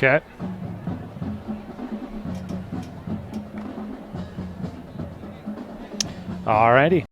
Okay. Alrighty.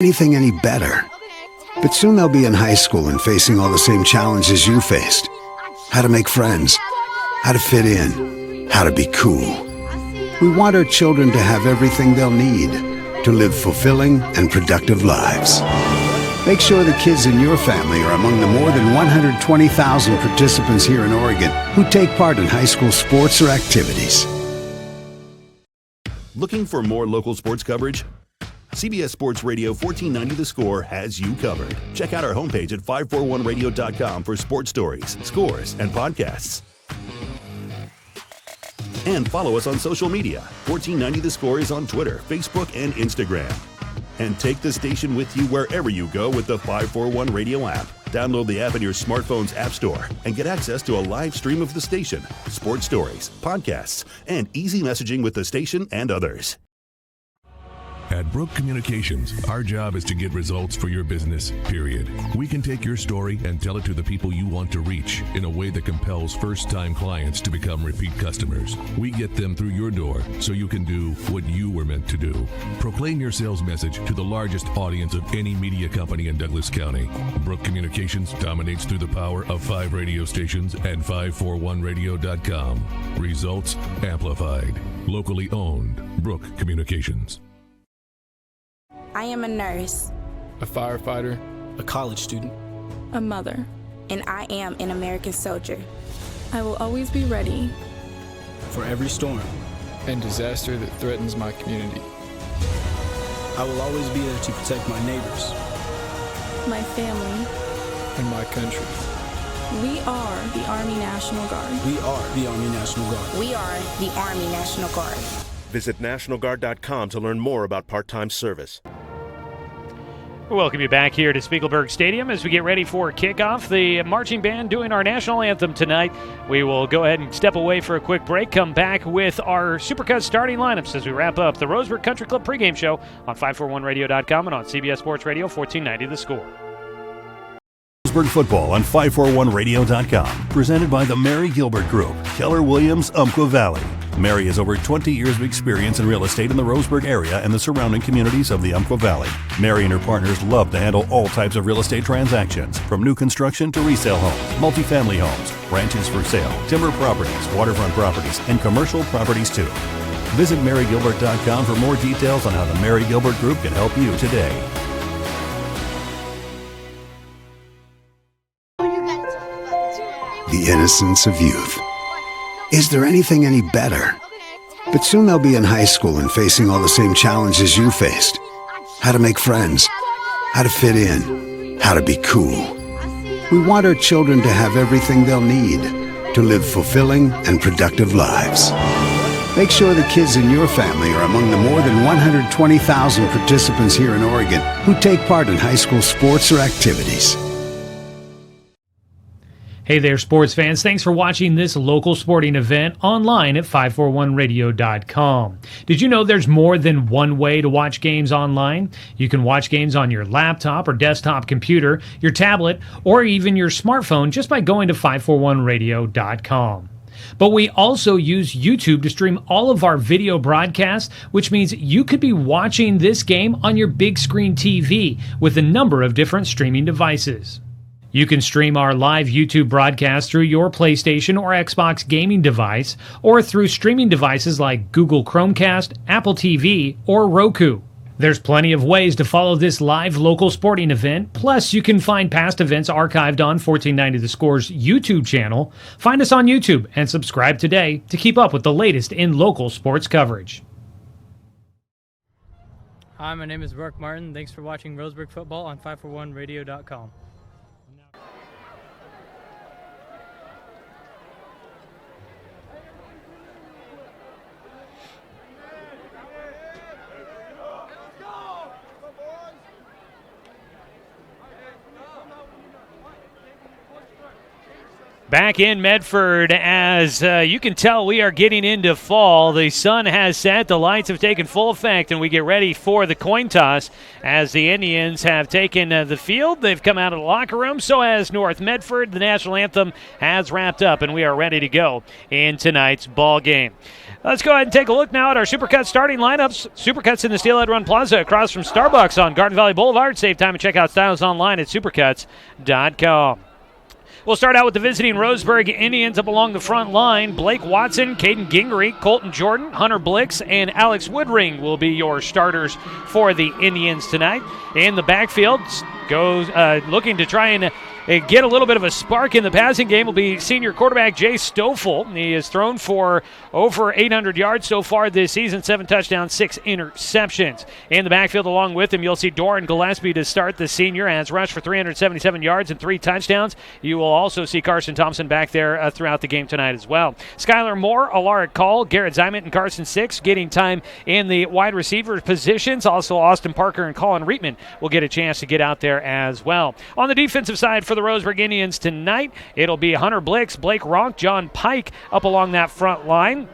anything any better. But soon they'll be in high school and facing all the same challenges you faced. How to make friends, how to fit in, how to be cool. We want our children to have everything they'll need to live fulfilling and productive lives. Make sure the kids in your family are among the more than 120,000 participants here in Oregon who take part in high school sports or activities. Looking for more local sports coverage? CBS Sports Radio 1490 The Score has you covered. Check out our homepage at 541radio.com for sports stories, scores, and podcasts. And follow us on social media. 1490 The Score is on Twitter, Facebook, and Instagram. And take the station with you wherever you go with the 541 Radio app. Download the app in your smartphone's app store and get access to a live stream of the station, sports stories, podcasts, and easy messaging with the station and others. At Brook Communications, our job is to get results for your business, period. We can take your story and tell it to the people you want to reach in a way that compels first-time clients to become repeat customers. We get them through your door so you can do what you were meant to do. Proclaim your sales message to the largest audience of any media company in Douglas County. Brook Communications dominates through the power of 5 radio stations and 541radio.com. Results amplified. Locally owned. Brook Communications. I am a nurse, a firefighter, a college student, a mother, and I am an American soldier. I will always be ready for every storm and disaster that threatens my community. I will always be there to protect my neighbors, my family, and my country. We are the Army National Guard. We are the Army National Guard. We are the Army National Guard. Visit nationalguard.com to learn more about part-time service. We welcome you back here to Spiegelberg Stadium as we get ready for kickoff. The marching band doing our national anthem tonight. We will go ahead and step away for a quick break, come back with our Supercut starting lineups as we wrap up the Roseburg Country Club pregame show on 541radio.com and on CBS Sports Radio 1490 The Score. Roseburg football on 541radio.com. Presented by the Mary Gilbert Group, Keller Williams, Umpqua Valley. Mary has over 20 years of experience in real estate in the Roseburg area and the surrounding communities of the Umpqua Valley. Mary and her partners love to handle all types of real estate transactions, from new construction to resale homes, multifamily homes, ranches for sale, timber properties, waterfront properties, and commercial properties too. Visit marygilbert.com for more details on how the Mary Gilbert Group can help you today. The innocence of youth. Is there anything any better? But soon they'll be in high school and facing all the same challenges you faced. How to make friends, how to fit in, how to be cool. We want our children to have everything they'll need to live fulfilling and productive lives. Make sure the kids in your family are among the more than 120,000 participants here in Oregon who take part in high school sports or activities. Hey there, sports fans. Thanks for watching this local sporting event online at 541radio.com. Did you know there's more than one way to watch games online? You can watch games on your laptop or desktop computer, your tablet, or even your smartphone just by going to 541radio.com. But we also use YouTube to stream all of our video broadcasts, which means you could be watching this game on your big screen TV with a number of different streaming devices. You can stream our live YouTube broadcast through your PlayStation or Xbox gaming device, or through streaming devices like Google Chromecast, Apple TV, or Roku. There's plenty of ways to follow this live local sporting event, plus you can find past events archived on 1490 The Score's YouTube channel. Find us on YouTube and subscribe today to keep up with the latest in local sports coverage. Hi, my name is Mark Martin. Thanks for watching Roseburg football on 541radio.com. Back in Medford, as you can tell, we are getting into fall. The sun has set, the lights have taken full effect, and we get ready for the coin toss as the Indians have taken the field. They've come out of the locker room, so has North Medford. The national anthem has wrapped up, and we are ready to go in tonight's ball game. Let's go ahead and take a look now at our Supercuts starting lineups. Supercuts in the Steelhead Run Plaza across from Starbucks on Garden Valley Boulevard. Save time and check out styles online at supercuts.com. We'll start out with the visiting Roseburg Indians up along the front line. Blake Watson, Caden Gingery, Colton Jordan, Hunter Blix, and Alex Woodring will be your starters for the Indians tonight. In the backfield, goes looking to try and get a little bit of a spark in the passing game will be senior quarterback Jay Stoffel. He has thrown for over 800 yards so far this season, 7 touchdowns, 6 interceptions. In the backfield along with him, you'll see Doran Gillespie to start. The senior has rushed for 377 yards and 3 touchdowns. You will also see Carson Thompson back there throughout the game tonight as well. Skylar Moore, Alaric Call, Garrett Zyment, and Carson Six getting time in the wide receiver positions. Also Austin Parker and Colin Reitman will get a chance to get out there as well. On the defensive side for the Roseburg Indians tonight, it'll be Hunter Blix, Blake Ronk, John Pike up along that front line.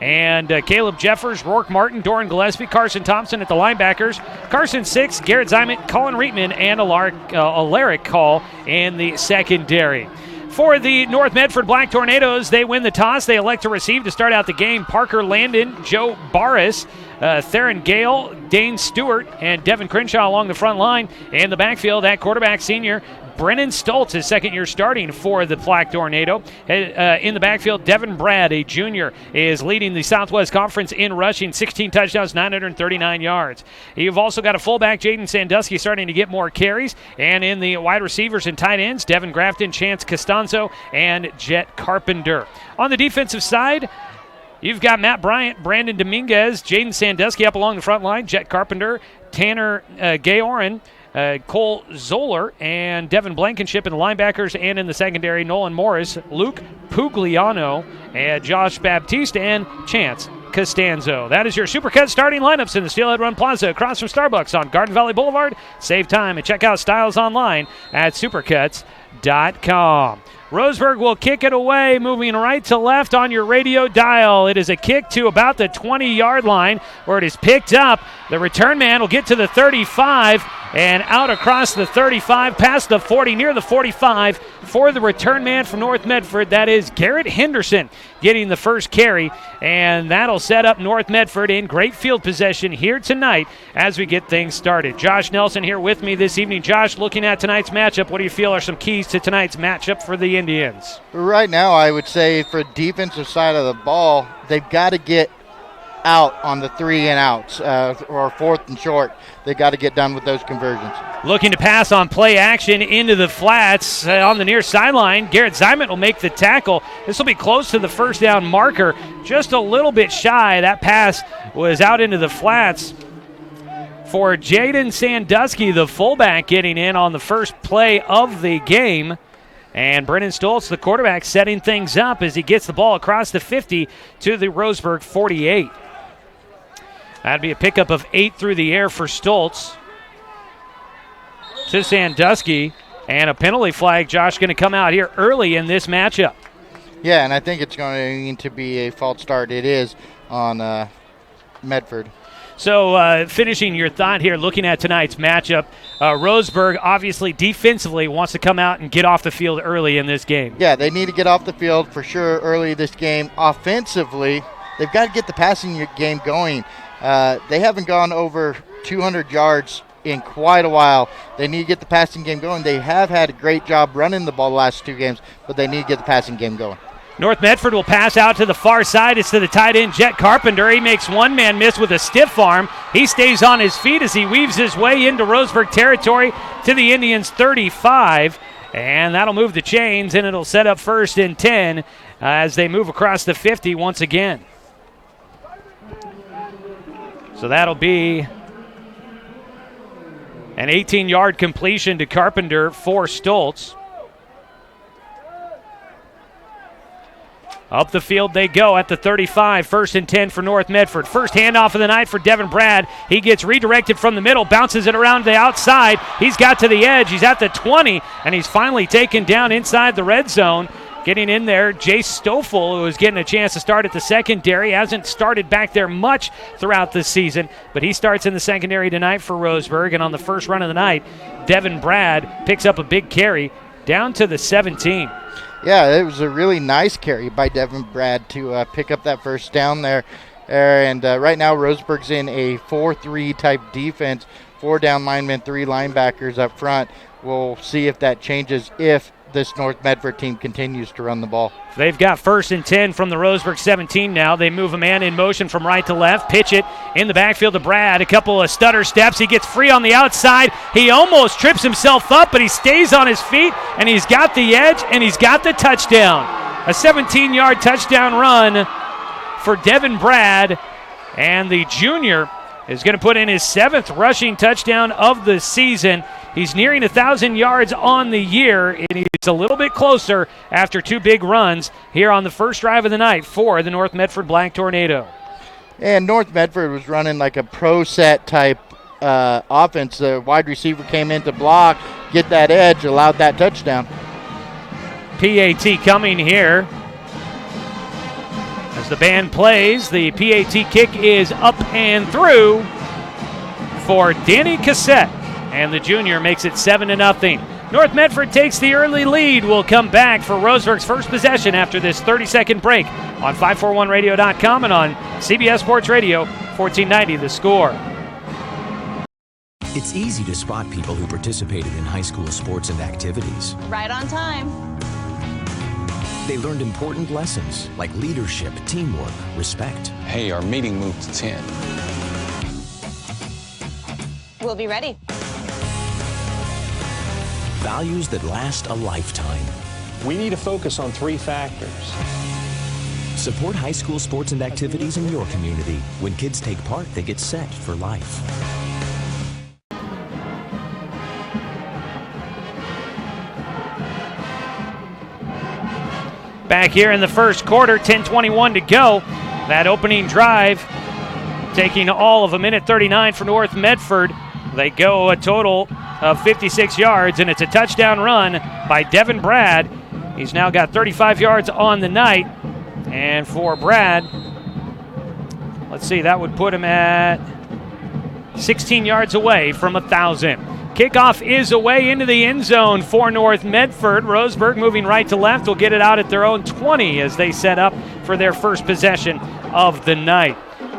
And Caleb Jeffers, Rourke Martin, Doran Gillespie, Carson Thompson at the linebackers, Carson Six, Garrett Zyment, Colin Reitman, and Alaric Call in the secondary. For the North Medford Black Tornadoes, they win the toss. They elect to receive to start out the game. Parker Landon, Joe Barris, Theron Gale, Dane Stewart, and Devin Crenshaw along the front line. In the backfield, at quarterback, senior Brennan Stoltz, his second year starting for the Black Tornado. In the backfield, Devin Brad, a junior, is leading the Southwest Conference in rushing, 16 touchdowns, 939 yards. You've also got a fullback, Jaden Sandusky, starting to get more carries. And in the wide receivers and tight ends, Devin Grafton, Chance Costanzo, and Jet Carpenter. On the defensive side, you've got Matt Bryant, Brandon Dominguez, Jaden Sandusky up along the front line, Jet Carpenter, Tanner Gayoran, Cole Zoller, and Devin Blankenship in the linebackers, and in the secondary, Nolan Morris, Luke Pugliano, and Josh Baptiste, and Chance Costanzo. That is your Supercut starting lineups in the Steelhead Run Plaza across from Starbucks on Garden Valley Boulevard. Save time and check out styles online at supercuts.com. Roseburg will kick it away, moving right to left on your radio dial. It is a kick to about the 20-yard line where it is picked up. The return man will get to the 35 and out across the 35, past the 40, near the 45 for the return man from North Medford. That is Garrett Henderson getting the first carry, and that'll set up North Medford in great field possession here tonight as we get things started. Josh Nelson here with me this evening. Josh, looking at tonight's matchup, what do you feel are some keys to tonight's matchup for the Indians? Right now, I would say for the defensive side of the ball, they've got to get out on the 3 and outs or 4th and short. They've got to get done with those conversions. Looking to pass on play action into the flats on the near sideline. Garrett Zyment will make the tackle. This will be close to the first down marker, just a little bit shy. That pass was out into the flats for Jaden Sandusky, the fullback, getting in on the first play of the game. And Brennan Stoltz, the quarterback, setting things up as he gets the ball across the 50 to the Roseburg 48. That'd be a pickup of 8 through the air for Stoltz to Sandusky. And a penalty flag, Josh, going to come out here early in this matchup. Yeah, and I think it's going to be a false start. It is on Medford. So finishing your thought here, looking at tonight's matchup, Roseburg obviously defensively wants to come out and get off the field early in this game. Yeah, they need to get off the field for sure early this game. Offensively, they've got to get the passing game going. They haven't gone over 200 yards in quite a while. They need to get the passing game going. They have had a great job running the ball the last 2 games, but they need to get the passing game going. North Medford will pass out to the far side. It's to the tight end, Jet Carpenter. He makes one man miss with a stiff arm. He stays on his feet as he weaves his way into Roseburg territory to the Indians' 35. And that'll move the chains, and it'll set up 1st and 10 as they move across the 50 once again. So that'll be an 18-yard completion to Carpenter for Stoltz. Up the field they go at the 35, 1st and 10 for North Medford. First handoff of the night for Devin Brad. He gets redirected from the middle, bounces it around the outside. He's got to the edge. He's at the 20, and he's finally taken down inside the red zone. Getting in there, Jace Stoffel, who is getting a chance to start at the secondary. Hasn't started back there much throughout this season, but he starts in the secondary tonight for Roseburg. And on the first run of the night, Devin Brad picks up a big carry down to the 17. Yeah, it was a really nice carry by Devin Brad to pick up that first down there. And right now, Roseburg's in a 4-3 type defense. 4 down linemen, 3 linebackers up front. We'll see if that changes if this North Medford team continues to run the ball. They've got 1st and 10 from the Roseburg 17 now. They move a man in motion from right to left, pitch it in the backfield to Brad. A couple of stutter steps. He gets free on the outside. He almost trips himself up, but he stays on his feet, and he's got the edge, and he's got the touchdown. A 17-yard touchdown run for Devin Brad, and the junior is going to put in his 7th rushing touchdown of the season. He's nearing 1,000 yards on the year, and he's a little bit closer after 2 big runs here on the first drive of the night for the North Medford Black Tornado. And North Medford was running like a pro set type offense. The wide receiver came in to block, get that edge, allowed that touchdown. PAT coming here. As the band plays, the PAT kick is up and through for Danny Cassette, and the junior makes it 7-0. North Medford takes the early lead. We'll come back for Roseburg's first possession after this 30-second break on 541radio.com and on CBS Sports Radio, 1490 The Score. It's easy to spot people who participated in high school sports and activities. Right on time. They learned important lessons like leadership, teamwork, respect. Hey, our meeting moved to 10. We'll be ready. Values that last a lifetime. We need to focus on 3 factors. Support high school sports and activities in your community. When kids take part, they get set for life. Back here in the first quarter, 10:21 to go. That opening drive taking all of 1:39 for North Medford. They go a total of 56 yards, and it's a touchdown run by Devin Brad. He's now got 35 yards on the night. And for Brad, let's see, that would put him at 16 yards away from 1,000. Kickoff is away into the end zone for North Medford. Roseburg moving right to left will get it out at their own 20 as they set up for their first possession of the night.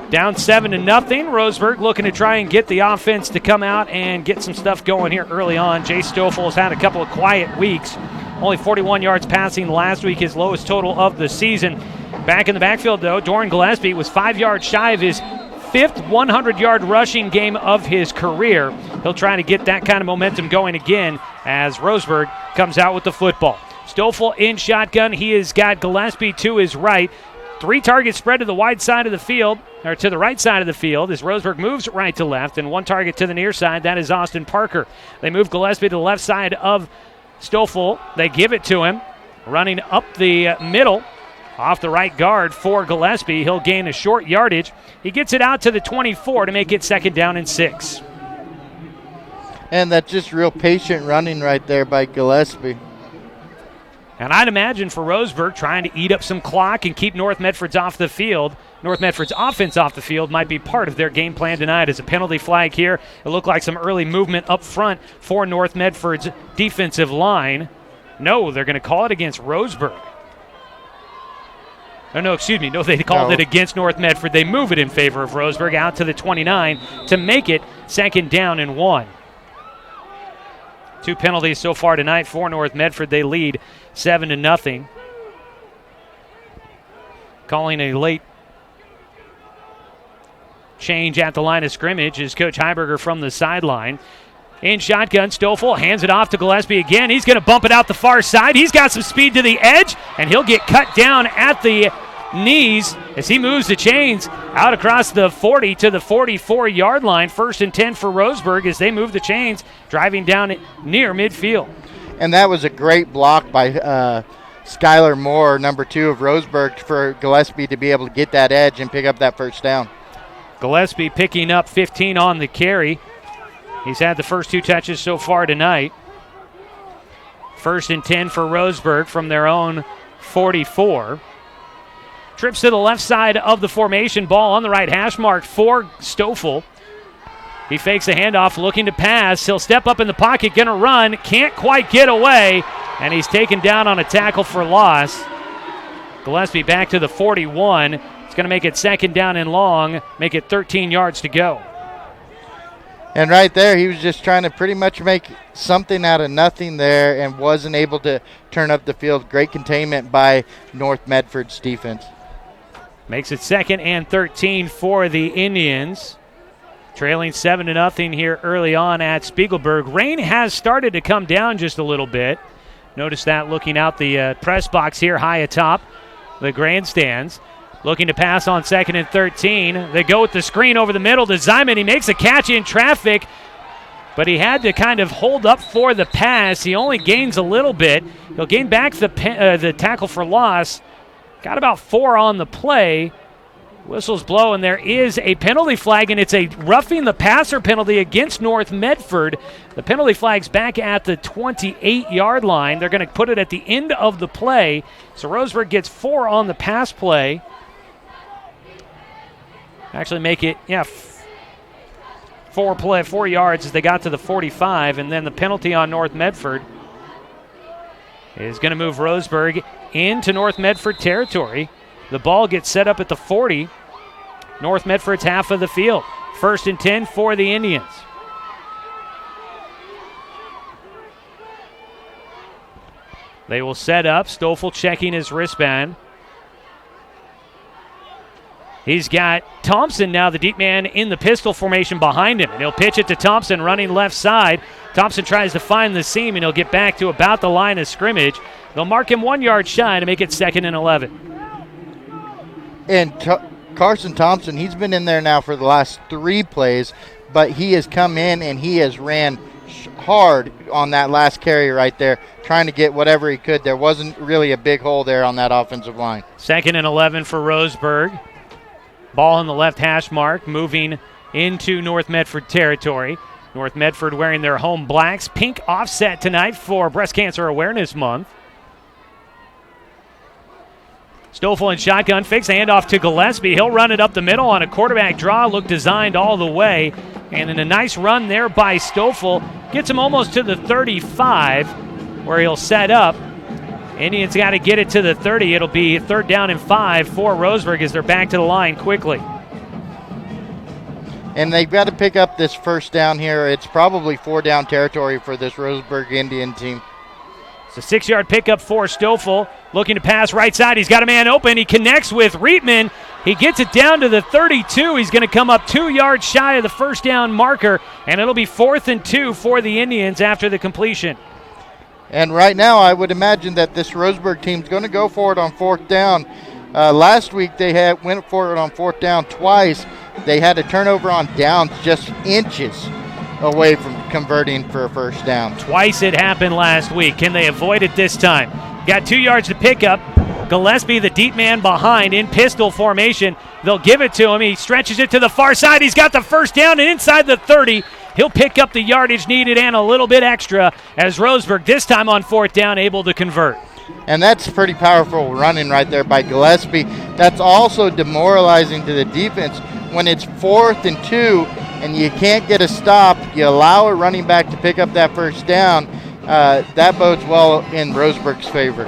Down 7-0. Roseburg looking to try and get the offense to come out and get some stuff going here early on. Jay Stoffel has had a couple of quiet weeks. Only 41 yards passing last week, his lowest total of the season. Back in the backfield, though, Doran Gillespie was 5 yards shy of his 5th 100-yard rushing game of his career. He'll try to get that kind of momentum going again as Roseburg comes out with the football. Stoffel in shotgun. He has got Gillespie to his right. 3 targets spread to the wide side of the field, or to the right side of the field as Roseburg moves right to left, and 1 target to the near side. That is Austin Parker. They move Gillespie to the left side of Stoffel. They give it to him. Running up the middle. Off the right guard for Gillespie. He'll gain a short yardage. He gets it out to the 24 to make it 2nd down and 6. And that's just real patient running right there by Gillespie. And I'd imagine for Roseburg, trying to eat up some clock and keep North Medford's off the field. North Medford's offense off the field might be part of their game plan tonight. As a penalty flag here, it looked like some early movement up front for North Medford's defensive line. No, they're going to call it against Roseburg. Oh, no, excuse me. No, they called it against North Medford. They move it in favor of Roseburg out to the 29 to make it 2nd down and 1. 2 penalties so far tonight for North Medford. They lead 7-0. Calling a late change at the line of scrimmage is Coach Heiberger from the sideline. In shotgun, Stoffel hands it off to Gillespie again. He's going to bump it out the far side. He's got some speed to the edge, and he'll get cut down at the knees as he moves the chains out across the 40 to the 44-yard line. 1st and 10 for Roseburg as they move the chains, driving down near midfield. And that was a great block by Skylar Moore, number 2 of Roseburg, for Gillespie to be able to get that edge and pick up that 1st down. Gillespie picking up 15 on the carry. He's had the first 2 touches so far tonight. 1st and 10 for Roseburg from their own 44. Trips to the left side of the formation. Ball on the right hash mark for Stoffel. He fakes a handoff, looking to pass. He'll step up in the pocket, going to run. Can't quite get away. and he's taken down on a tackle for loss. Gillespie back to the 41. It's going to make it second down and long, make it 13 yards to go. And right there, he was just trying to pretty much make something out of nothing there and wasn't able to turn up the field. Great containment by North Medford's defense. Makes it second and 13 for the Indians. Trailing 7-0 here early on at Spiegelberg. Rain has started to come down just a little bit. Notice that looking out the press box here high atop the grandstands. Looking to pass on second and 13. They go with the screen over the middle to Zyman. He makes a catch in traffic, but he had to kind of hold up for the pass. He only gains a little bit. He'll gain back the tackle for loss. Got about 4 on the play. Whistles blow, and there is a penalty flag, and it's a roughing the passer penalty against North Medford. The penalty flag's back at the 28-yard line. They're going to put it at the end of the play. So Roseburg gets 4 on the pass play. Actually make it, 4 yards as they got to the 45, and then the penalty on North Medford is going to move Roseburg into North Medford territory. The ball gets set up at the 40. North Medford's half of the field. First and 10 for the Indians. They will set up. Stoffel checking his wristband. He's got Thompson now, the deep man, in the pistol formation behind him. And he'll pitch it to Thompson running left side. Thompson tries to find the seam, and he'll get back to about the line of scrimmage. They'll mark him 1 yard shy to make it second and 11. And Carson Thompson, he's been in there now for the last 3 plays, but he has come in and he has ran hard on that last carry right there, trying to get whatever he could. There wasn't really a big hole there on that offensive line. Second and 11 for Roseburg. Ball on the left hash mark, moving into North Medford territory. North Medford wearing their home blacks. Pink offset tonight for Breast Cancer Awareness Month. Stoffel in shotgun, fakes the handoff to Gillespie. He'll run it up the middle on a quarterback draw, look designed all the way. And then a nice run there by Stoffel. Gets him almost to the 35, where he'll set up. Indians got to get it to the 30. It'll be third down and 5 for Roseburg as they're back to the line quickly. And they've got to pick up this first down here. It's probably 4 down territory for this Roseburg Indian team. It's a 6-yard pickup for Stoffel. Looking to pass right side. He's got a man open. He connects with Reitman. He gets it down to the 32. He's going to come up 2 yards shy of the first down marker, and it'll be 4th and 2 for the Indians after the completion. And right now, I would imagine that this Roseburg team's going to go for it on 4th down. Last week, they went for it on 4th down twice. They had a turnover on downs just inches away from converting for a first down. Twice it happened last week. Can they avoid it this time? Got 2 yards to pick up. Gillespie, the deep man behind in pistol formation. They'll give it to him. He stretches it to the far side. He's got the first down and inside the 30. He'll pick up the yardage needed and a little bit extra as Roseburg, this time on 4th down, able to convert. And that's pretty powerful running right there by Gillespie. That's also demoralizing to the defense. When it's 4th and 2 and you can't get a stop, you allow a running back to pick up that first down. That bodes well in Roseburg's favor.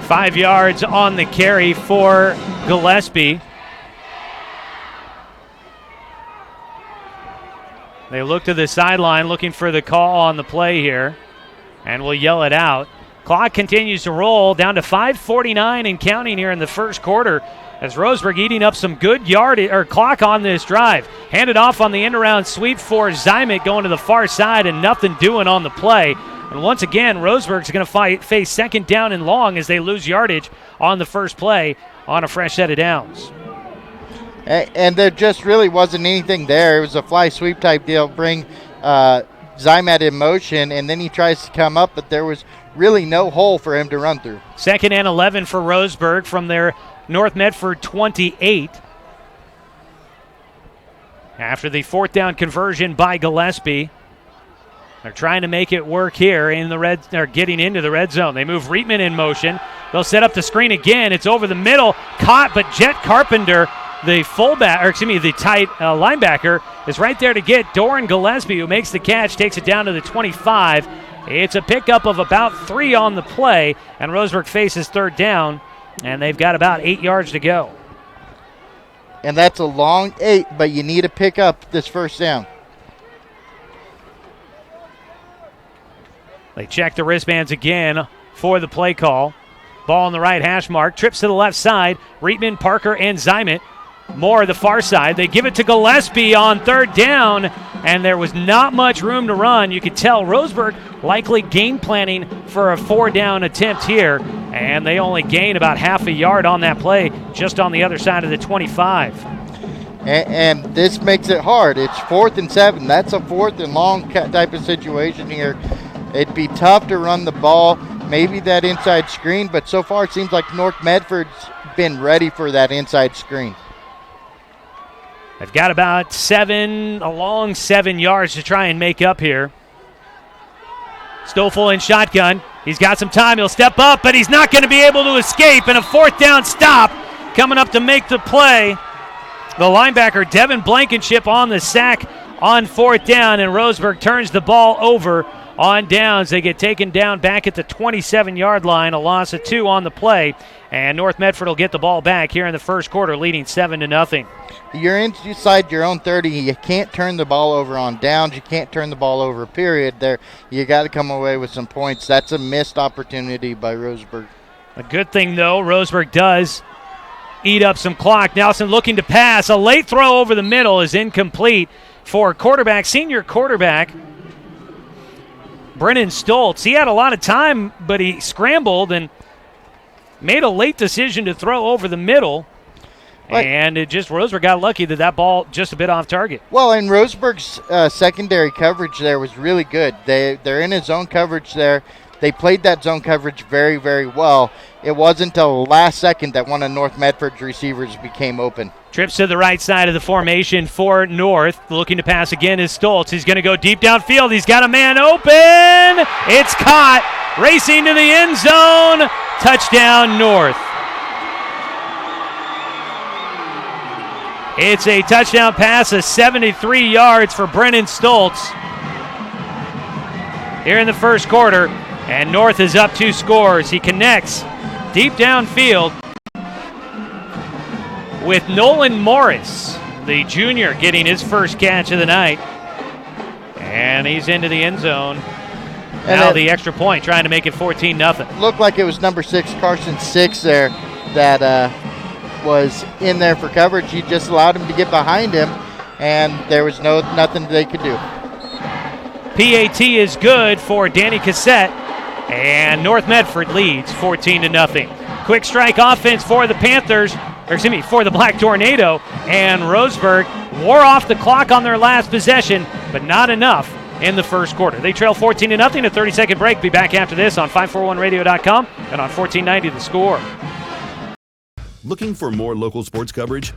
5 yards on the carry for Gillespie. They look to the sideline looking for the call on the play here, and will yell it out. Clock continues to roll down to 5:49 and counting here in the first quarter as Roseburg eating up some good clock on this drive. Handed off on the end-around sweep for Zymick going to the far side and nothing doing on the play. And once again, Roseburg's going to face second down and long as they lose yardage on the first play on a fresh set of downs. And there just really wasn't anything there. It was a fly sweep type deal. Bring Zymat in motion, and then he tries to come up, but there was really no hole for him to run through. Second and 11 for Roseburg from their North Medford 28. After the 4th down conversion by Gillespie. They're trying to make it work here in the red. They're getting into the red zone. They move Reitman in motion. They'll set up the screen again. It's over the middle, caught, but Jet Carpenter, the tight linebacker, is right there to get Doran Gillespie, who makes the catch, takes it down to the 25, It's a pickup of about 3 on the play, and Roseburg faces third down, and they've got about 8 yards to go. And that's a long 8, but you need to pick up this first down. They check the wristbands again for the play call. Ball on the right hash mark. Trips to the left side. Reitman, Parker, and Zymet. More the far side. They give it to Gillespie on third down, and there was not much room to run. You could tell Roseburg likely game planning for a 4-down attempt here, and they only gain about half a yard on that play just on the other side of the 25. And this makes it hard. It's 4th and 7. That's a 4th and long type of situation here. It'd be tough to run the ball, maybe that inside screen, but so far it seems like North Medford's been ready for that inside screen. They've got about 7 yards to try and make up here. Stoffel in shotgun. He's got some time. He'll step up, but he's not going to be able to escape. And a 4th down stop coming up to make the play. The linebacker, Devin Blankenship, on the sack on 4th down, and Roseburg turns the ball over on downs. They get taken down back at the 27-yard line, a loss of 2 on the play, and North Medford will get the ball back here in the first quarter, leading 7-0. You're inside your own 30. You can't turn the ball over on downs. You can't turn the ball over, period. There, you got to come away with some points. That's a missed opportunity by Roseburg. A good thing, though, Roseburg does eat up some clock. Nelson looking to pass. A late throw over the middle is incomplete for senior quarterback, Brennan Stoltz. He had a lot of time, but he scrambled and made a late decision to throw over the middle. And Roseburg got lucky that ball just a bit off target. Well, and Roseburg's secondary coverage there was really good. They're in a zone coverage there. They played that zone coverage very, very well. It wasn't until the last second that one of North Medford's receivers became open. Trips to the right side of the formation for North. Looking to pass again is Stoltz. He's going to go deep downfield. He's got a man open. It's caught. Racing to the end zone. Touchdown, North. It's a touchdown pass of 73 yards for Brennan Stoltz here in the first quarter, and North is up 2 scores. He connects deep downfield with Nolan Morris, the junior, getting his first catch of the night, and he's into the end zone. Now the extra point, trying to make it 14-0. Looked like it was number 6, Carson 6 there, that was in there for coverage. He just allowed him to get behind him, and there was nothing they could do. PAT is good for Danny Cassette, and North Medford leads 14-0. Quick strike offense for the for the Black Tornado, and Roseburg wore off the clock on their last possession, but not enough in the first quarter. They trail 14-0, a 30-second break. Be back after this on 541radio.com and on 1490 The Score. Looking for more local sports coverage?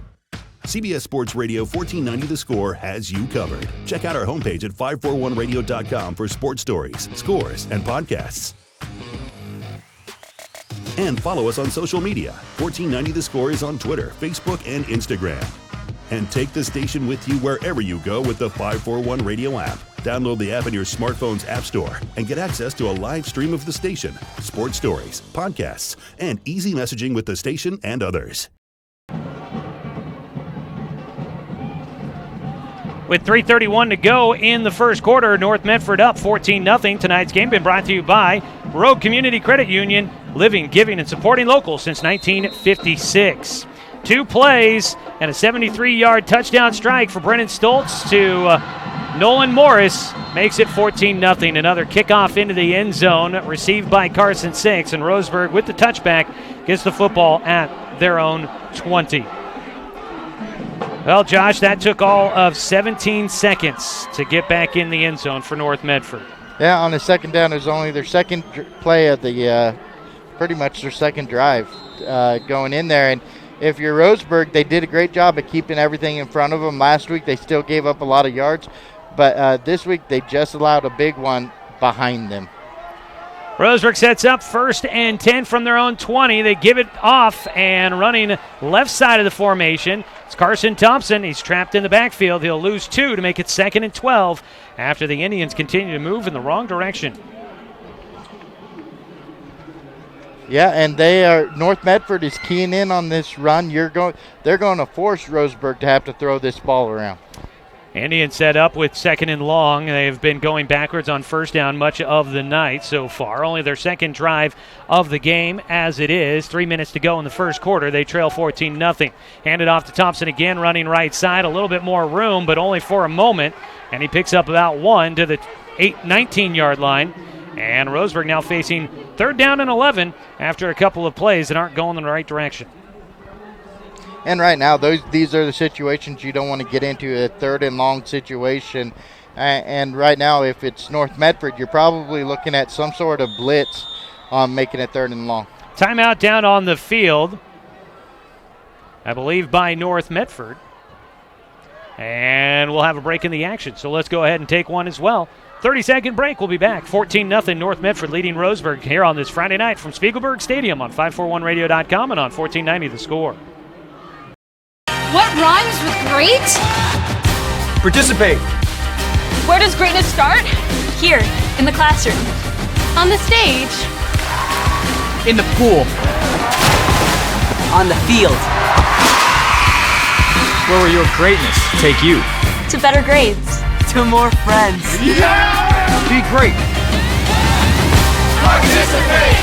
CBS Sports Radio 1490 The Score has you covered. Check out our homepage at 541radio.com for sports stories, scores, and podcasts. And follow us on social media. 1490 The Score is on Twitter, Facebook, and Instagram. And take the station with you wherever you go with the 541 Radio app. Download the app in your smartphone's app store and get access to a live stream of the station, sports stories, podcasts, and easy messaging with the station and others. With 3:31 to go in the first quarter, North Medford up 14-0. Tonight's game been brought to you by Rogue Community Credit Union, living, giving, and supporting local since 1956. 2 plays and a 73-yard touchdown strike for Brennan Stoltz to Nolan Morris makes it 14-0. Another kickoff into the end zone received by Carson 6, and Roseburg with the touchback gets the football at their own 20. Well, Josh, that took all of 17 seconds to get back in the end zone for North Medford. Yeah, on the second down, it was only their second play of the pretty much their second drive going in there. And if you're Roseburg, they did a great job of keeping everything in front of them. Last week, they still gave up a lot of yards. But this week, they just allowed a big one behind them. Roseburg sets up 1st and 10 from their own 20. They give it off, and running left side of the formation, it's Carson Thompson. He's trapped in the backfield. He'll lose 2 to make it 2nd and 12 after the Indians continue to move in the wrong direction. Yeah, and North Medford is keying in on this run. They're going to force Roseburg to have to throw this ball around. Indians set up with 2nd and long. They've been going backwards on first down much of the night so far. Only their second drive of the game as it is. 3 minutes to go in the first quarter. They trail 14-0. Hand it off to Thompson again, running right side. A little bit more room, but only for a moment. And he picks up about 1 to the 19-yard line. And Roseburg now facing 3rd down and 11 after a couple of plays that aren't going in the right direction. And right now, these are the situations you don't want to get into, a 3rd and long situation. And right now, if it's North Medford, you're probably looking at some sort of blitz on making it 3rd and long. Timeout down on the field, I believe by North Medford. And we'll have a break in the action, so let's go ahead and take one as well. 30-second break. We'll be back. 14-0 North Medford leading Roseburg here on this Friday night from Spiegelberg Stadium on 541radio.com and on 1490 The Score. What rhymes with great? Participate. Where does greatness start? Here, in the classroom. On the stage. In the pool. On the field. Where will your greatness take you? To better grades. To more friends. Yeah! Be great. Participate.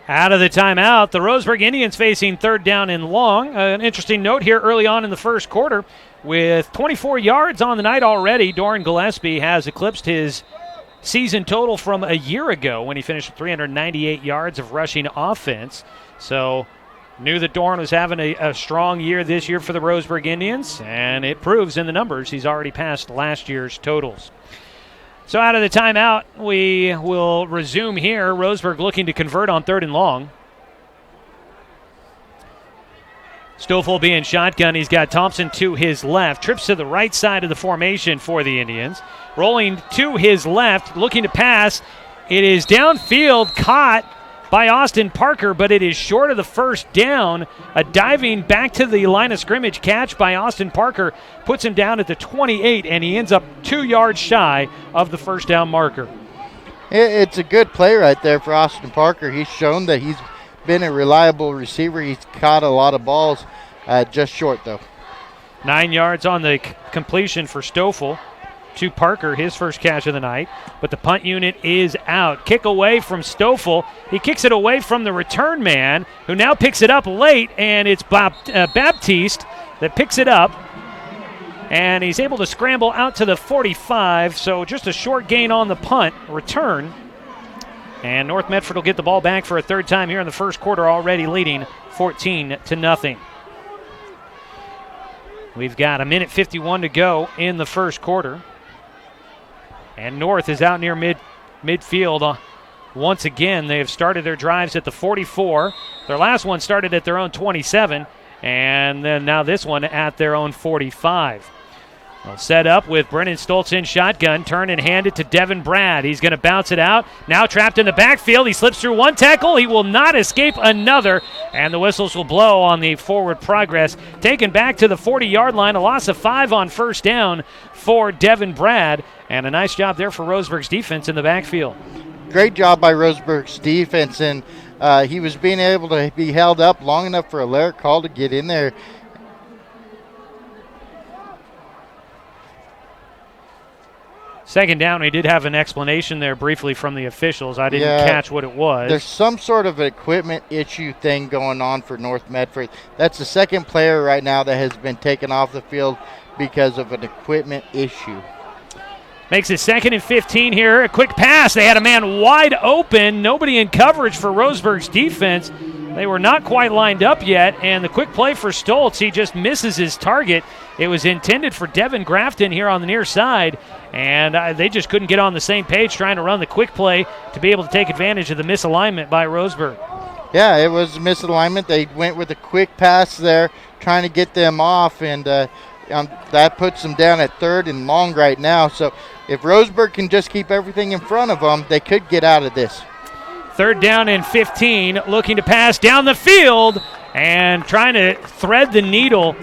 Out of the timeout, the Roseburg Indians facing 3rd down and long. An interesting note here early on in the first quarter. With 24 yards on the night already, Doran Gillespie has eclipsed his season total from a year ago when he finished with 398 yards of rushing offense. So knew that Doran was having a strong year this year for the Roseburg Indians, and it proves in the numbers. He's already passed last year's totals. So out of the timeout, we will resume here. Roseburg looking to convert on 3rd and long. Stoffel being shotgun. He's got Thompson to his left. Trips to the right side of the formation for the Indians. Rolling to his left, looking to pass. It is downfield, caught by Austin Parker, but it is short of the first down. A diving back to the line of scrimmage catch by Austin Parker puts him down at the 28, and he ends up 2 yards shy of the first down marker. It's a good play right there for Austin Parker. He's shown that he's been a reliable receiver. He's caught a lot of balls, just short though. 9 yards on the completion for Stoffel to Parker, his first catch of the night, but the punt unit is out. Kick away from Stoffel. He kicks it away from the return man, who now picks it up late, and it's Baptiste that picks it up, and he's able to scramble out to the 45, so just a short gain on the punt return. And North Medford will get the ball back for a 3rd time here in the first quarter, already leading 14-0. We've got 1:51 to go in the first quarter. And North is out near midfield. Once again, they have started their drives at the 44. Their last one started at their own 27. And then now this one at their own 45. They'll set up with Brennan Stoltz in shotgun. Turn and hand it to Devin Brad. He's going to bounce it out. Now trapped in the backfield. He slips through one tackle. He will not escape another. And the whistles will blow on the forward progress. Taken back to the 40-yard line. A loss of 5 on first down for Devin Brad. And a nice job there for Roseburg's defense in the backfield. Great job by Roseburg's defense. And he was being able to be held up long enough for a Larrick call to get in there. Second down, we did have an explanation there briefly from the officials. I didn't catch what it was. There's some sort of equipment issue thing going on for North Medford. That's the second player right now that has been taken off the field because of an equipment issue. Makes it 2nd and 15 here. A quick pass. They had a man wide open. Nobody in coverage for Roseburg's defense. They were not quite lined up yet, and the quick play for Stoltz, he just misses his target. It was intended for Devin Grafton here on the near side, and they just couldn't get on the same page trying to run the quick play to be able to take advantage of the misalignment by Roseburg. Yeah, it was misalignment. They went with a quick pass there, trying to get them off, and that puts them down at 3rd and long right now. So if Roseburg can just keep everything in front of them, they could get out of this. 3rd down and 15, looking to pass down the field and trying to thread the needle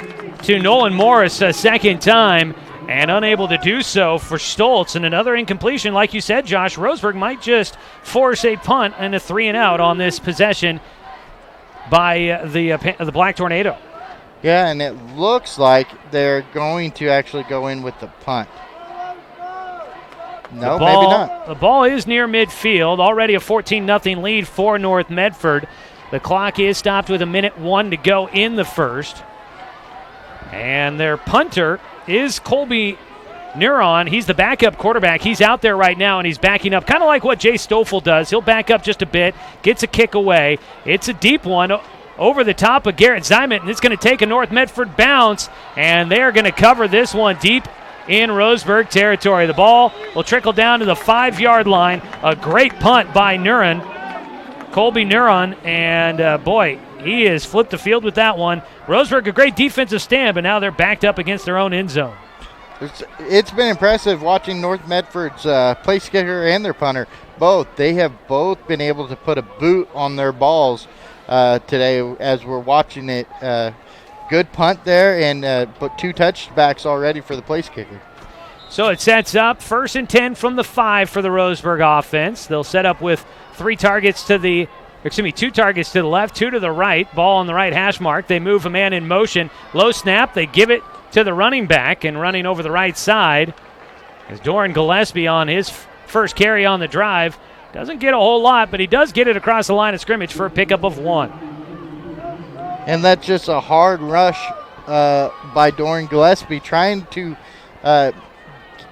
to Nolan Morris a second time, and unable to do so for Stoltz. And another incompletion, like you said, Josh. Roseburg might just force a punt and a 3-and-out on this possession by the Black Tornado. Yeah, and it looks like they're going to actually go in with the punt. No, maybe not. The ball is near midfield. Already a 14-0 lead for North Medford. The clock is stopped with 1:01 to go in the first. And their punter is Colby Neuron. He's the backup quarterback. He's out there right now, and he's backing up, kind of like what Jay Stoffel does. He'll back up just a bit, gets a kick away. It's a deep one over the top of Garrett Zyment, and it's going to take a North Medford bounce, and they're going to cover this one deep in Roseburg territory. The ball will trickle down to the 5-yard line. A great punt by Colby Neuron, and boy, he has flipped the field with that one. Roseburg, a great defensive stand, but now they're backed up against their own end zone. It's been impressive watching North Medford's place kicker and their punter. They have both been able to put a boot on their balls today as we're watching it. Good punt there, and but 2 touchbacks already for the place kicker. So it sets up 1st and 10 from the 5 for the Roseburg offense. They'll set up with 2 targets to the left, 2 to the right. Ball on the right hash mark. They move a man in motion. Low snap. They give it to the running back, and running over the right side is Doran Gillespie on his first carry on the drive. Doesn't get a whole lot, but he does get it across the line of scrimmage for a pickup of 1. And that's just a hard rush by Doran Gillespie, trying to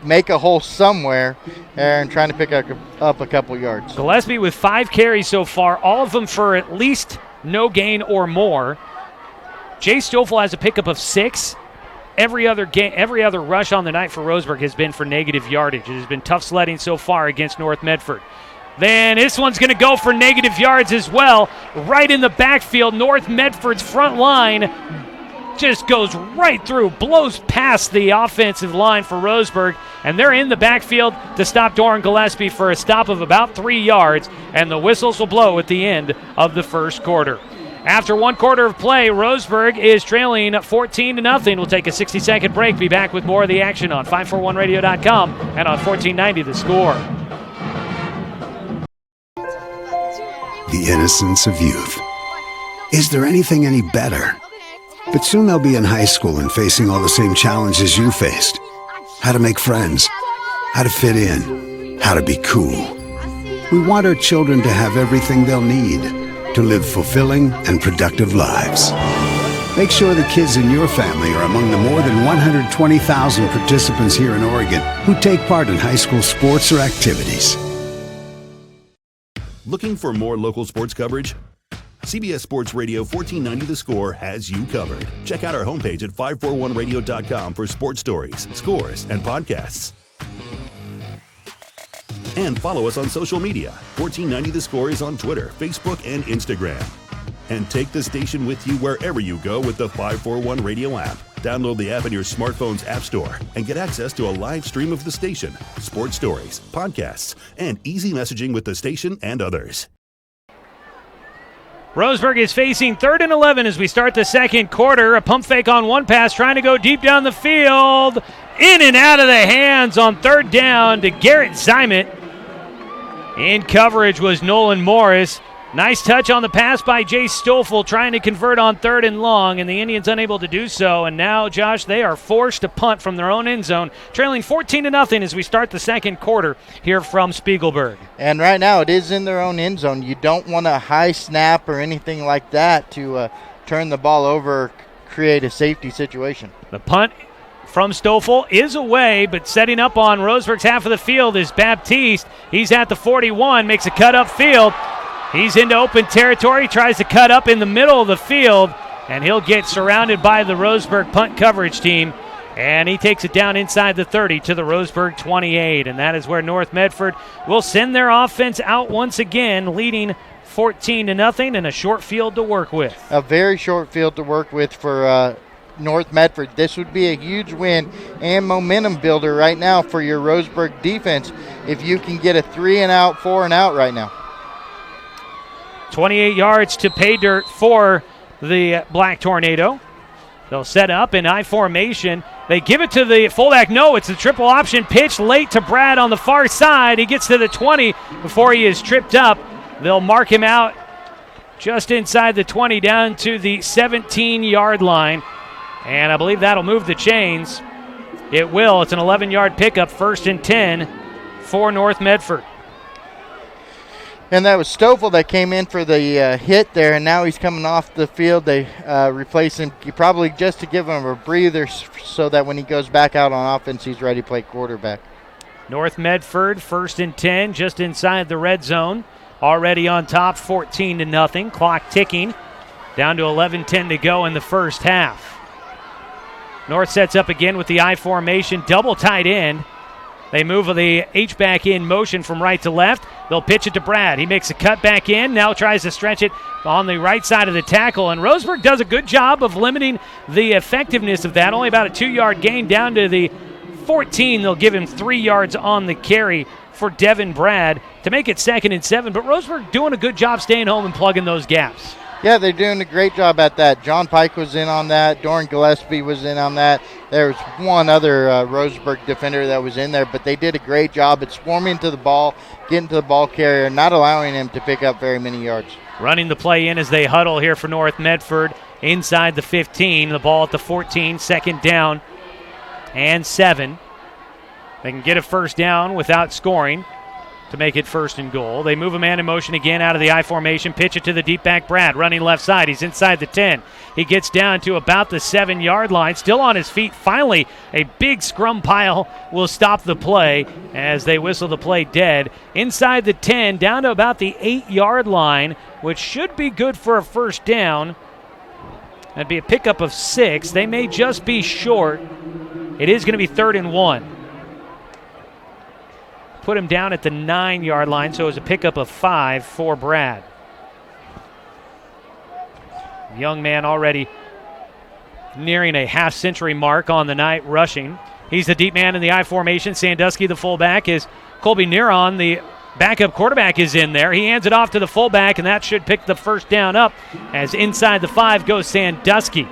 make a hole somewhere and trying to pick up a couple yards. Gillespie with 5 carries so far, all of them for at least no gain or more. Jay Stoffel has a pickup of 6. Every other rush on the night for Roseburg has been for negative yardage. It has been tough sledding so far against North Medford. Then this one's going to go for negative yards as well. Right in the backfield, North Medford's front line just goes right through, blows past the offensive line for Roseburg, and they're in the backfield to stop Doran Gillespie for a stop of about 3 yards, and the whistles will blow at the end of the first quarter. After 1 quarter of play, Roseburg is trailing 14-0. We'll take a 60-second break. Be back with more of the action on 541radio.com and on 1490 The Score. The innocence of youth. Is there anything any better? But soon they'll be in high school and facing all the same challenges you faced. How to make friends, how to fit in, how to be cool. We want our children to have everything they'll need to live fulfilling and productive lives. Make sure the kids in your family are among the more than 120,000 participants here in Oregon who take part in high school sports or activities. Looking for more local sports coverage? CBS Sports Radio 1490 The Score has you covered. Check out our homepage at 541radio.com for sports stories, scores, and podcasts. And follow us on social media. 1490 The Score is on Twitter, Facebook, and Instagram. And take the station with you wherever you go with the 541 Radio app. Download the app in your smartphone's app store and get access to a live stream of the station, sports stories, podcasts, and easy messaging with the station and others. Roseburg is facing 3rd and 11 as we start the second quarter. A pump fake on one pass, trying to go deep down the field. In and out of the hands on 3rd down to Garrett Zyment. In coverage was Nolan Morris. Nice touch on the pass by Jay Stoffel, trying to convert on 3rd and long, and the Indians unable to do so. And now, Josh, they are forced to punt from their own end zone, trailing 14-0 as we start the second quarter here from Spiegelberg. And right now it is in their own end zone. You don't want a high snap or anything like that to turn the ball over, create a safety situation. The punt from Stoffel is away, but setting up on Roseburg's half of the field is Baptiste. He's at the 41, makes a cut upfield. He's into open territory, tries to cut up in the middle of the field, and he'll get surrounded by the Roseburg punt coverage team, and he takes it down inside the 30 to the Roseburg 28, and that is where North Medford will send their offense out once again, leading 14-0 and a short field to work with. A very short field to work with for North Medford. This would be a huge win and momentum builder right now for your Roseburg defense if you can get a 3-and-out, 4-and-out right now. 28 yards to pay dirt for the Black Tornado. They'll set up in I formation. They give it to the fullback. No, it's a triple option pitch late to Brad on the far side. He gets to the 20 before he is tripped up. They'll mark him out just inside the 20 down to the 17-yard line. And I believe that'll move the chains. It will. It's an 11-yard pickup, 1st and 10 for North Medford. And that was Stoffel that came in for the hit there, and now he's coming off the field. They replace him probably just to give him a breather so that when he goes back out on offense, he's ready to play quarterback. North Medford, 1st and 10, just inside the red zone. Already on top, 14-0. Clock ticking. Down to 11:10 to go in the first half. North sets up again with the I formation, double tight end. They move the H-back in motion from right to left. They'll pitch it to Brad. He makes a cut back in, now tries to stretch it on the right side of the tackle, and Roseburg does a good job of limiting the effectiveness of that. Only about a 2-yard gain down to the 14. They'll give him 3 yards on the carry for Devin Brad to make it 2nd and 7, but Roseburg doing a good job staying home and plugging those gaps. Yeah, they're doing a great job at that. John Pike was in on that. Doran Gillespie was in on that. There was one other Roseburg defender that was in there, but they did a great job at swarming to the ball, getting to the ball carrier, not allowing him to pick up very many yards. Running the play in as they huddle here for North Medford inside the 15. The ball at the 14, 2nd down and 7. They can get a first down without scoring to make it 1st and goal. They move a man in motion again out of the I formation, pitch it to the deep back Brad, running left side. He's inside the 10. He gets down to about the 7-yard line, still on his feet. Finally, a big scrum pile will stop the play as they whistle the play dead. Inside the 10, down to about the 8-yard line, which should be good for a first down. That'd be a pickup of 6. They may just be short. It is going to be 3rd and 1. Put him down at the 9-yard line, so it was a pickup of 5 for Brad. Young man already nearing a half-century mark on the night rushing. He's the deep man in the I formation. Sandusky, the fullback, is Colby Neron, the backup quarterback, is in there. He hands it off to the fullback, and that should pick the first down up as inside the 5 goes Sandusky.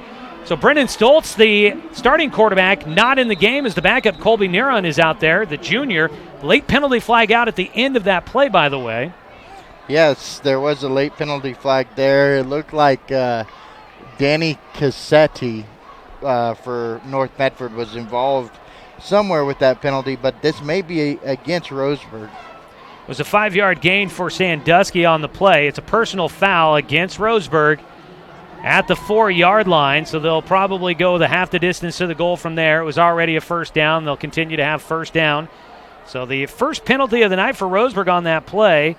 So Brendan Stoltz, the starting quarterback, not in the game as the backup Colby Neron is out there, the junior. Late penalty flag out at the end of that play, by the way. Yes, there was a late penalty flag there. It looked like Danny Cassetti for North Medford was involved somewhere with that penalty, but this may be against Roseburg. It was a 5-yard gain for Sandusky on the play. It's a personal foul against Roseburg at the 4-yard line, so they'll probably go the half the distance to the goal from there. It was already a first down. They'll continue to have first down. So the first penalty of the night for Roseburg on that play,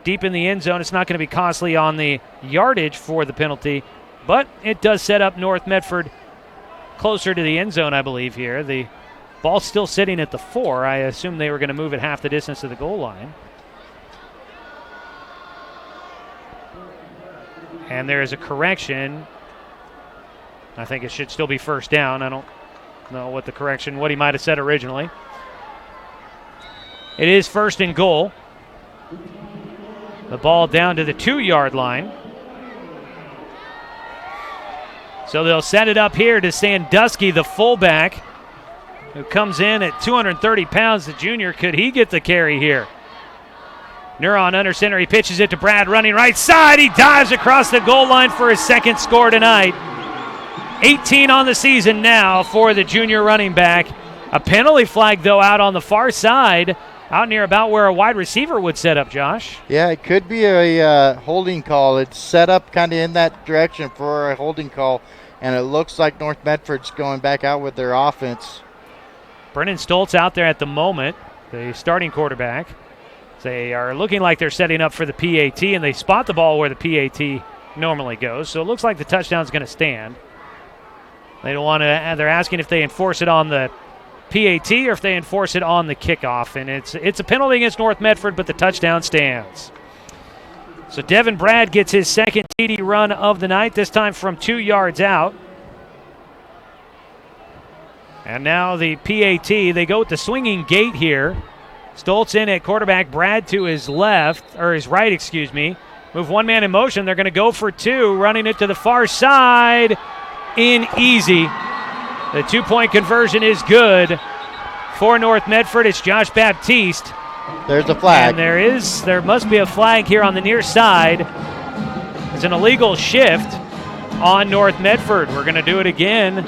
deep in the end zone. It's not going to be costly on the yardage for the penalty, but it does set up North Medford closer to the end zone, I believe, here. The ball's still sitting at the 4. I assume they were going to move it half the distance to the goal line. And there is a correction. I think it should still be first down. I don't know what he might have said originally. It is 1st and goal. The ball down to the 2-yard line. So they'll set it up here to Sandusky, the fullback, who comes in at 230 pounds, the junior. Could he get the carry here? Neuron under center. He pitches it to Brad, running right side. He dives across the goal line for his 2nd score tonight. 18 on the season now for the junior running back. A penalty flag, though, out on the far side, out near about where a wide receiver would set up, Josh. Yeah, it could be a holding call. It's set up kind of in that direction for a holding call, and it looks like North Medford's going back out with their offense. Brennan Stoltz out there at the moment, the starting quarterback. They are looking like they're setting up for the PAT, and they spot the ball where the PAT normally goes, so it looks like the touchdown's going to stand. They don't want to. They're asking if they enforce it on the PAT or if they enforce it on the kickoff, and it's a penalty against North Medford, but the touchdown stands. So Devin Brad gets his 2nd TD run of the night, this time from 2 yards out. And now the PAT, they go with the swinging gate here. Stoltz in at quarterback, Brad to his left, or his right, excuse me. Move one man in motion. They're going to go for 2, running it to the far side. in easy. The 2-point conversion is good for North Medford. It's Josh Baptiste. There's a flag. And there must be a flag here on the near side. It's an illegal shift on North Medford. We're going to do it again.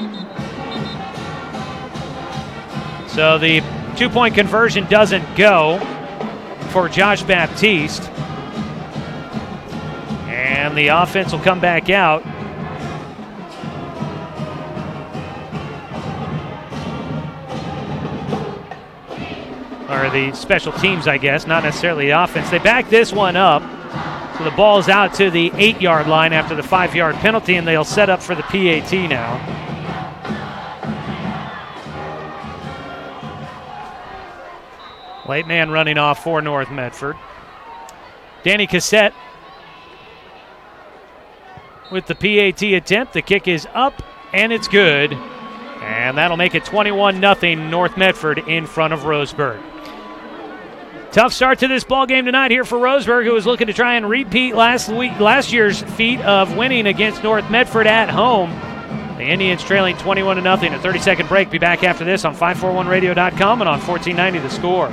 So the 2-point conversion doesn't go for Josh Baptiste. And the offense will come back out. Or the special teams, I guess, not necessarily the offense. They back this one up. So the ball's out to the 8-yard line after the 5-yard penalty, and they'll set up for the PAT now. Late man running off for North Medford. Danny Cassette with the PAT attempt. The kick is up, and it's good. And that'll make it 21-0 North Medford in front of Roseburg. Tough start to this ball game tonight here for Roseburg, who was looking to try and repeat last year's feat of winning against North Medford at home. The Indians trailing 21-0. A 30-second break. Be back after this on 541radio.com and on 1490 The Score.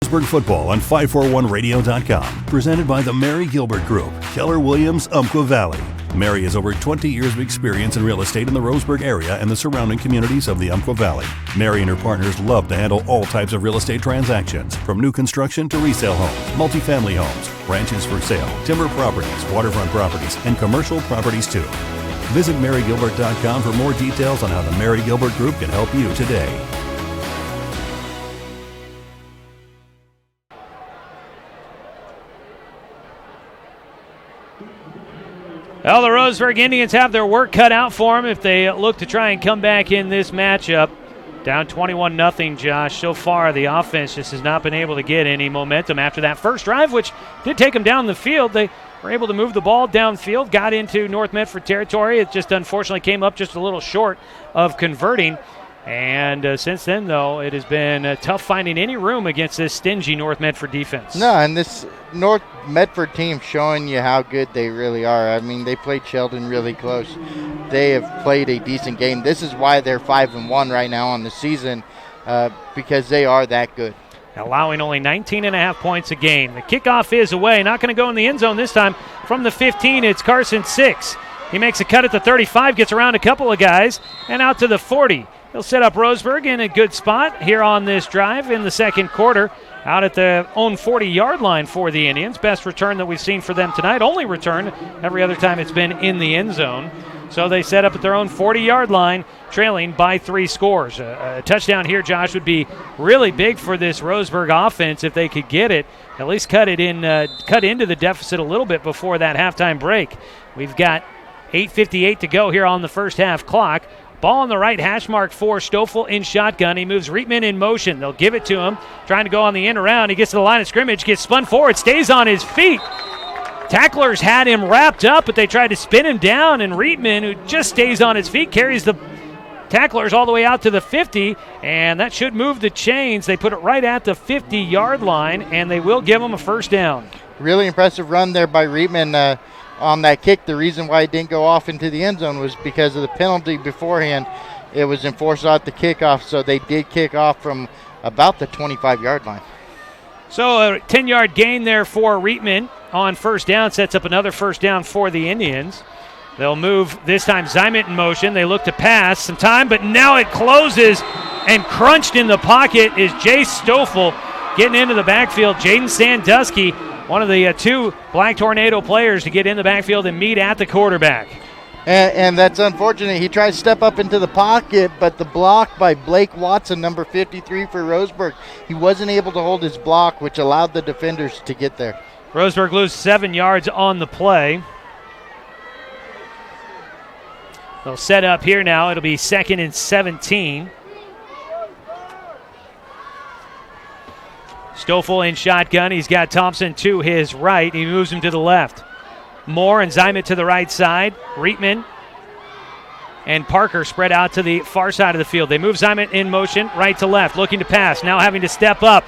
Roseburg football on 541radio.com. Presented by the Mary Gilbert Group, Keller Williams, Umpqua Valley. Mary has over 20 years of experience in real estate in the Roseburg area and the surrounding communities of the Umpqua Valley. Mary and her partners love to handle all types of real estate transactions, from new construction to resale homes, multifamily homes, ranches for sale, timber properties, waterfront properties, and commercial properties too. Visit marygilbert.com for more details on how the Mary Gilbert Group can help you today. Well, the Roseburg Indians have their work cut out for them if they look to try and come back in this matchup. Down 21-0, Josh. So far, the offense just has not been able to get any momentum after that first drive, which did take them down the field. They were able to move the ball downfield, got into North Medford territory. It just unfortunately came up just a little short of converting. And since then, though, it has been tough finding any room against this stingy North Medford defense. No, and this North Medford team showing you how good they really are. I mean, they played Sheldon really close. They have played a decent game. This is why they're 5-1 right now on the season, because they are that good. Allowing only 19.5 points a game. The kickoff is away. Not going to go in the end zone this time. From the 15, it's Carson 6. He makes a cut at the 35, gets around a couple of guys, and out to the 40. He'll set up Roseburg in a good spot here on this drive in the second quarter. Out at the own 40-yard line for the Indians. Best return that we've seen for them tonight. Only return every other time it's been in the end zone. So they set up at their own 40-yard line, trailing by 3 scores. A touchdown here, Josh, would be really big for this Roseburg offense if they could get it. At least cut into the deficit a little bit before that halftime break. We've got 8:58 to go here on the first half clock. Ball on the right hash mark for Stoffel in shotgun. He moves Reitman in motion. They'll give it to him, trying to go on the end around. He gets to the line of scrimmage, gets spun forward, stays on his feet. Tacklers had him wrapped up, but they tried to spin him down, and Reitman, who just stays on his feet, carries the tacklers all the way out to the 50, and that should move the chains. They put it right at the 50-yard line, and they will give him a first down. Really impressive run there by Reitman. On that kick, the reason why it didn't go off into the end zone was because of the penalty beforehand. It was enforced out the kickoff, so they did kick off from about the 25-yard line. So a 10-yard gain there for Reitman on first down, sets up another first down for the Indians. They'll move this time Zymet in motion. They look to pass some time, but now it closes, and crunched in the pocket is Jay Stoffel getting into the backfield. Jaden Sandusky, one of the 2 Black Tornado players to get in the backfield and meet at the quarterback. And that's unfortunate. He tried to step up into the pocket, but the block by Blake Watson, number 53 for Roseburg, he wasn't able to hold his block, which allowed the defenders to get there. Roseburg loses 7 yards on the play. They'll set up here now. It'll be 2nd and 17. Stoffel in shotgun. He's got Thompson to his right. He moves him to the left. Moore and Zymet to the right side. Reitman and Parker spread out to the far side of the field. They move Zymet in motion, right to left, looking to pass. Now having to step up,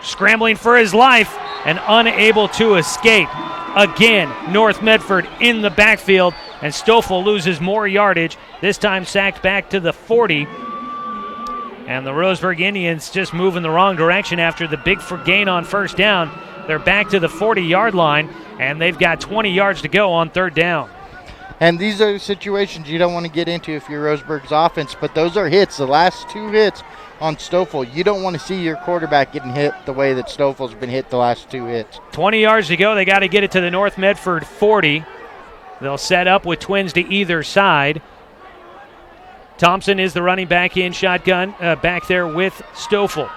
scrambling for his life, and unable to escape. Again, North Medford in the backfield, and Stoffel loses more yardage, this time sacked back to the 40. And the Roseburg Indians just move in the wrong direction after the big gain on first down. They're back to the 40-yard line, and they've got 20 yards to go on third down. And these are situations you don't want to get into if you're Roseburg's offense, but those are hits. The last 2 hits on Stoffel, you don't want to see your quarterback getting hit the way that Stoffel's been hit the last 2 hits. 20 yards to go. They got to get it to the North Medford 40. They'll set up with twins to either side. Thompson is the running back in shotgun back there with Stoffel.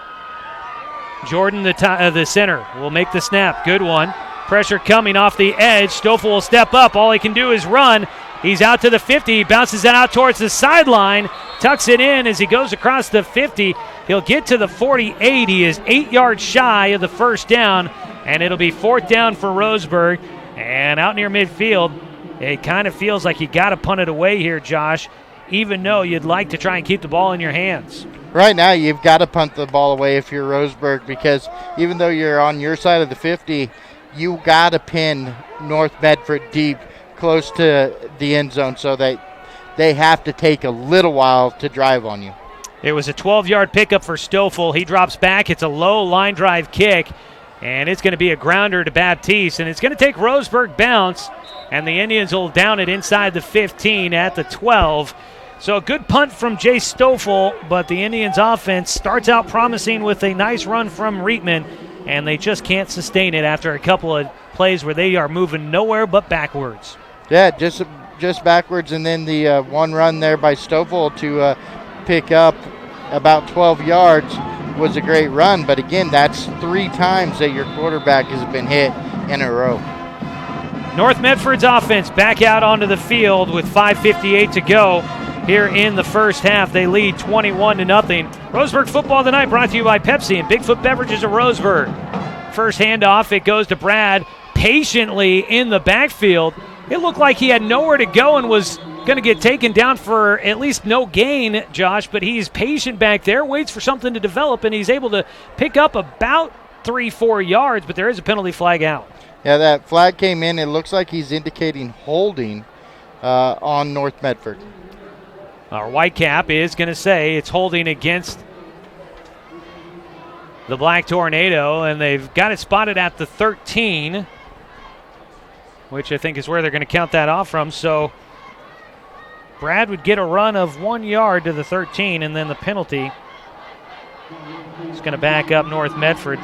Jordan, the center, will make the snap. Good one. Pressure coming off the edge. Stoffel will step up. All he can do is run. He's out to the 50. He bounces it out towards the sideline. Tucks it in as he goes across the 50. He'll get to the 48. He is 8 yards shy of the first down, and it'll be fourth down for Roseburg. And out near midfield, it kind of feels like you got to punt it away here, Josh, even though you'd like to try and keep the ball in your hands. Right now, you've got to punt the ball away if you're Roseburg, because even though you're on your side of the 50, you got to pin North Medford deep close to the end zone so that they have to take a little while to drive on you. It was a 12-yard pickup for Stoffel. He drops back. It's a low line drive kick, and it's going to be a grounder to Baptiste, and it's going to take Roseburg bounce, and the Indians will down it inside the 15 at the 12. So a good punt from Jay Stoffel, but the Indians offense starts out promising with a nice run from Reitman, and they just can't sustain it after a couple of plays where they are moving nowhere but backwards. Yeah, just backwards, and then the one run there by Stoffel to pick up about 12 yards was a great run. But again, that's 3 times that your quarterback has been hit in a row. North Medford's offense back out onto the field with 5:58 to go here in the first half. They lead 21-0. Roseburg football tonight brought to you by Pepsi and Bigfoot Beverages of Roseburg. First handoff, it goes to Brad patiently in the backfield. It looked like he had nowhere to go and was going to get taken down for at least no gain, Josh, but he's patient back there, waits for something to develop, and he's able to pick up about 3-4 yards, but there is a penalty flag out. Yeah, that flag came in. It looks like he's indicating holding on North Medford. Our white cap is going to say it's holding against the Black Tornado, and they've got it spotted at the 13, which I think is where they're going to count that off from. So Brad would get a run of 1 yard to the 13, and then the penalty is going to back up North Medford.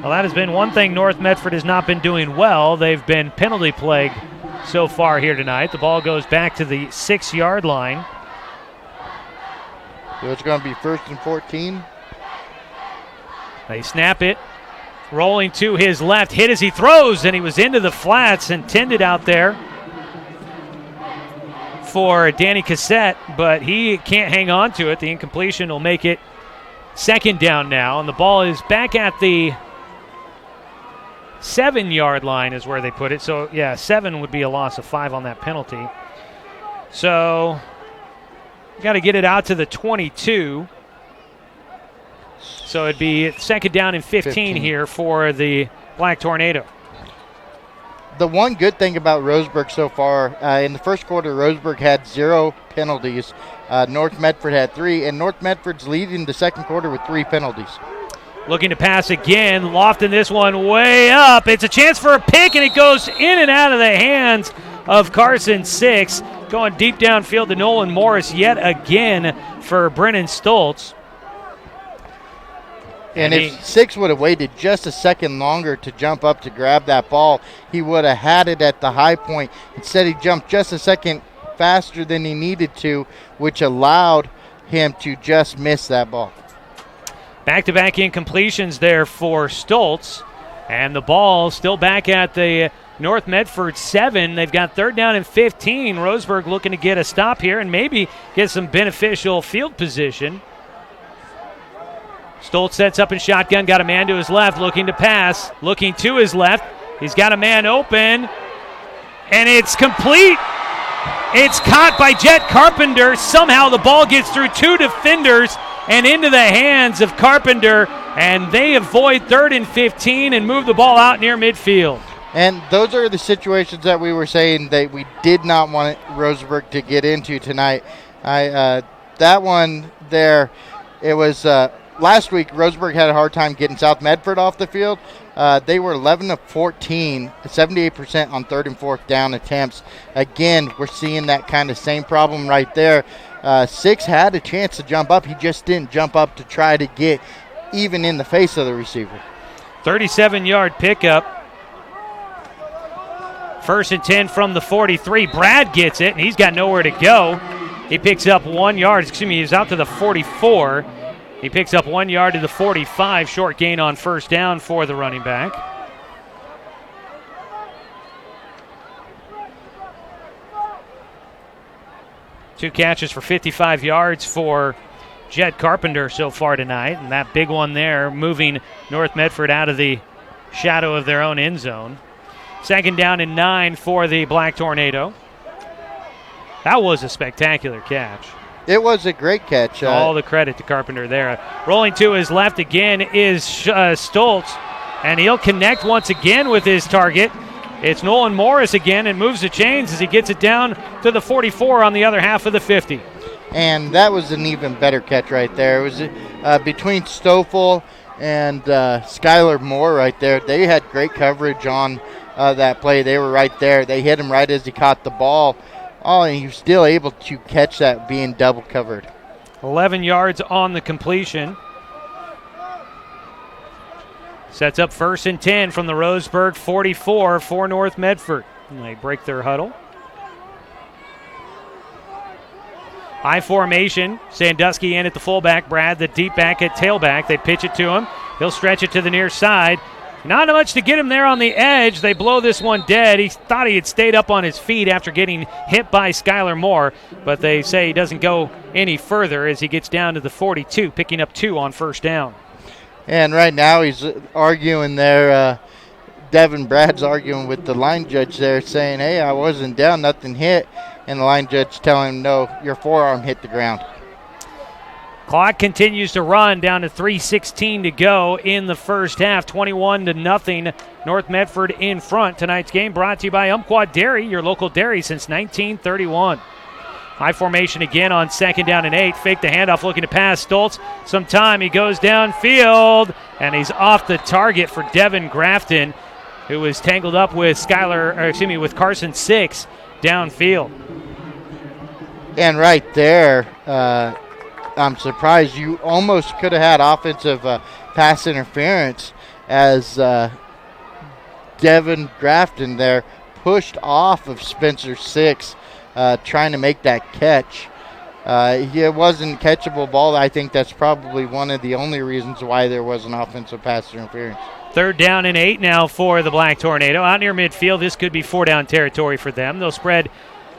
Well, that has been one thing North Medford has not been doing well. They've been penalty plagued so far here tonight. The ball goes back to the 6-yard line. So it's going to be 1st and 14. They snap it. Rolling to his left. Hit as he throws, and he was into the flats, intended out there for Danny Cassette, but he can't hang on to it. The incompletion will make it second down now, and the ball is back at the 7-yard line is where they put it. So, yeah, 7 would be a loss of 5 on that penalty. So, got to get it out to the 22. So it'd be second down and 15 here for the Black Tornado. The one good thing about Roseburg so far, in the first quarter, Roseburg had 0 penalties. North Medford had 3, and North Medford's leading the second quarter with 3 penalties. Looking to pass again, lofting this one way up. It's a chance for a pick, and it goes in and out of the hands of Carson Six. Going deep downfield to Nolan Morris yet again for Brennan Stoltz. And if Six would have waited just a second longer to jump up to grab that ball, he would have had it at the high point. Instead, he jumped just a second faster than he needed to, which allowed him to just miss that ball. Back-to-back incompletions there for Stoltz. And the ball still back at the North Medford 7. They've got third down and 15. Roseburg looking to get a stop here and maybe get some beneficial field position. Stoltz sets up in shotgun, got a man to his left, looking to pass, looking to his left. He's got a man open, and it's complete. It's caught by Jet Carpenter. Somehow the ball gets through 2 defenders and into the hands of Carpenter, and they avoid 3rd and 15 and move the ball out near midfield. And those are the situations that we were saying that we did not want Roseburg to get into tonight. That one there, it was last week, Roseburg had a hard time getting South Medford off the field. They were 11 of 14, 78% on 3rd and 4th down attempts. Again, we're seeing that kind of same problem right there. Six had a chance to jump up. He just didn't jump up to try to get even in the face of the receiver. 37-yard pickup. 1st and 10 from the 43. Brad gets it, and he's got nowhere to go. He picks up 1 yard. He's out to the 44. He picks up 1 yard to the 45. Short gain on 1st down for the running back. Two catches for 55 yards for Jed Carpenter so far tonight, and that big one there moving North Medford out of the shadow of their own end zone. 2nd down and 9 for the Black Tornado. That was a spectacular catch. It was a great catch. All the credit to Carpenter there. Rolling to his left again is Stoltz, and he'll connect once again with his target. It's Nolan Morris again and moves the chains as he gets it down to the 44 on the other half of the 50. And that was an even better catch right there. It was between Stoffel and Skylar Moore right there. They had great coverage on that play. They were right there. They hit him right as he caught the ball. Oh, and he was still able to catch that being double covered. 11 yards on the completion. Sets up 1st and 10 from the Roseburg 44 for North Medford. And they break their huddle. I formation. Sandusky in at the fullback. Brad, the deep back at tailback. They pitch it to him. He'll stretch it to the near side. Not much to get him there on the edge. They blow this one dead. He thought he had stayed up on his feet after getting hit by Skylar Moore, but they say he doesn't go any further as he gets down to the 42, picking up 2 on 1st down. And right now he's arguing there. Devin Brad's arguing with the line judge there, saying, hey, I wasn't down, nothing hit. And the line judge telling him, no, your forearm hit the ground. Clock continues to run down to 3:16 to go in the first half. 21-0. North Medford in front. Tonight's game brought to you by Umpqua Dairy, your local dairy since 1931. High formation again on 2nd down and 8. Fake the handoff, looking to pass Stoltz. Some time, he goes downfield, and he's off the target for Devin Grafton, who was tangled up with with Carson Six downfield. And right there, I'm surprised you almost could have had offensive pass interference as Devin Grafton there pushed off of Spencer Six trying to make that catch. It wasn't a catchable ball. I think that's probably one of the only reasons why there was an offensive pass interference. 3rd down and 8 now for the Black Tornado. Out near midfield, this could be 4-down territory for them. They'll spread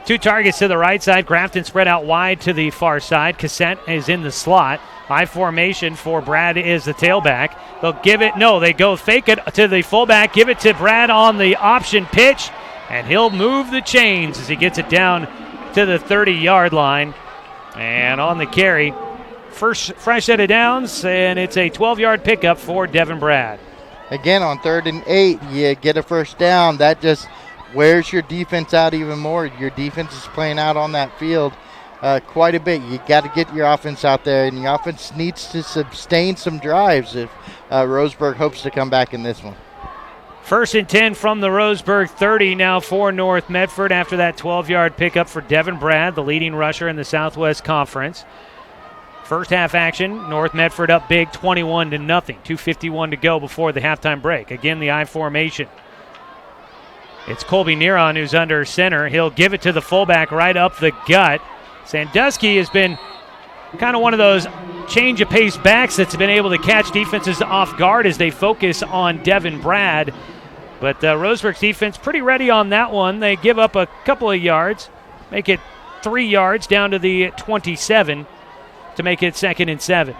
2 targets to the right side. Grafton spread out wide to the far side. Cassette is in the slot. High formation for Brad is the tailback. They'll give it. No, they go fake it to the fullback. Give it to Brad on the option pitch, and he'll move the chains as he gets it down to the 30-yard line. And on the carry, first fresh set of downs, and it's a 12-yard pickup for Devin Brad. Again, on 3rd and 8, you get a first down. That just wears your defense out even more. Your defense is playing out on that field quite a bit. You got to get your offense out there, and your offense needs to sustain some drives if Roseburg hopes to come back in this one. 1st and 10 from the Roseburg 30 now for North Medford after that 12-yard pickup for Devin Brad, the leading rusher in the Southwest Conference. First half action, North Medford up big 21-0. 2:51 to go before the halftime break. Again, the I formation. It's Colby Neron who's under center. He'll give it to the fullback right up the gut. Sandusky has been kind of one of those change of pace backs that's been able to catch defenses off guard as they focus on Devin Brad. But Roseburg's defense pretty ready on that one. They give up a couple of yards, make it 3 yards down to the 27 to make it 2nd and 7.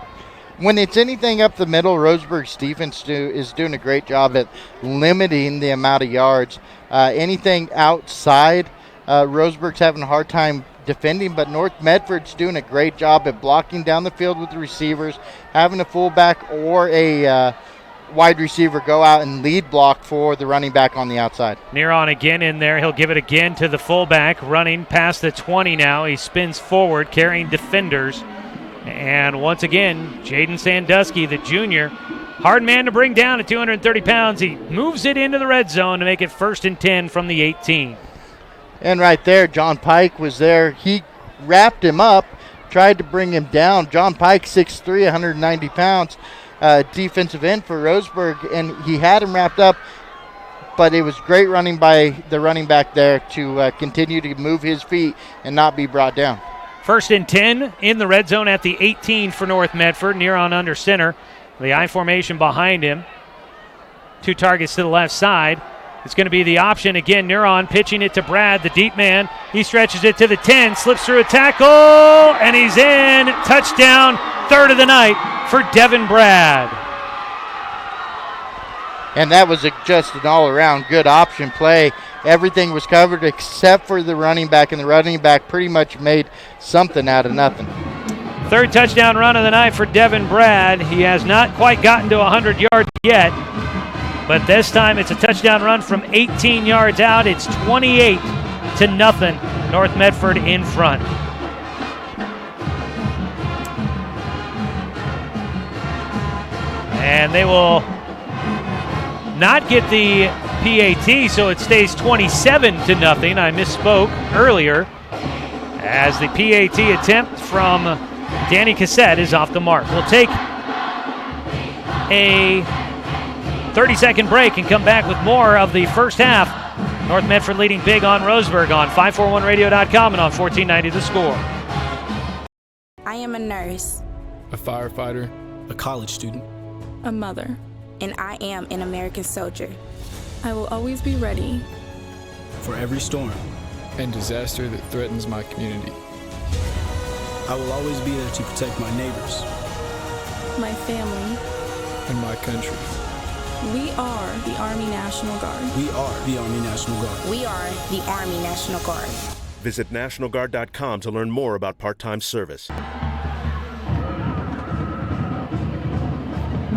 When it's anything up the middle, Roseburg's defense is doing a great job at limiting the amount of yards. Anything outside, Roseburg's having a hard time defending, but North Medford's doing a great job at blocking down the field with the receivers, having a fullback or a wide receiver go out and lead block for the running back on the outside. Neron again in there. He'll give it again to the fullback, running past the 20 now. He spins forward, carrying defenders. And once again, Jaden Sandusky, the junior, hard man to bring down at 230 pounds. He moves it into the red zone to make it 1st and 10 from the 18. And right there, John Pike was there. He wrapped him up, tried to bring him down. John Pike, 6'3", 190 pounds, defensive end for Roseburg, and he had him wrapped up. But it was great running by the running back there to continue to move his feet and not be brought down. 1st and 10 in the red zone at the 18 for North Medford. Neron under center. The I formation behind him. 2 targets to the left side. It's going to be the option again. Neron pitching it to Brad, the deep man. He stretches it to the 10, slips through a tackle, and he's in. Touchdown, 3rd of the night for Devin Brad. And that was just an all-around good option play. Everything was covered except for the running back, and the running back pretty much made something out of nothing. 3rd touchdown run of the night for Devin Brad. He has not quite gotten to 100 yards yet, but this time it's a touchdown run from 18 yards out. It's 28-0. North Medford in front. And they will not get the PAT, so it stays 27-0. I misspoke earlier, as the PAT attempt from Danny Cassette is off the mark. We'll take a 30-second break and come back with more of the first half. North Medford leading big on Roseburg on 541radio.com and on 1490 The Score. I am a nurse, a firefighter, a college student, a mother, and I am an American soldier. I will always be ready for every storm and disaster that threatens my community. I will always be there to protect my neighbors, my family, and my country. We are the Army National Guard. We are the Army National Guard. We are the Army National Guard. Visit nationalguard.com to learn more about part-time service.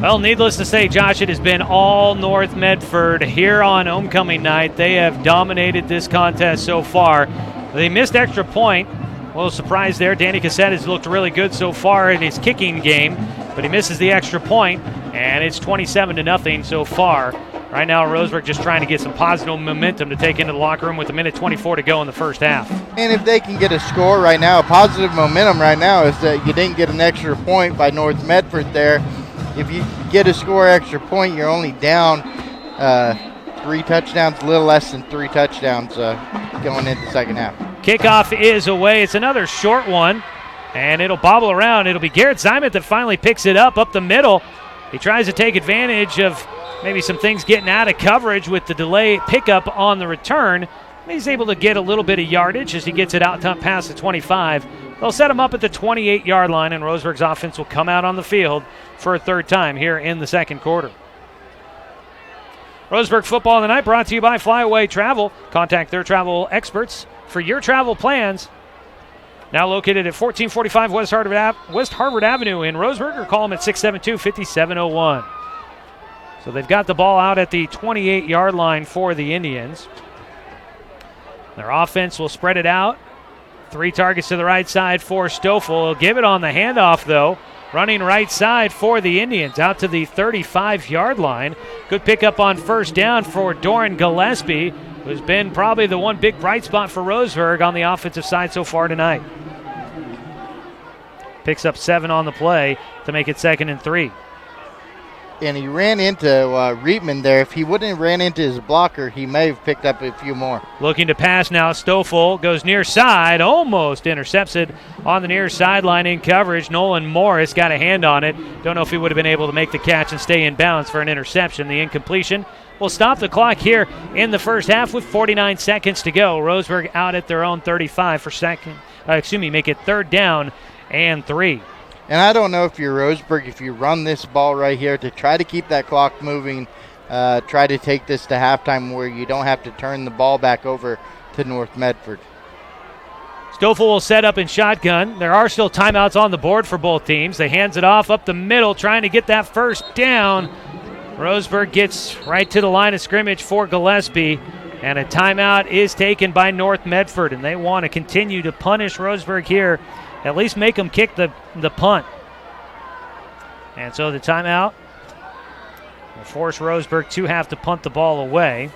Well, needless to say, Josh, it has been all North Medford here on homecoming night. They have dominated this contest so far. They missed extra point. A little surprise there. Danny Cassette has looked really good so far in his kicking game, but he misses the extra point, and it's 27-0 so far. Right now, Roseburg just trying to get some positive momentum to take into the locker room with 1:24 to go in the first half. And if they can get a score right now, a positive momentum right now is that you didn't get an extra point by North Medford there. If you get a score extra point, you're only down 3 touchdowns, a little less than 3 touchdowns going into the second half. Kickoff is away. It's another short one, and it'll bobble around. It'll be Garrett Simon that finally picks it up the middle. He tries to take advantage of maybe some things getting out of coverage with the delay pickup on the return. He's able to get a little bit of yardage as he gets it out past the 25. They'll set him up at the 28-yard line, and Roseburg's offense will come out on the field for a 3rd time here in the second quarter. Roseburg football of the night brought to you by Flyaway Travel. Contact their travel experts for your travel plans. Now located at 1445 West Harvard Avenue in Roseburg, or call them at 672-5701. So they've got the ball out at the 28-yard line for the Indians. Their offense will spread it out. 3 targets to the right side for Stoffel. He'll give it on the handoff, though. Running right side for the Indians out to the 35-yard line. Good pickup on first down for Doran Gillespie, who's been probably the one big bright spot for Roseburg on the offensive side so far tonight. Picks up 7 on the play to make it 2nd and 3. And he ran into Reitman there. If he wouldn't have ran into his blocker, he may have picked up a few more. Looking to pass now. Stoffel goes near side, almost intercepts it on the near sideline in coverage. Nolan Morris got a hand on it. Don't know if he would have been able to make the catch and stay in bounds for an interception. The incompletion will stop the clock here in the first half with 49 seconds to go. Roseburg out at their own 35 for make it 3rd down and 3. And I don't know if you're Roseburg, if you run this ball right here to try to keep that clock moving, try to take this to halftime where you don't have to turn the ball back over to North Medford. Stoffel will set up in shotgun. There are still timeouts on the board for both teams. They hands it off up the middle, trying to get that first down. Roseburg gets right to the line of scrimmage for Gillespie, and a timeout is taken by North Medford, and they want to continue to punish Roseburg here, at least make them kick the punt. And so the timeout will force Roseburg to have to punt the ball away.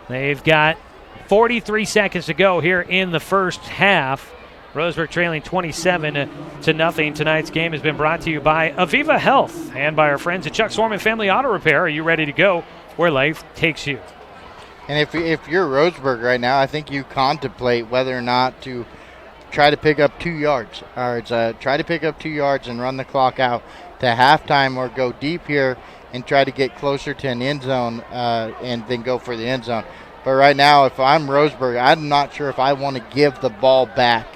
They've got 43 seconds to go here in the first half. Roseburg trailing 27-0. Tonight's game has been brought to you by Aviva Health and by our friends at Chuck Sorman Family Auto Repair. Are you ready to go where life takes you? And if you're Roseburg right now, I think you contemplate whether or not to try to pick up 2 yards. Or try to pick up 2 yards and run the clock out to halftime, or go deep here and try to get closer to an end zone and then go for the end zone. But right now, if I'm Roseburg, I'm not sure if I want to give the ball back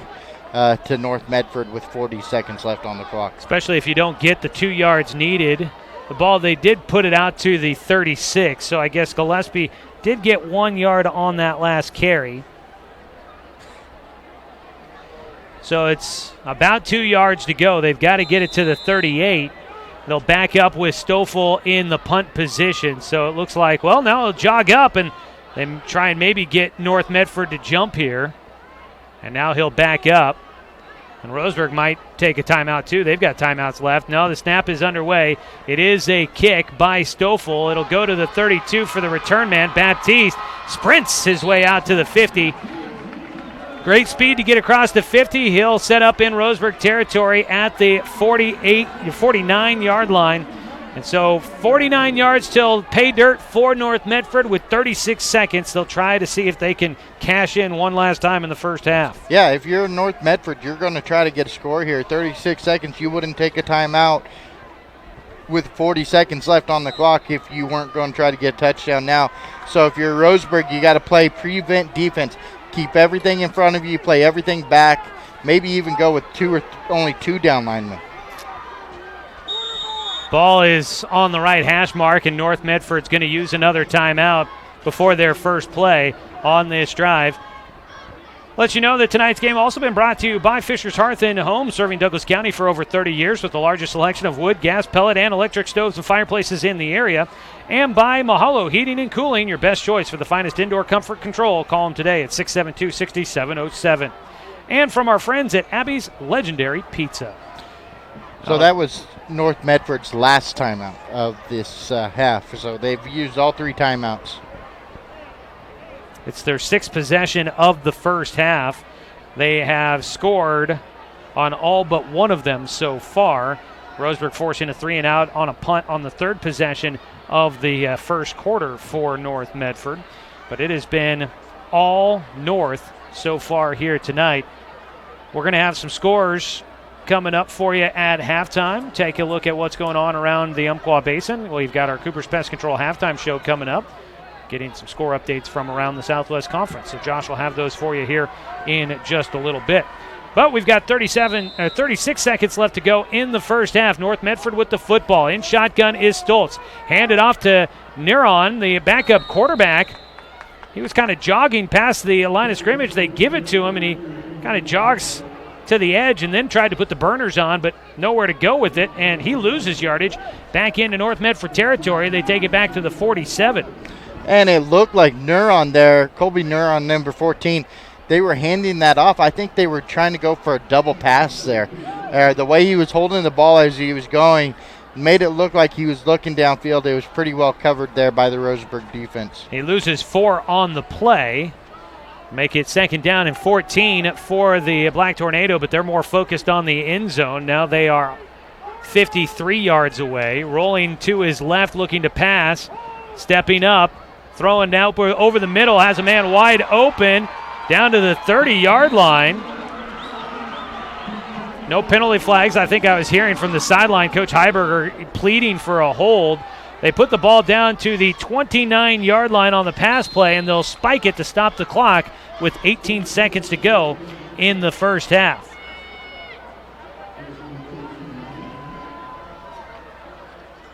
to North Medford with 40 seconds left on the clock. Especially if you don't get the 2 yards needed. The ball, they did put it out to the 36, so I guess Gillespie did get 1 yard on that last carry. So it's about 2 yards to go. They've got to get it to the 38. They'll back up with Stoffel in the punt position. So it looks like, well, now they'll jog up and they try and maybe get North Medford to jump here. And now he'll back up. And Roseburg might take a timeout too. They've got timeouts left. No, the snap is underway. It is a kick by Stoffel. It'll go to the 32 for the return man. Baptiste sprints his way out to the 50. Great speed to get across the 50. He'll set up in Roseburg territory at the 49-yard line. And so 49 yards till pay dirt for North Medford with 36 seconds. They'll try to see if they can cash in one last time in the first half. Yeah, if you're North Medford, you're going to try to get a score here. 36 seconds, you wouldn't take a timeout with 40 seconds left on the clock if you weren't going to try to get a touchdown now. So if you're Roseburg, you got to play prevent defense. Keep everything in front of you, play everything back, maybe even go with only two down linemen. Ball is on the right hash mark, and North Medford's going to use another timeout before their first play on this drive. Let you know that tonight's game also been brought to you by Fisher's Hearth and Home, serving Douglas County for over 30 years with the largest selection of wood, gas, pellet, and electric stoves and fireplaces in the area. And by Mahalo Heating and Cooling, your best choice for the finest indoor comfort control. Call them today at 672-6707. And from our friends at Abby's Legendary Pizza. So that was North Medford's last timeout of this half. So they've used all 3 timeouts. It's their 6th possession of the first half. They have scored on all but one of them so far. Roseburg forcing a 3-and-out on a punt on the 3rd possession of the first quarter for North Medford. But it has been all North so far here tonight. We're going to have some scores coming up for you at halftime. Take a look at what's going on around the Umpqua Basin. We've got our Cooper's Pest Control halftime show coming up, getting some score updates from around the Southwest Conference. So Josh will have those for you here in just a little bit. But we've got 36 seconds left to go in the first half. North Medford with the football. In shotgun is Stoltz. Handed off to Neron, the backup quarterback. He was kind of jogging past the line of scrimmage. They give it to him, and he kind of jogs to the edge and then tried to put the burners on, but nowhere to go with it, and he loses yardage back into North Medford territory. They take it back to the 47. And it looked like Neuron there, Colby Neuron, number 14, they were handing that off. I think they were trying to go for a double pass there. The way he was holding the ball as he was going made it look like he was looking downfield. It was pretty well covered there by the Roseburg defense. He loses 4 on the play. Make it 2nd down and 14 for the Black Tornado, but they're more focused on the end zone. Now they are 53 yards away. Rolling to his left, looking to pass. Stepping up, throwing down over the middle, has a man wide open, down to the 30-yard line. No penalty flags. I think I was hearing from the sideline, Coach Heiberger pleading for a hold. They put the ball down to the 29-yard line on the pass play, and they'll spike it to stop the clock with 18 seconds to go in the first half.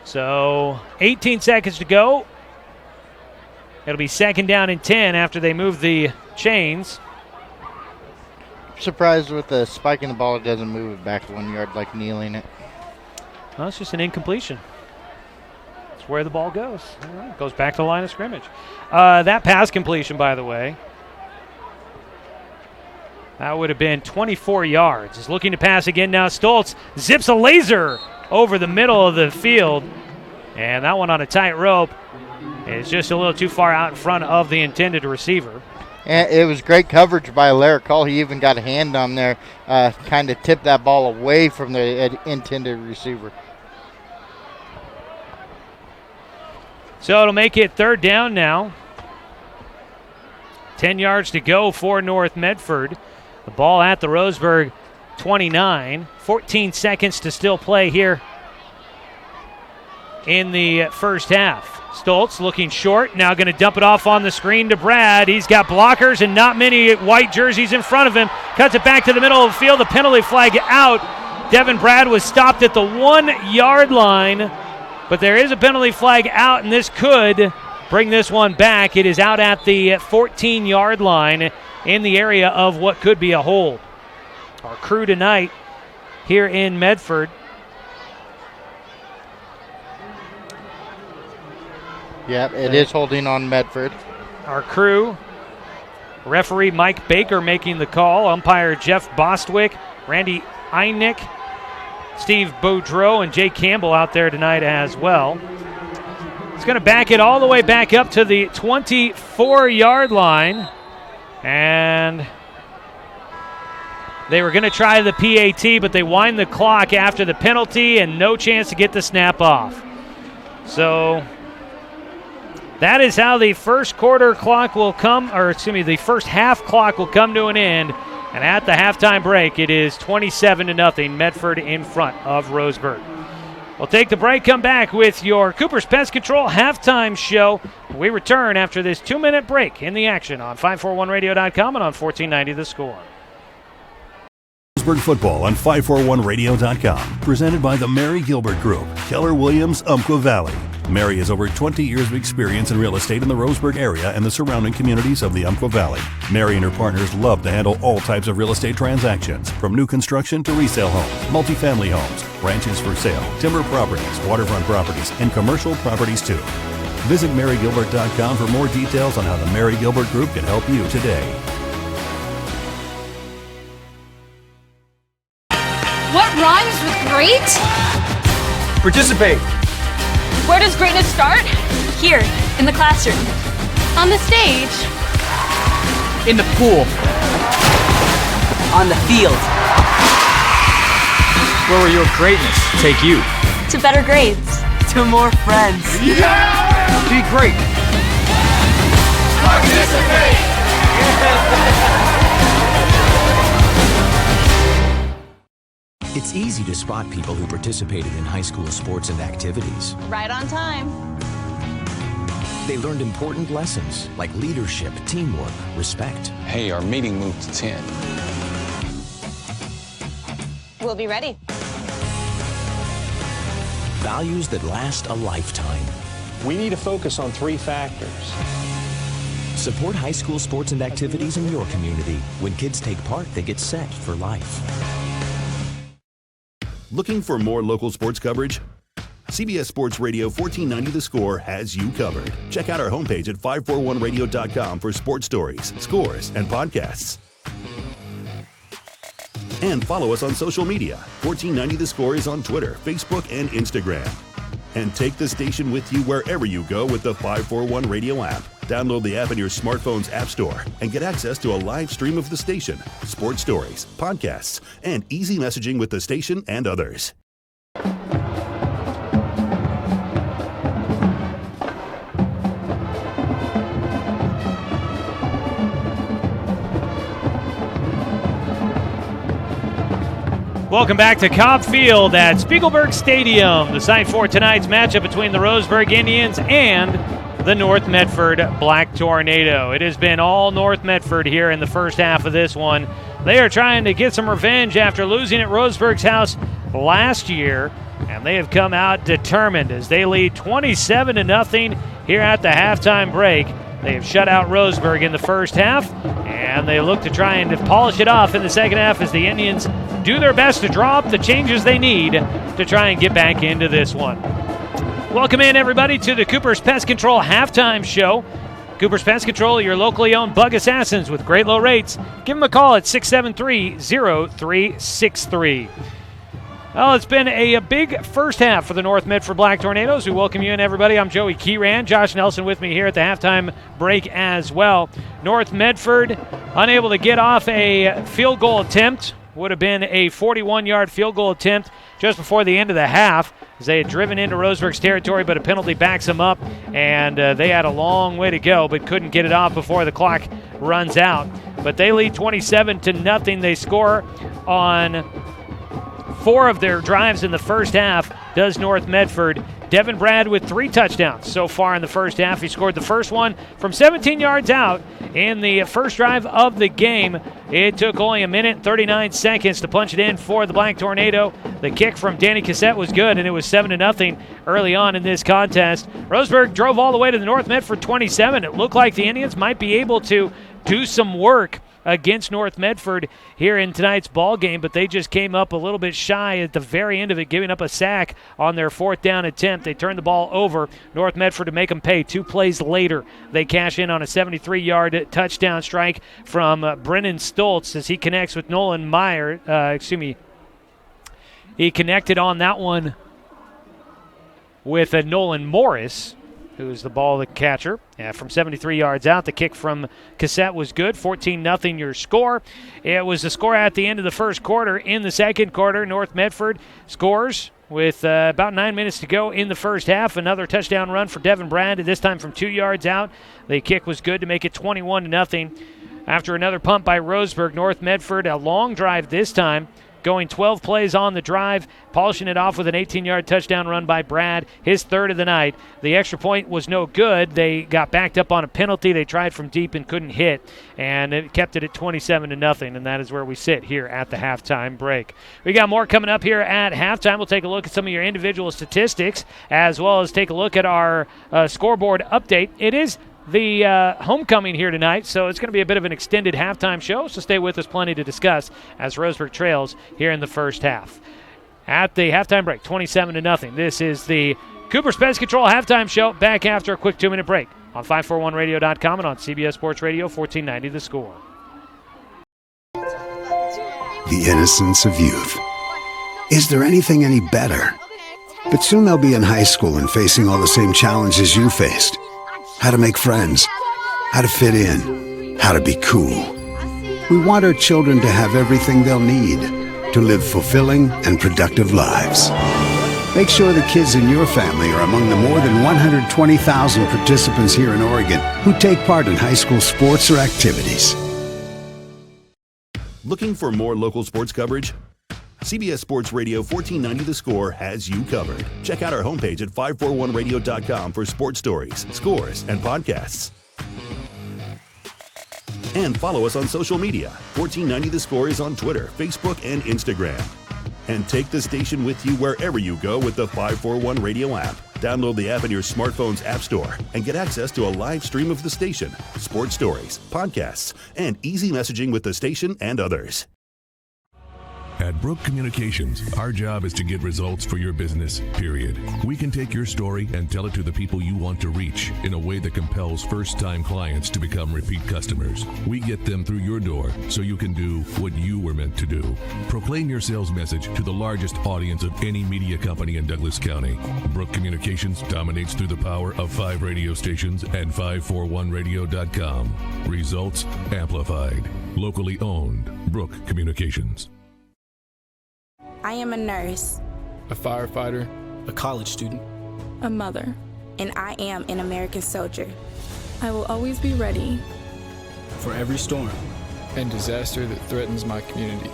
So 18 seconds to go. It'll be 2nd down and 10 after they move the chains. Surprised with the spike in the ball, it doesn't move it back 1 yard like kneeling it. Well, it's just an incompletion. It's where the ball goes. All right, goes back to the line of scrimmage. That pass completion, by the way, that would have been 24 yards. Is looking to pass again now. Stoltz zips a laser over the middle of the field. And that one on a tight rope is just a little too far out in front of the intended receiver. And it was great coverage by Larry Cole. He even got a hand on there, kind of tipped that ball away from the intended receiver. So it'll make it third down now. 10 yards to go for North Medford. The ball at the Roseburg 29. 14 seconds to still play here in the first half. Stoltz looking short, now going to dump it off on the screen to Brad. He's got blockers and not many white jerseys in front of him. Cuts it back to the middle of the field. The penalty flag out. Devin Brad was stopped at the 1 yard line, but there is a penalty flag out, and this could bring this one back. It is out at the 14 yard line in the area of what could be a hold. Our crew tonight here in Medford. Yeah, it is holding on Medford. Our crew, referee Mike Baker making the call, umpire Jeff Bostwick, Randy Einick, Steve Boudreau, and Jay Campbell out there tonight as well. It's going to back it all the way back up to the 24-yard line. And they were going to try the PAT, but they wind the clock after the penalty and no chance to get the snap off. So that is how the first quarter clock will come, or excuse me, the first half clock will come to an end. And at the halftime break, it is 27-0, Medford in front of Roseburg. We'll take the break, come back with your Cooper's Pest Control halftime show. We return after this 2-minute break in the action on 541radio.com and on 1490 The Score. Roseburg football on 541radio.com. Presented by the Mary Gilbert Group, Keller Williams, Umpqua Valley. Mary has over 20 years of experience in real estate in the Roseburg area and the surrounding communities of the Umpqua Valley. Mary and her partners love to handle all types of real estate transactions, from new construction to resale homes, multifamily homes, ranches for sale, timber properties, waterfront properties, and commercial properties too. Visit marygilbert.com for more details on how the Mary Gilbert Group can help you today. What rhymes with great? Participate. Where does greatness start? Here, in the classroom. On the stage. In the pool. On the field. Where will your greatness take you? To better grades. To more friends. Yeah! Be great. Participate! It's easy to spot people who participated in high school sports and activities. Right on time. They learned important lessons like leadership, teamwork, respect. Hey, our meeting moved to 10. We'll be ready. Values that last a lifetime. We need to focus on 3 factors. Support high school sports and activities in your community. When kids take part, they get set for life. Looking for more local sports coverage? CBS Sports Radio 1490 The Score has you covered. Check out our homepage at 541radio.com for sports stories, scores, and podcasts. And follow us on social media. 1490 The Score is on Twitter, Facebook, and Instagram. And take the station with you wherever you go with the 541 Radio app. Download the app in your smartphone's app store and get access to a live stream of the station, sports stories, podcasts, and easy messaging with the station and others. Welcome back to Cobb Field at Spiegelberg Stadium, the site for tonight's matchup between the Roseburg Indians and the North Medford Black Tornado. It has been all North Medford here in the first half of this one. They are trying to get some revenge after losing at Roseburg's house last year, and they have come out determined as they lead 27-0 here at the halftime break. They have shut out Roseburg in the first half, and they look to try and polish it off in the second half as the Indians do their best to draw up the changes they need to try and get back into this one. Welcome in, everybody, to the Cooper's Pest Control halftime show. Cooper's Pest Control, your locally owned bug assassins with great low rates. Give them a call at 673-0363. Well, it's been a big first half for the North Medford Black Tornadoes. We welcome you in, everybody. I'm Joey Keyran. Josh Nelson with me here at the halftime break as well. North Medford unable to get off a field goal attempt. Would have been a 41-yard field goal attempt just before the end of the half, as they had driven into Roseburg's territory, but a penalty backs them up, and they had a long way to go, but couldn't get it off before the clock runs out. But they lead 27-0. They score on 4 of their drives in the first half, does North Medford. Devin Brad with 3 touchdowns so far in the first half. He scored the first one from 17 yards out in the first drive of the game. It took only 1 minute and 39 seconds to punch it in for the Black Tornado. The kick from Danny Cassette was good, and it was 7-0 early on in this contest. Roseburg drove all the way to the North Medford 27. It looked like the Indians might be able to do some work against North Medford here in tonight's ball game, but they just came up a little bit shy at the very end of it, giving up a sack on their 4th down attempt. They turned the ball over. North Medford to make them pay. 2 plays later, they cash in on a 73-yard touchdown strike from Brennan Stoltz as he connects with Nolan Meyer. He connected on that one with Nolan Morris, who is the ball catcher. From 73 yards out, the kick from Cassette was good. 14-0 your score. It was the score at the end of the first quarter. In the second quarter, North Medford scores with about 9 minutes to go in the first half. Another touchdown run for Devin Brand, this time from 2 yards out. The kick was good to make it 21-0. After another punt by Roseburg, North Medford, a long drive this time, going 12 plays on the drive, polishing it off with an 18-yard touchdown run by Brad, his 3rd of the night. The extra point was no good. They got backed up on a penalty. They tried from deep and couldn't hit, and it kept it at 27-0, and that is where we sit here at the halftime break. We got more coming up here at halftime. We'll take a look at some of your individual statistics, as well as take a look at our scoreboard update. It is the homecoming here tonight, so it's going to be a bit of an extended halftime show, so stay with us, plenty to discuss as Roseburg trails here in the first half. At the halftime break, 27-0. This is the Cooper's Pest Control halftime show, back after a quick 2-minute break on 541radio.com and on CBS Sports Radio 1490 The Score. The innocence of youth. Is there anything any better? But soon they'll be in high school and facing all the same challenges you faced. How to make friends, how to fit in, how to be cool. We want our children to have everything they'll need to live fulfilling and productive lives. Make sure the kids in your family are among the more than 120,000 participants here in Oregon who take part in high school sports or activities. Looking for more local sports coverage? CBS Sports Radio 1490 The Score has you covered. Check out our homepage at 541radio.com for sports stories, scores, and podcasts. And follow us on social media. 1490 The Score is on Twitter, Facebook, and Instagram. And take the station with you wherever you go with the 541 Radio app. Download the app in your smartphone's app store and get access to a live stream of the station, sports stories, podcasts, and easy messaging with the station and others. At Brook Communications, our job is to get results for your business, period. We can take your story and tell it to the people you want to reach in a way that compels first-time clients to become repeat customers. We get them through your door so you can do what you were meant to do. Proclaim your sales message to the largest audience of any media company in Douglas County. Brook Communications dominates through the power of 5 radio stations and 541radio.com. Results amplified. Locally owned. Brook Communications. I am a nurse, a firefighter, a college student, a mother, and I am an American soldier. I will always be ready for every storm and disaster that threatens my community.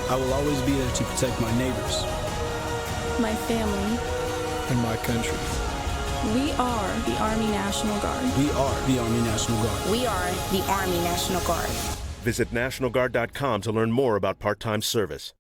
I will always be there to protect my neighbors, my family, and my country. We are the Army National Guard. We are the Army National Guard. We are the Army National Guard. Visit nationalguard.com to learn more about part-time service.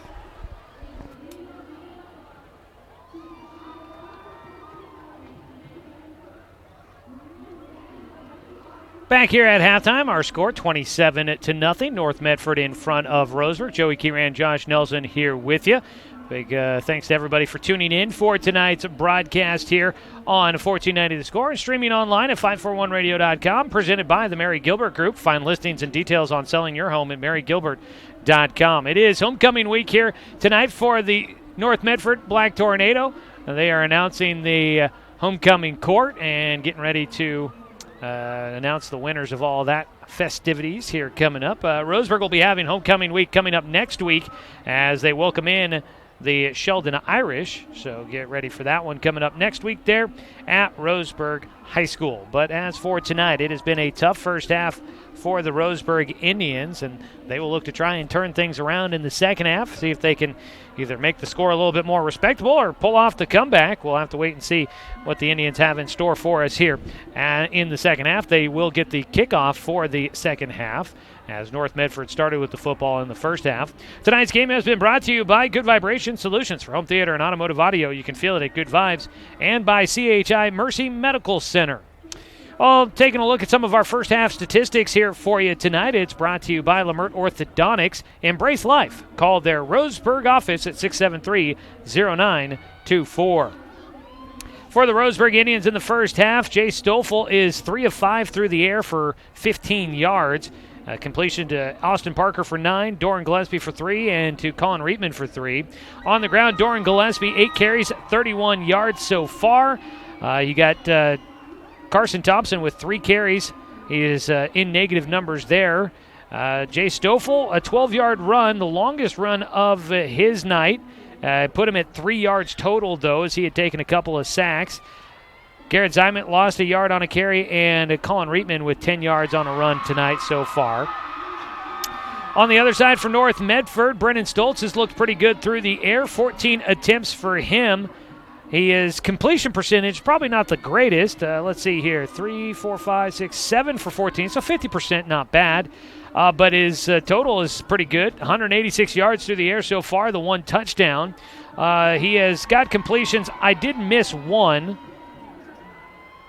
Back here at halftime, our score 27-0. North Medford in front of Roseburg. Joey Kieran, Josh Nelson here with you. Big thanks to everybody for tuning in for tonight's broadcast here on 1490 The Score and streaming online at 541radio.com. Presented by the Mary Gilbert Group. Find listings and details on selling your home at marygilbert.com. It is homecoming week here tonight for the North Medford Black Tornado. They are announcing the homecoming court and getting ready to announce the winners of all that festivities here coming up. Roseburg will be having homecoming week coming up next week as they welcome in the Sheldon Irish. So get ready for that one coming up next week there at Roseburg High School. But as for tonight, it has been a tough first half for the Roseburg Indians, and they will look to try and turn things around in the second half, see if they can either make the score a little bit more respectable or pull off the comeback. We'll have to wait and see what the Indians have in store for us here in the second half. They will get the kickoff for the second half as North Medford started with the football in the first half. Tonight's game has been brought to you by Good Vibration Solutions for home theater and automotive audio. You can feel it at Good Vibes, and by CHI Mercy Medical Center. Well, taking a look at some of our first half statistics here for you tonight. It's brought to you by Lamert Orthodontics. Embrace life. Call their Roseburg office at 673-0924. For the Roseburg Indians in the first half, Jay Stoffel is 3 of 5 through the air for 15 yards. Completion to Austin Parker for 9, Doran Gillespie for 3, and to Colin Reitman for 3. On the ground, Doran Gillespie, 8 carries, 31 yards so far. You got Carson Thompson with 3 carries. He is in negative numbers there. Jay Stoffel, a 12-yard run, the longest run of his night. Put him at 3 yards total, though, as he had taken a couple of sacks. Garrett Zyment lost a yard on a carry, and Colin Reitman with 10 yards on a run tonight so far. On the other side for North Medford, Brennan Stoltz has looked pretty good through the air. 14 attempts for him. His completion percentage, probably not the greatest. Let's see here, 3, 4, 5, 6, 7 for 14, so 50%, not bad. But his total is pretty good, 186 yards through the air so far, the 1 touchdown. He has got completions. I did miss 1.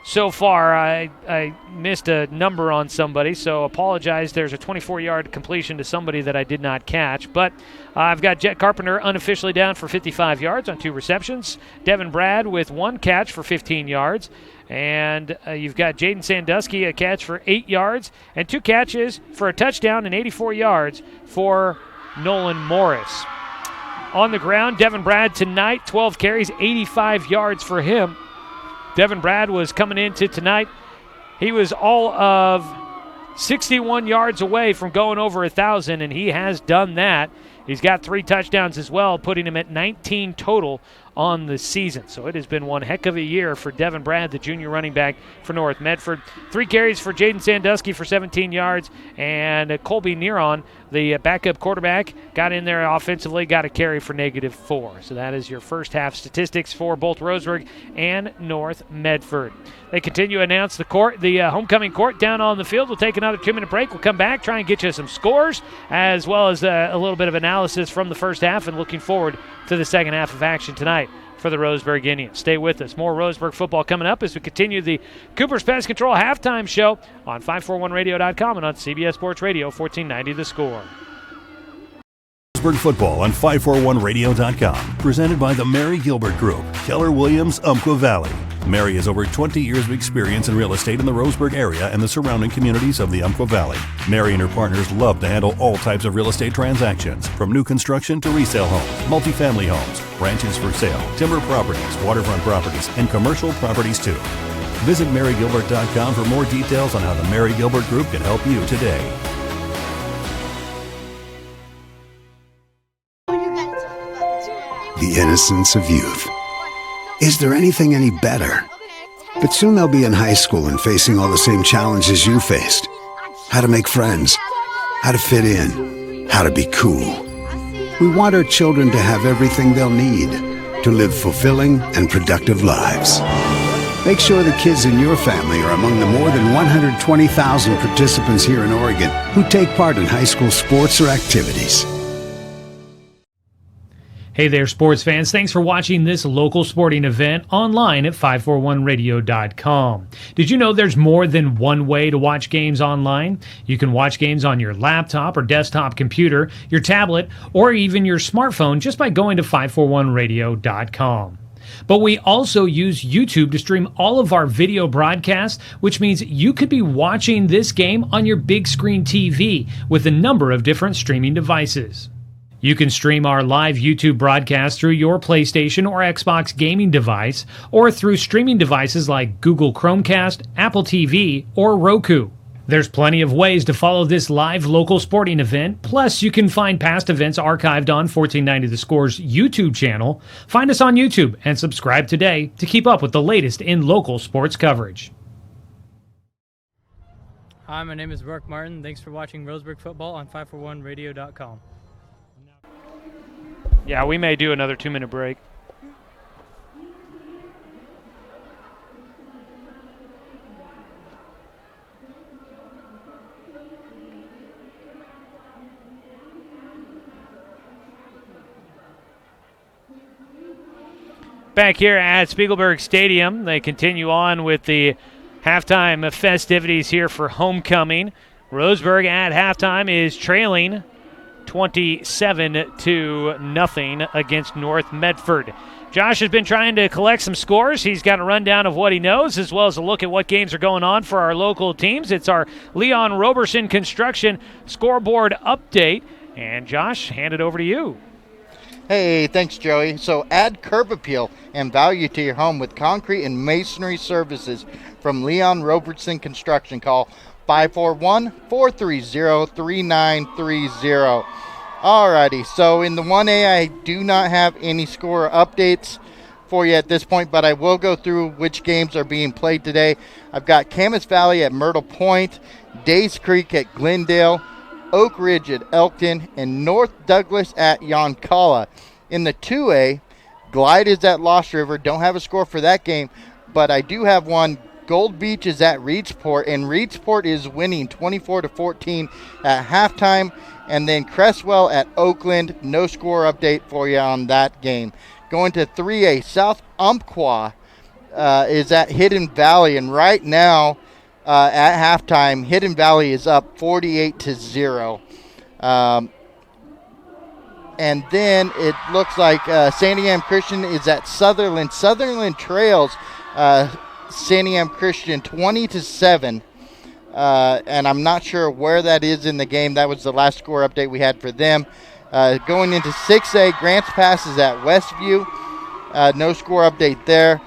So far, I missed a number on somebody, so apologize. There's a 24-yard completion to somebody that I did not catch. But I've got Jet Carpenter unofficially down for 55 yards on 2 receptions. Devin Brad with 1 catch for 15 yards. And you've got Jaden Sandusky, a catch for 8 yards, and 2 catches for a touchdown and 84 yards for Nolan Morris. On the ground, Devin Brad tonight, 12 carries, 85 yards for him. Devin Brad was coming into tonight. He was all of 61 yards away from going over 1,000, and he has done that. He's got 3 touchdowns as well, putting him at 19 total on the season. So it has been one heck of a year for Devin Brad, the junior running back for North Medford. 3 carries for Jaden Sandusky for 17 yards, and Colby Neron, the backup quarterback, got in there offensively, got a carry for -4. So that is your first half statistics for both Roseburg and North Medford. They continue to announce the homecoming court down on the field. We'll take another 2-minute break. We'll come back, try and get you some scores, as well as a little bit of analysis from the first half, and looking forward to the second half of action tonight for the Roseburg Indians. Stay with us. More Roseburg football coming up as we continue the Cooper's Pest Control halftime show on 541radio.com and on CBS Sports Radio 1490 The Score. Roseburg football on 541radio.com. Presented by the Mary Gilbert Group, Keller Williams, Umpqua Valley. Mary has over 20 years of experience in real estate in the Roseburg area and the surrounding communities of the Umpqua Valley. Mary and her partners love to handle all types of real estate transactions, from new construction to resale homes, multifamily homes, ranches for sale, timber properties, waterfront properties, and commercial properties too. Visit marygilbert.com for more details on how the Mary Gilbert Group can help you today. The innocence of youth. Is there anything any better? But soon they'll be in high school and facing all the same challenges you faced. How to make friends, how to fit in, how to be cool. We want our children to have everything they'll need to live fulfilling and productive lives. Make sure the kids in your family are among the more than 120,000 participants here in Oregon who take part in high school sports or activities. Hey there, sports fans. Thanks for watching this local sporting event online at 541radio.com. Did you know there's more than one way to watch games online? You can watch games on your laptop or desktop computer, your tablet, or even your smartphone just by going to 541radio.com. But we also use YouTube to stream all of our video broadcasts, which means you could be watching this game on your big screen TV with a number of different streaming devices. You can stream our live YouTube broadcast through your PlayStation or Xbox gaming device, or through streaming devices like Google Chromecast, Apple TV, or Roku. There's plenty of ways to follow this live local sporting event, plus you can find past events archived on 1490 The Score's YouTube channel. Find us on YouTube and subscribe today to keep up with the latest in local sports coverage. Hi, my name is Mark Martin. Thanks for watching Roseburg football on 541radio.com. Yeah, we may do another 2-minute break. Back here at Spiegelberg Stadium, they continue on with the halftime festivities here for homecoming. Roseburg at halftime is trailing 27-0 against North Medford. Josh has been trying to collect some scores. He's got a rundown of what he knows, as well as a look at what games are going on for our local teams. It's our Leon Roberson Construction scoreboard update. And Josh, hand it over to you. Hey, thanks, Joey. So add curb appeal and value to your home with concrete and masonry services from Leon Roberson Construction. Call 541-430-3930. Alrighty, so in the 1A, I do not have any score updates for you at this point, but I will go through which games are being played today. I've got Camas Valley at Myrtle Point, Days Creek at Glendale, Oak Ridge at Elkton, and North Douglas at Yoncalla. In the 2A, Glide is at Lost River. Don't have a score for that game, but I do have one. Gold Beach is at Reedsport, and Reedsport is winning 24-14 at halftime. And then Cresswell at Oakland. No score update for you on that game. Going to 3A, South Umpqua is at Hidden Valley, and right now at halftime, Hidden Valley is up 48-0. And then it looks like Santiam Christian is at Sutherland. Sutherland trails Santiam Christian 20-7. And I'm not sure where that is in the game. That was the last score update we had for them. Going into 6A, Grants Pass is at Westview. No score update there.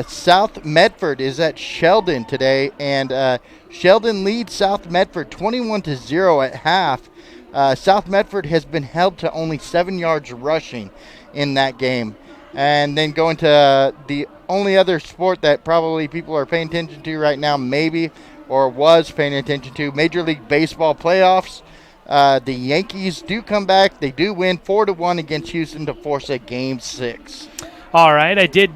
South Medford is at Sheldon today, and Sheldon leads South Medford 21-0 at half. South Medford has been held to only 7 yards rushing in that game. And then going to the only other sport that probably people are paying attention to right now, maybe, or was paying attention to, Major League Baseball playoffs. The Yankees do come back. They do win 4-1 against Houston to force a Game 6. All right, I did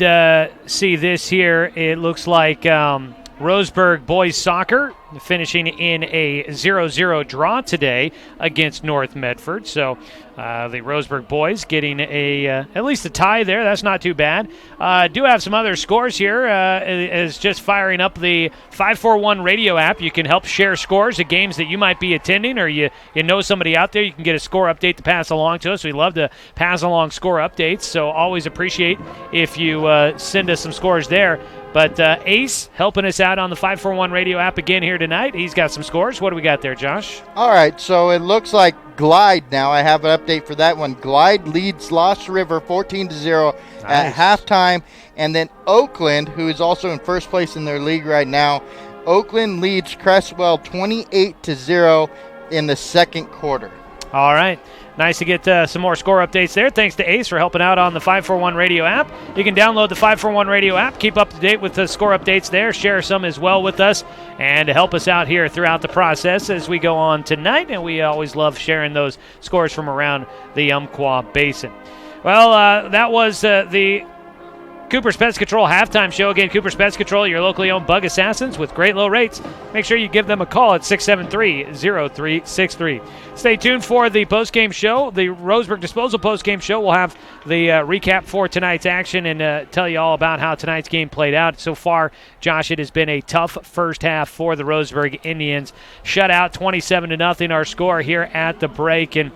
see this here. It looks like Roseburg boys soccer finishing in a 0-0 draw today against North Medford. So the Roseburg boys getting at least a tie there. That's not too bad. Do have some other scores here. Is just firing up the 541 radio app. You can help share scores of games that you might be attending, or you know somebody out there. You can get a score update to pass along to us. We love to pass along score updates, so always appreciate if you send us some scores there. But Ace helping us out on the 541 radio app again here tonight. He's got some scores. What do we got there, Josh? All right, so it looks like Glide now. I have an update for that one. Glide leads Lost River 14-0 at halftime. And then Oakland, who is also in first place in their league right now, Oakland leads Cresswell 28-0 in the second quarter. All right. Nice to get some more score updates there. Thanks to Ace for helping out on the 541 radio app. You can download the 541 radio app, keep up to date with the score updates there, share some as well with us, and help us out here throughout the process as we go on tonight. And we always love sharing those scores from around the Umpqua Basin. Well, that was the Cooper's Pest Control halftime show. Again, Cooper's Pest Control, your locally owned bug assassins with great low rates. Make sure you give them a call at 673-0363. Stay tuned for the postgame show. The Roseburg Disposal postgame show. We'll have the recap for tonight's action and tell you all about how tonight's game played out. So far, Josh, it has been a tough first half for the Roseburg Indians. Shut out 27-0 our score here at the break. And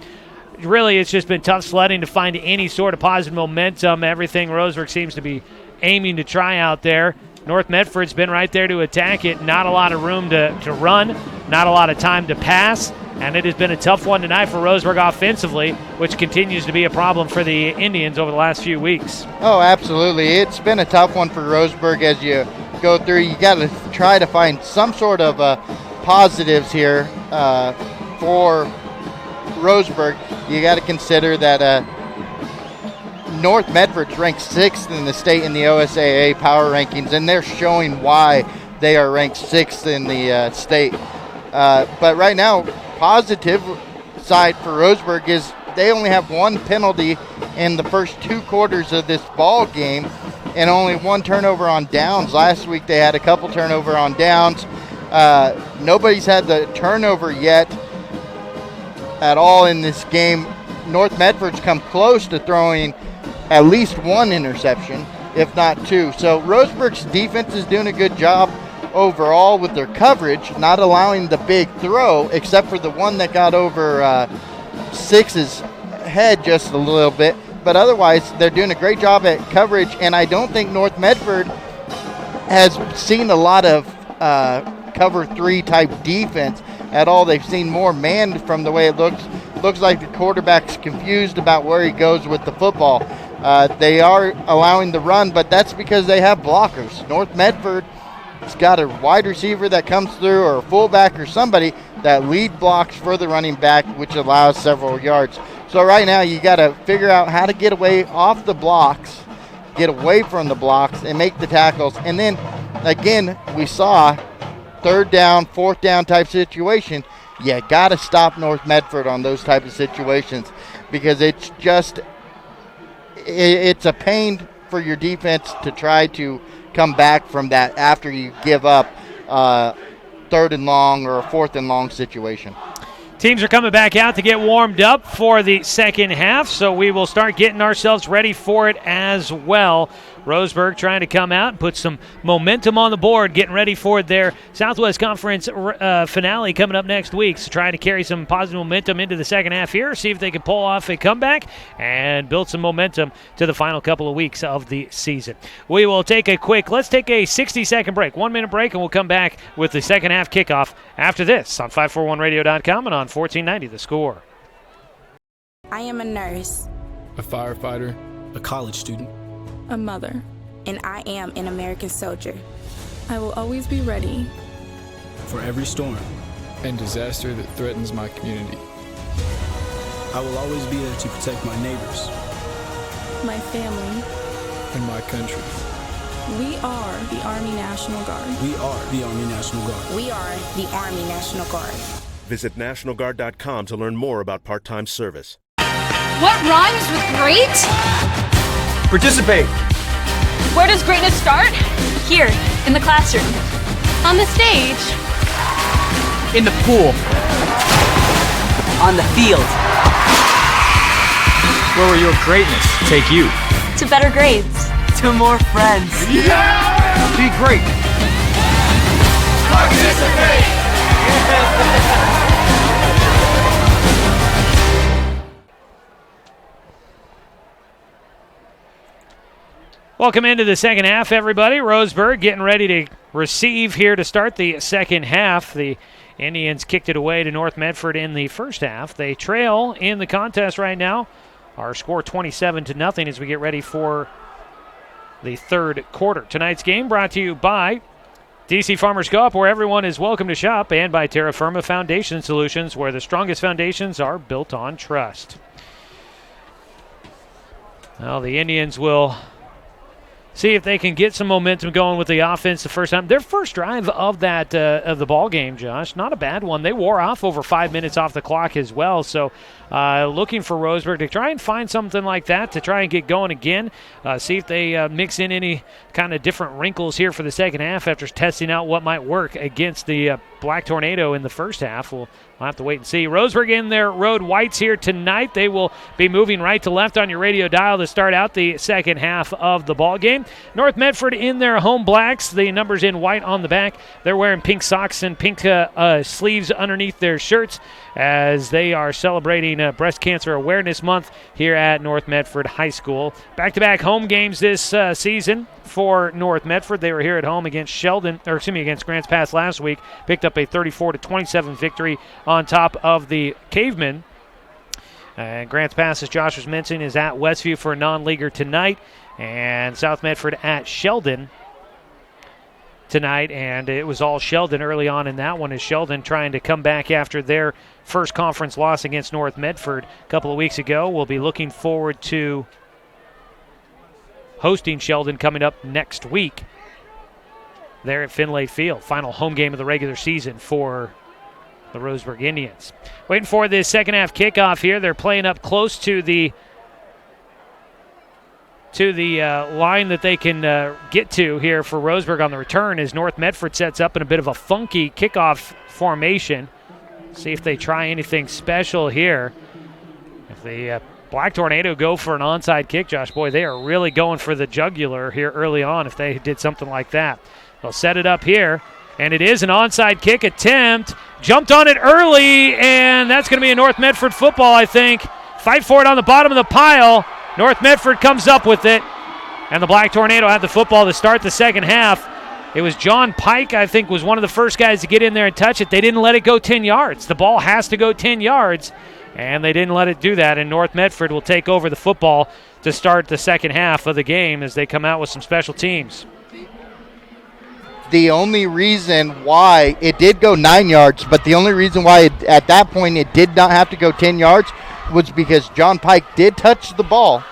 really, it's just been tough sledding to find any sort of positive momentum. Everything Roseburg seems to be aiming to try out there. North Medford's been right there to attack it. Not a lot of room to run, not a lot of time to pass, and it has been a tough one tonight for Roseburg offensively, which continues to be a problem for the Indians over the last few weeks. Oh, absolutely. It's been a tough one for Roseburg as you go through. You got to try to find some sort of positives here for Roseburg. You got to consider that North Medford's ranked 6th in the state in the OSAA power rankings, and they're showing why they are ranked 6th in the state. But right now, positive side for Roseburg is they only have one penalty in the first 2 quarters of this ball game and only 1 turnover on downs. Last week they had a couple turnover on downs. Nobody's had the turnover yet at all in this game. North Medford's come close to throwing at least 1 interception, if not 2. So Roseburg's defense is doing a good job overall with their coverage, not allowing the big throw, except for the one that got over Six's head just a little bit. But otherwise, they're doing a great job at coverage, and I don't think North Medford has seen a lot of cover 3 type defense at all. They've seen more man from the way it looks. Looks like the quarterback's confused about where he goes with the football. They are allowing the run, but that's because they have blockers. North Medford has got a wide receiver that comes through, or a fullback, or somebody that lead blocks for the running back, which allows several yards. So right now you got to figure out how to get away off the blocks, get away from the blocks, and make the tackles. And then, again, we saw 3rd down, 4th down type situation. You got to stop North Medford on those type of situations because it's just it's a pain for your defense to try to come back from that after you give up 3rd and long or a 4th and long situation. Teams are coming back out to get warmed up for the second half, so we will start getting ourselves ready for it as well. Roseburg trying to come out and put some momentum on the board, getting ready for their Southwest Conference finale coming up next week. So trying to carry some positive momentum into the second half here, see if they can pull off a comeback and build some momentum to the final couple of weeks of the season. We will let's take a 60-second break, 1-minute break, and we'll come back with the second half kickoff after this on 541radio.com and on 1490 The Score. I am a nurse, a firefighter, a college student, a mother, and I am an American soldier. I will always be ready for every storm and disaster that threatens my community. I will always be there to protect my neighbors, my family, and my country. We are the Army National Guard. We are the Army National Guard. We are the Army National Guard. Visit nationalguard.com to learn more about part-time service. What rhymes with great? Participate. Where does greatness start? Here, in the classroom. On the stage. In the pool. On the field. Where will your greatness take you? To better grades. To more friends. Yeah! Be great. Participate. Welcome into the second half, everybody. Roseburg getting ready to receive here to start the second half. The Indians kicked it away to North Medford in the first half. They trail in the contest right now. Our score 27-0 as we get ready for the third quarter. Tonight's game brought to you by DC Farmers Co-op, where everyone is welcome to shop, and by Terra Firma Foundation Solutions, where the strongest foundations are built on trust. Well, the Indians will see if they can get some momentum going with the offense the first time. Their first drive of that of the ball game, Josh, not a bad one. They wore off over 5 minutes off the clock as well. So looking for Roseburg to try and find something like that to try and get going again. See if they mix in any kind of different wrinkles here for the second half after testing out what might work against the Black Tornado in the first half. We'll have to wait and see. Roseburg in their road whites here tonight. They will be moving right to left on your radio dial to start out the second half of the ball game. North Medford in their home blacks. The numbers in white on the back. They're wearing pink socks and pink sleeves underneath their shirts as they are celebrating Breast Cancer Awareness Month here at North Medford High School. Back-to-back home games this season for North Medford. They were here at home against against Grants Pass last week. Picked up a 34-27 victory on top of the Cavemen. Grants Pass, as Josh was mentioning, is at Westview for a non-leaguer tonight, and South Medford at Sheldon tonight, and it was all Sheldon early on in that one, as Sheldon trying to come back after their first conference loss against North Medford a couple of weeks ago. We'll be looking forward to hosting Sheldon coming up next week there at Finlay Field. Final home game of the regular season for the Roseburg Indians. Waiting for the second half kickoff here. They're playing up close to the line that they can get to here for Roseburg on the return as North Medford sets up in a bit of a funky kickoff formation. See if they try anything special here. If the Black Tornado go for an onside kick, Josh, boy, they are really going for the jugular here early on if they did something like that. They'll set it up here, and it is an onside kick attempt. Jumped on it early, and that's going to be a North Medford football, I think. Fight for it on the bottom of the pile. North Medford comes up with it, and the Black Tornado had the football to start the second half. It was John Pike, I think, was one of the first guys to get in there and touch it. They didn't let it go 10 yards. The ball has to go 10 yards, and they didn't let it do that, and North Medford will take over the football to start the second half of the game as they come out with some special teams. The only reason why it did go 9 yards, but the only reason why at that point it did not have to go 10 yards was because John Pike did touch the ball,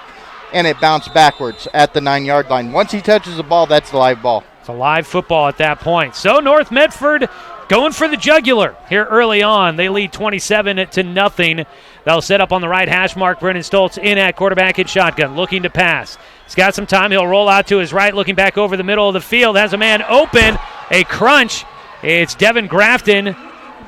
and it bounced backwards at the 9-yard line. Once he touches the ball, that's the live ball. It's a live football at that point. So North Medford going for the jugular here early on. They lead 27-0. They'll set up on the right hash mark. Brennan Stoltz in at quarterback in shotgun, looking to pass. He's got some time. He'll roll out to his right, looking back over the middle of the field. Has a man open. A crunch. It's Devin Grafton,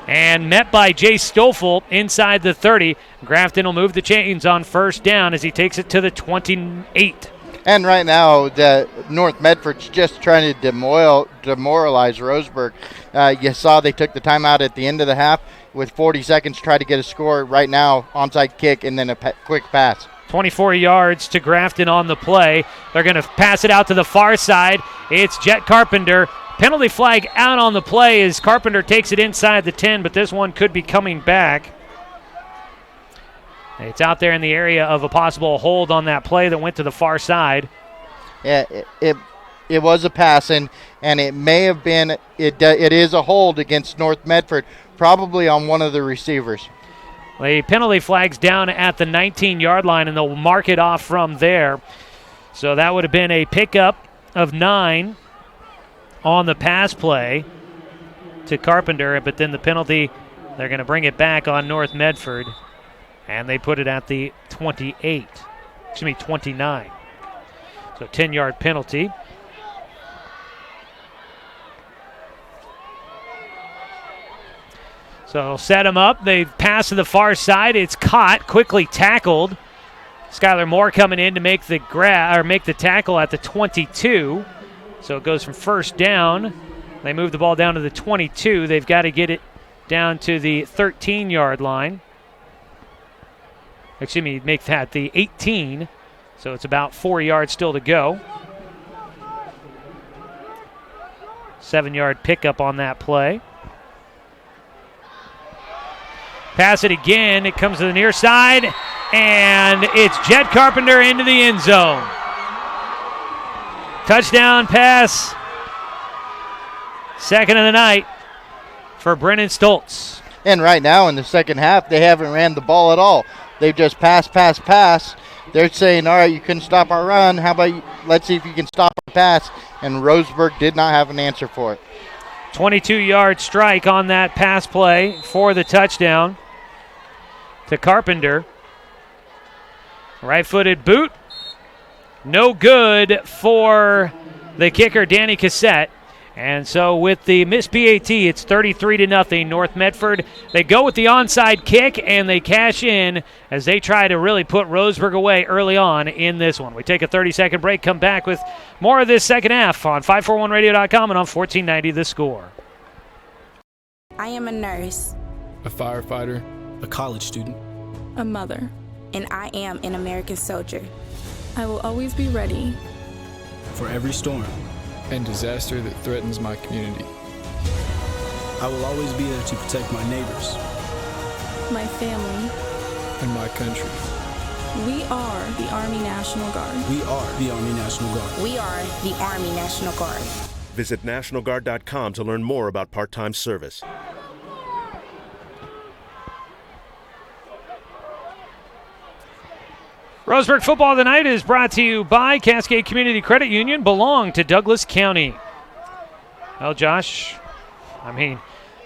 and met by Jay Stoffel inside the 30. Grafton will move the chains on first down as he takes it to the 28. And right now, the North Medford's just trying to demoralize Roseburg. You saw they took the timeout at the end of the half with 40 seconds, try to get a score. Right now, onside kick and then a quick pass. 24 yards to Grafton on the play. They're going to pass it out to the far side. It's Jet Carpenter. Penalty flag out on the play as Carpenter takes it inside the 10, but this one could be coming back. It's out there in the area of a possible hold on that play that went to the far side. Yeah, it was a pass, and it may have been, it is a hold against North Medford, probably on one of the receivers. The penalty flag's down at the 19-yard line, and they'll mark it off from there. So that would have been a pickup of 9 on the pass play to Carpenter, but then the penalty, they're going to bring it back on North Medford, and they put it at the 29. So 10-yard penalty. So set him up. They pass to the far side. It's caught, quickly tackled. Skylar Moore coming in to make the tackle at the 22. So it goes from first down. They move the ball down to the 22. They've got to get it down to the 13-yard line. Excuse me, make that the 18. So it's about 4 yards still to go. 7-yard pickup on that play. Pass it again. It comes to the near side, and it's Jet Carpenter into the end zone. Touchdown pass. Second of the night for Brennan Stoltz. And right now in the second half, they haven't ran the ball at all. They've just pass, they're saying, all right, you couldn't stop our run. How about let's see if you can stop our pass? And Roseburg did not have an answer for it. 22-yard strike on that pass play for the touchdown to Carpenter. Right-footed boot. No good for the kicker, Danny Cassette. And so with the missed PAT, it's 33-0. North Medford, they go with the onside kick, and they cash in as they try to really put Roseburg away early on in this one. We take a 30-second break, come back with more of this second half on 541radio.com and on 1490 The Score. I am a nurse, A firefighter. A college student. A mother. and I am an American soldier. I will always be ready for every storm and disaster that threatens my community. I will always be there to protect my neighbors, my family, and my country. We are the Army National Guard. We are the Army National Guard. We are the Army National Guard. Visit nationalguard.com to learn more about part-time service. Roseburg Football Tonight is brought to you by Cascade Community Credit Union, belong to Douglas County. Well, Josh,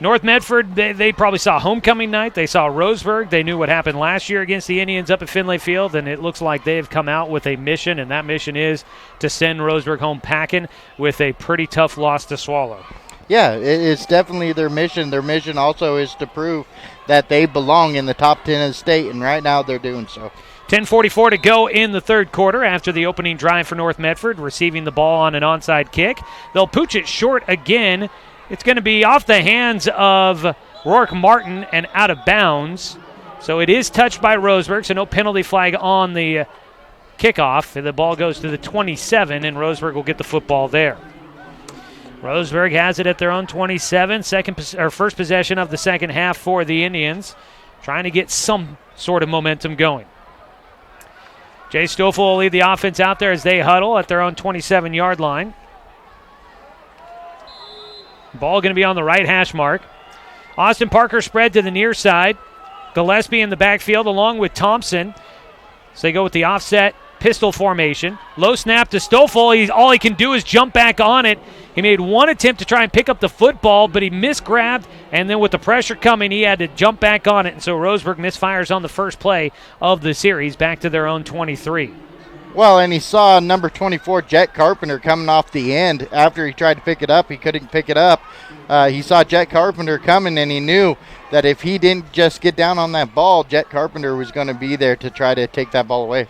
North Medford, they probably saw homecoming night. They saw Roseburg. They knew what happened last year against the Indians up at Finlay Field, and it looks like they've come out with a mission, and that mission is to send Roseburg home packing with a pretty tough loss to swallow. Yeah, it's definitely their mission. Their mission also is to prove that they belong in the top 10 of the state, and right now they're doing so. 10:44 to go in the third quarter after the opening drive for North Medford, receiving the ball on an onside kick. They'll pooch it short again. It's going to be off the hands of Rourke Martin and out of bounds. So it is touched by Roseburg, so no penalty flag on the kickoff. The ball goes to the 27, and Roseburg will get the football there. Roseburg has it at their own 27, first possession of the second half for the Indians, trying to get some sort of momentum going. Jay Stoffel will lead the offense out there as they huddle at their own 27-yard line. Ball going to be on the right hash mark. Austin Parker spread to the near side. Gillespie in the backfield along with Thompson. So they go with the offset pistol formation. Low snap to Stoffel. All he can do is jump back on it. He made one attempt to try and pick up the football, but he misgrabbed, and then with the pressure coming, he had to jump back on it. And so Roseburg misfires on the first play of the series back to their own 23. Well, and he saw number 24, Jet Carpenter, coming off the end. After he tried to pick it up, he couldn't pick it up. He saw Jet Carpenter coming, and he knew that if he didn't just get down on that ball, Jet Carpenter was going to be there to try to take that ball away.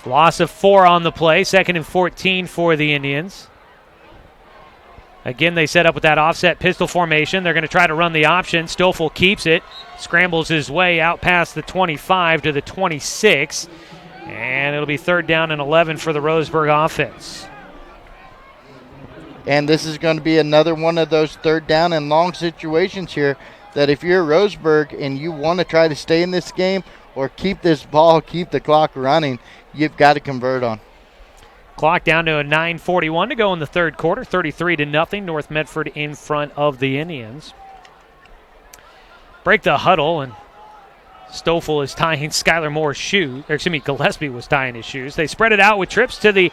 Loss of 4 on the play, 2nd and 14 for the Indians. Again, they set up with that offset pistol formation. They're going to try to run the option. Stoffel keeps it, scrambles his way out past the 25 to the 26, and it'll be 3rd down and 11 for the Roseburg offense. And this is going to be another one of those 3rd down and long situations here that if you're Roseburg and you want to try to stay in this game or keep this ball, keep the clock running, you've got to convert on. Clock down to a 9:41 to go in the third quarter, 33-0. North Medford in front of the Indians. Break the huddle, and Stoffel is tying Skylar Moore's shoes. Gillespie was tying his shoes. They spread it out with trips to the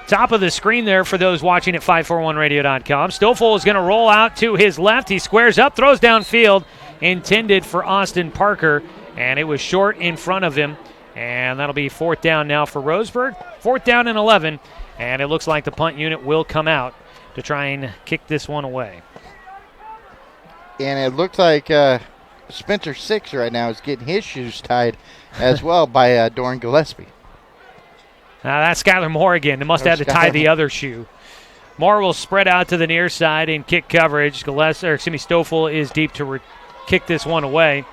top of the screen there for those watching at 541radio.com. Stoffel is going to roll out to his left. He squares up, throws downfield, intended for Austin Parker, and it was short in front of him. And that'll be 4th down now for Roseburg. 4th down and 11. And it looks like the punt unit will come out to try and kick this one away. And it looks like Spencer Six right now is getting his shoes tied as well by Doran Gillespie. Now that's Skylar Moore again. They must have to tie the other shoe. Moore will spread out to the near side in kick coverage. Stoffel is deep to kick this one away.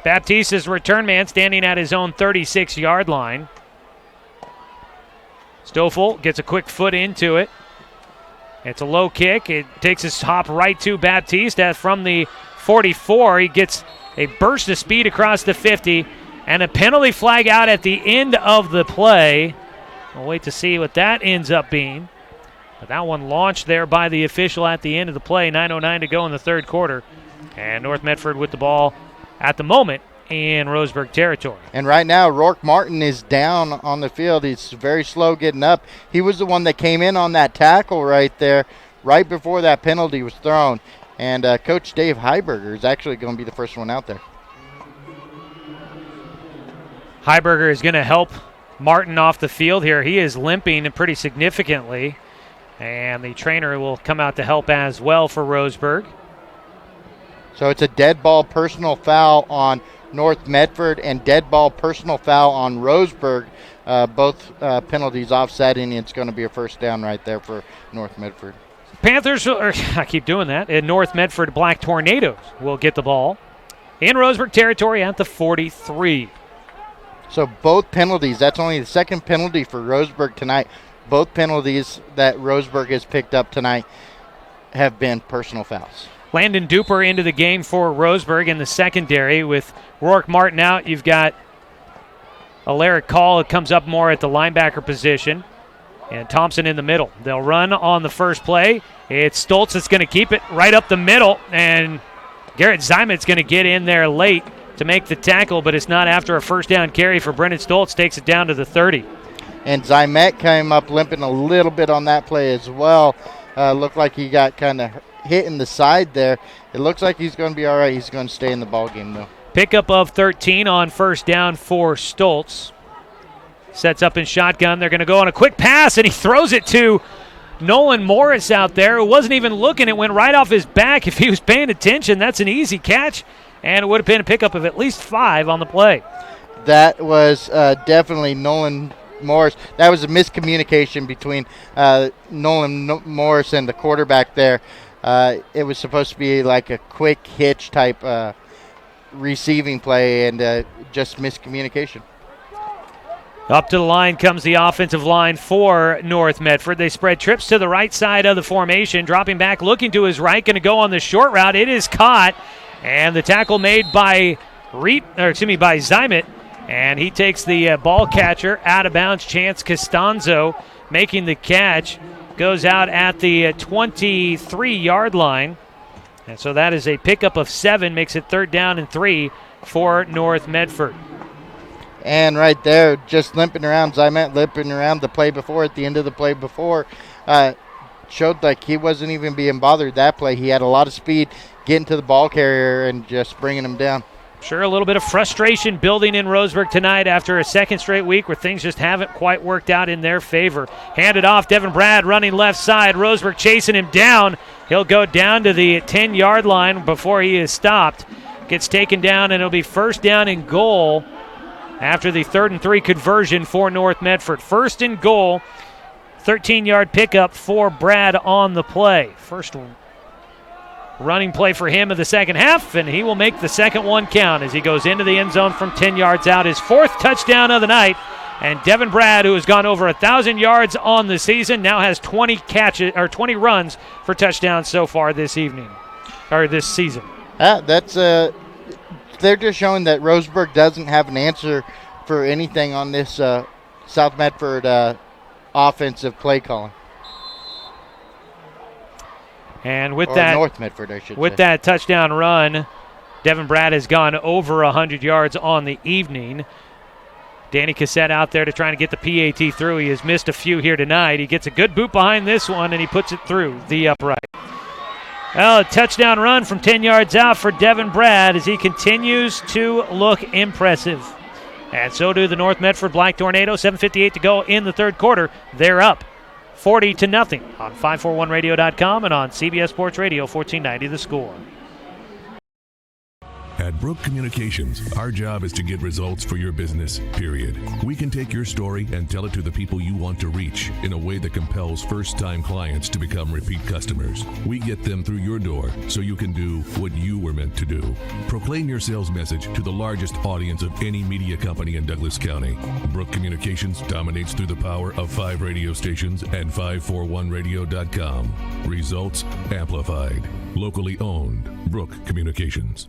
Baptiste's return man standing at his own 36-yard line. Stoffel gets a quick foot into it. It's a low kick. It takes his hop right to Baptiste from the 44. He gets a burst of speed across the 50 and a penalty flag out at the end of the play. We'll wait to see what that ends up being. But that one launched there by the official at the end of the play. 9:09 to go in the third quarter. And North Medford with the ball at the moment in Roseburg territory. And right now, Rourke Martin is down on the field. He's very slow getting up. He was the one that came in on that tackle right there, right before that penalty was thrown. And Coach Dave Heiberger is actually going to be the first one out there. Heiberger is going to help Martin off the field here. He is limping pretty significantly. And the trainer will come out to help as well for Roseburg. So it's a dead ball personal foul on North Medford and dead ball personal foul on Roseburg. Both penalties offsetting. It's going to be a first down right there for North Medford. Panthers, I keep doing that, and North Medford Black Tornadoes will get the ball in Roseburg territory at the 43. So both penalties, that's only the second penalty for Roseburg tonight. Both penalties that Roseburg has picked up tonight have been personal fouls. Landon Duper into the game for Roseburg in the secondary. With Rourke Martin out, you've got Alaric Call. It comes up more at the linebacker position. And Thompson in the middle. They'll run on the first play. It's Stoltz that's going to keep it right up the middle. And Garrett Zymet's going to get in there late to make the tackle, but it's not after a first down carry for Brennan Stoltz. Takes it down to the 30. And Zymet came up limping a little bit on that play as well. Looked like he got kind of hit in the side there. It looks like he's going to be all right. He's going to stay in the ball game, though. Pickup of 13 on first down for Stoltz. Sets up in shotgun. They're going to go on a quick pass, and he throws it to Nolan Morris out there, who wasn't even looking. It went right off his back. If he was paying attention, that's an easy catch, and it would have been a pickup of at least 5 on the play. That was definitely Nolan Morris. That was a miscommunication between Nolan Morris and the quarterback there. It was supposed to be like a quick hitch type receiving play, and just miscommunication. Up to the line comes the offensive line for North Medford. They spread trips to the right side of the formation, dropping back, looking to his right, going to go on the short route. It is caught, and the tackle made by Zymet, and he takes the ball catcher out of bounds. Chance Costanzo making the catch, goes out at the 23-yard line, and so that is a pickup of 7, makes it 3rd down and 3 for North Medford. And right there, just limping around, Zymet limping around the play before, at the end of the play before, showed like he wasn't even being bothered that play. He had a lot of speed getting to the ball carrier and just bringing him down. Sure, a little bit of frustration building in Roseburg tonight after a second straight week where things just haven't quite worked out in their favor. Handed off, Devin Brad running left side. Roseburg chasing him down. He'll go down to the 10-yard line before he is stopped. Gets taken down, and it'll be first down and goal after the 3rd and 3 conversion for North Medford. First and goal, 13-yard pickup for Brad on the play. First running play for him of the second half, and he will make the second one count as he goes into the end zone from 10 yards out. His 4th touchdown of the night, and Devin Brad, who has gone over 1,000 yards on the season, now has 20 runs for touchdowns so far this season. They're just showing that Roseburg doesn't have an answer for anything on this South Medford offensive play calling. And with North Medford, I should say. With that touchdown run, Devin Brad has gone over 100 yards on the evening. Danny Cassette out there to try and get the PAT through. He has missed a few here tonight. He gets a good boot behind this one, and he puts it through the upright. Well, a touchdown run from 10 yards out for Devin Brad as he continues to look impressive. And so do the North Medford Black Tornadoes. 7:58 to go in the 3rd quarter. They're up 40-0 on 541radio.com and on CBS Sports Radio 1490 The Score. At Brook Communications, our job is to get results for your business, period. We can take your story and tell it to the people you want to reach in a way that compels first-time clients to become repeat customers. We get them through your door so you can do what you were meant to do. Proclaim your sales message to the largest audience of any media company in Douglas County. Brook Communications dominates through the power of 5 radio stations and 541radio.com. Results amplified. Locally owned. Brook Communications.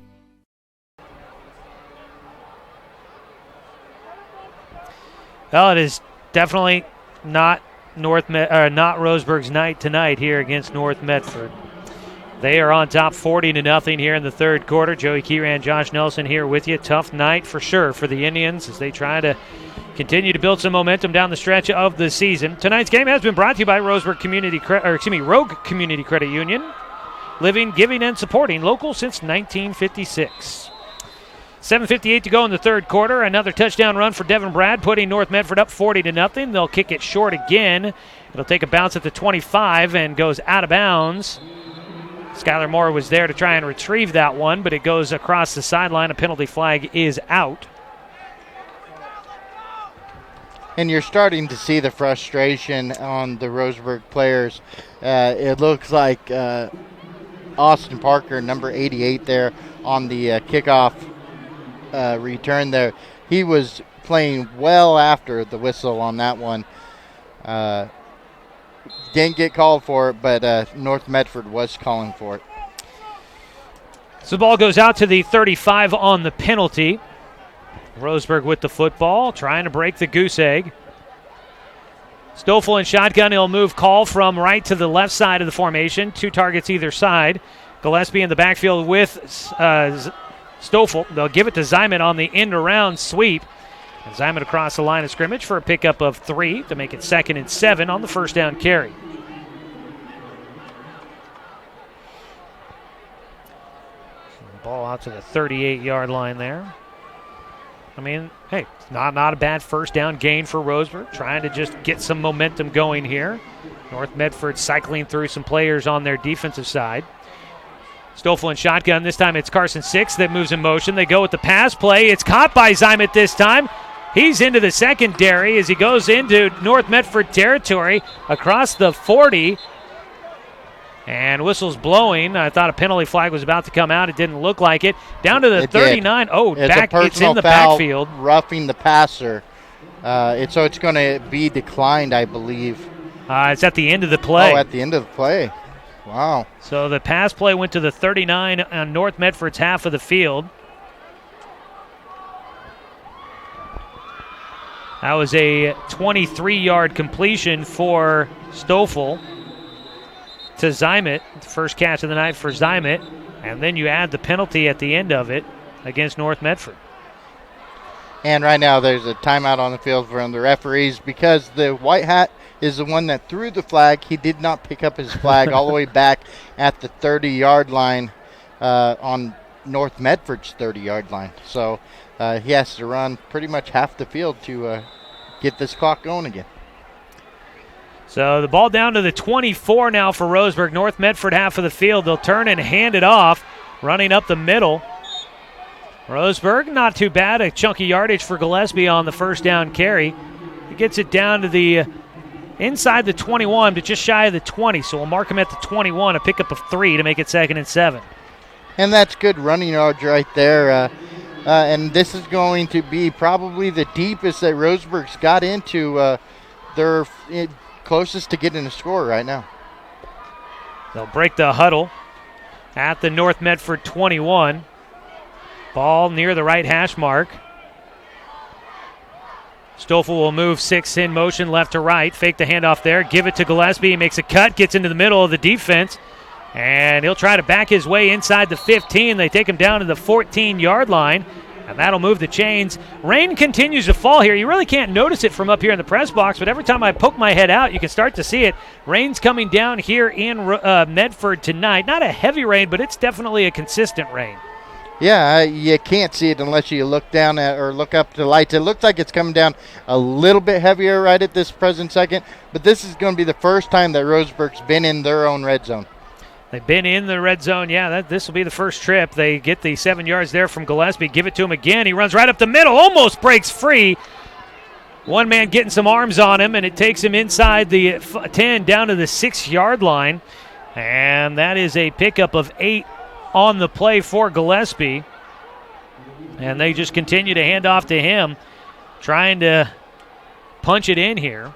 Well, it is definitely not Roseburg's night tonight here against North Medford. They are on top 40-0 here in the third quarter. Joey Kieran, Josh Nelson here with you. Tough night for sure for the Indians as they try to continue to build some momentum down the stretch of the season. Tonight's game has been brought to you by Roseburg Rogue Community Credit Union. Living, giving, and supporting local since 1956. 7:58 to go in the third quarter. Another touchdown run for Devin Brad, putting North Medford up 40-0. They'll kick it short again. It'll take a bounce at the 25 and goes out of bounds. Skylar Moore was there to try and retrieve that one, but it goes across the sideline. A penalty flag is out. And you're starting to see the frustration on the Roseburg players. It looks like Austin Parker, number 88 there on the kickoff return there. He was playing well after the whistle on that one. Didn't get called for it, but North Medford was calling for it. So the ball goes out to the 35 on the penalty. Roseburg with the football, trying to break the goose egg. Stoffel in shotgun. He'll move call from right to the left side of the formation. 2 targets either side. Gillespie in the backfield with Stoffel. They'll give it to Zyman on the end around sweep. And Zyman across the line of scrimmage for a pickup of 3 to make it 2nd and 7 on the first down carry. Ball out to the 38-yard line there. I mean, hey, not a bad first down gain for Roseburg, trying to just get some momentum going here. North Medford cycling through some players on their defensive side. Stoffel in shotgun. This time it's Carson Six that moves in motion. They go with the pass play. It's caught by Zymet this time. He's into the secondary as he goes into North Medford territory across the 40. And whistle's blowing. I thought a penalty flag was about to come out. It didn't look like it. Down to the 39. Did. Oh, it's in the backfield. Roughing the passer. So it's going to be declined, I believe. It's at the end of the play. Oh, at the end of the play. Wow. So the pass play went to the 39 on North Medford's half of the field. That was a 23-yard completion for Stoffel to Zymet. First catch of the night for Zymet. And then you add the penalty at the end of it against North Medford. And right now there's a timeout on the field from the referees because the white hat is the one that threw the flag. He did not pick up his flag all the way back at the 30-yard line on North Medford's 30-yard line. So he has to run pretty much half the field to get this clock going again. So the ball down to the 24 now for Roseburg. North Medford half of the field. They'll turn and hand it off, running up the middle. Roseburg, not too bad. A chunky yardage for Gillespie on the first down carry. He gets it down to the inside the 21, but just shy of the 20. So we'll mark him at the 21, a pickup of 3 to make it 2nd and 7. And that's good running yards right there. And this is going to be probably the deepest that Roseburg's got into. They're closest to getting a score right now. They'll break the huddle at the North Medford 21. Ball near the right hash mark. Stoffel will move 6 in motion left to right. Fake the handoff there. Give it to Gillespie. He makes a cut. Gets into the middle of the defense. And he'll try to back his way inside the 15. They take him down to the 14-yard line. And that'll move the chains. Rain continues to fall here. You really can't notice it from up here in the press box, but every time I poke my head out, you can start to see it. Rain's coming down here in Medford tonight. Not a heavy rain, but it's definitely a consistent rain. Yeah, you can't see it unless you look down at or look up to the lights. It looks like it's coming down a little bit heavier right at this present second, but this is going to be the first time that Roseburg's been in their own red zone. They've been in the red zone. Yeah, this will be the first trip. They get the 7 yards there from Gillespie. Give it to him again. He runs right up the middle, almost breaks free. One man getting some arms on him, and it takes him inside the 10 down to the 6-yard line. And that is a pickup of 8 on the play for Gillespie. And they just continue to hand off to him, trying to punch it in here.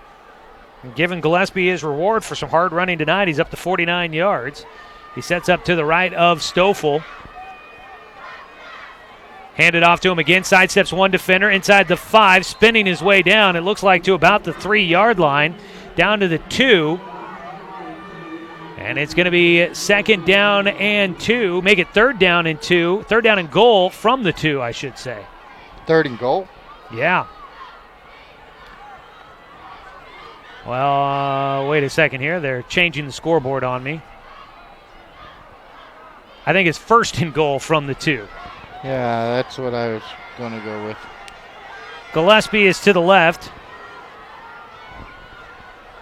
And giving Gillespie his reward for some hard running tonight. He's up to 49 yards. He sets up to the right of Stoffel. Handed off to him again. Sidesteps one defender inside the 5, spinning his way down. It looks like to about the 3-yard line, down to the 2. And it's going to be second down and 2. Make it third down and 2. Third down and goal from the 2, I should say. Third and goal? Yeah. Well, wait a second here. They're changing the scoreboard on me. I think it's first and goal from the 2. Yeah, that's what I was going to go with. Gillespie is to the left.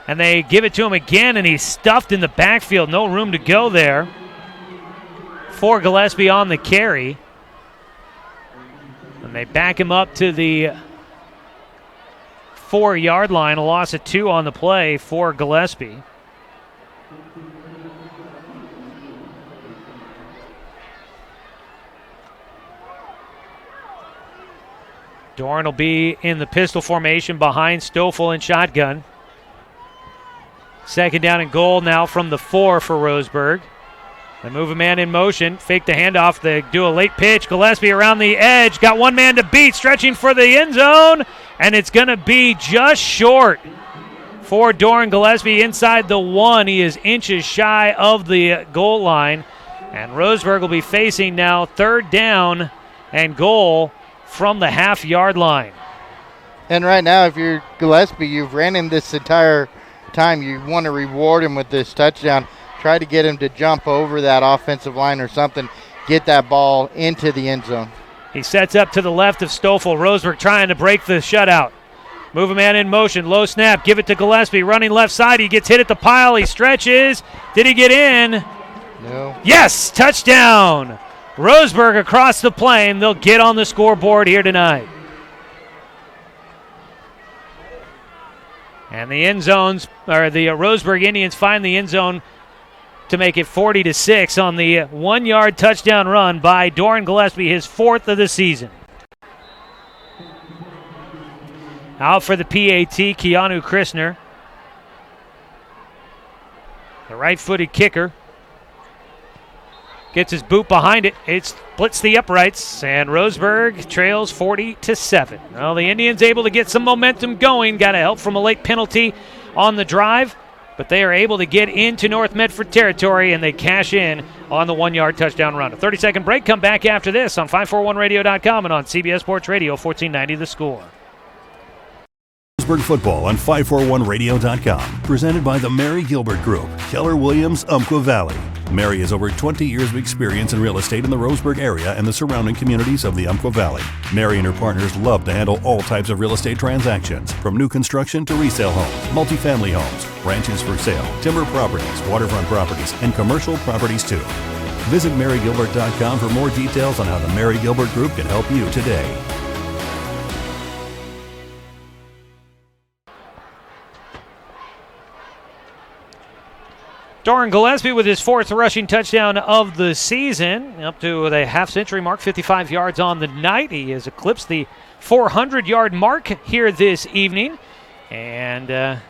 And they give it to him again, and he's stuffed in the backfield. No room to go there for Gillespie on the carry. And they back him up to the 4-yard line. A loss of 2 on the play for Gillespie. Dorn will be in the pistol formation behind Stoffel in shotgun. Second down and goal now from the 4 for Roseburg. They move a man in motion, fake the handoff. They do a late pitch. Gillespie around the edge. Got one man to beat, stretching for the end zone. And it's going to be just short for Doran Gillespie inside the 1. He is inches shy of the goal line. And Roseburg will be facing now third down and goal from the half-yard line. And right now, if you're Gillespie, you've ran him this entire time. You want to reward him with this touchdown. Try to get him to jump over that offensive line or something. Get that ball into the end zone. He sets up to the left of Stoffel. Roseburg trying to break the shutout. Move a man in motion. Low snap. Give it to Gillespie. Running left side. He gets hit at the pile. He stretches. Did he get in? No. Yes! Touchdown! Roseburg across the plane. They'll get on the scoreboard here tonight. And the end zones, or the Roseburg Indians find the end zone to make it 40-6 on the 1-yard touchdown run by Doran Gillespie, his 4th of the season. Out for the PAT, Keanu Christner. The right-footed kicker. Gets his boot behind it. It splits the uprights, and Roseburg trails 40-7. Well, the Indians able to get some momentum going. Got a help from a late penalty on the drive, but they are able to get into North Medford territory, and they cash in on the 1-yard touchdown run. A 30-second break. Come back after this on 541radio.com and on CBS Sports Radio, 1490 The Score. Roseburg football on 541radio.com. Presented by the Mary Gilbert Group, Keller Williams, Umpqua Valley. Mary has over 20 years of experience in real estate in the Roseburg area and the surrounding communities of the Umpqua Valley. Mary and her partners love to handle all types of real estate transactions, from new construction to resale homes, multifamily homes, ranches for sale, timber properties, waterfront properties, and commercial properties too. Visit marygilbert.com for more details on how the Mary Gilbert Group can help you today. Doran Gillespie with his 4th rushing touchdown of the season, up to the half-century mark, 55 yards on the night. He has eclipsed the 400-yard mark here this evening. And a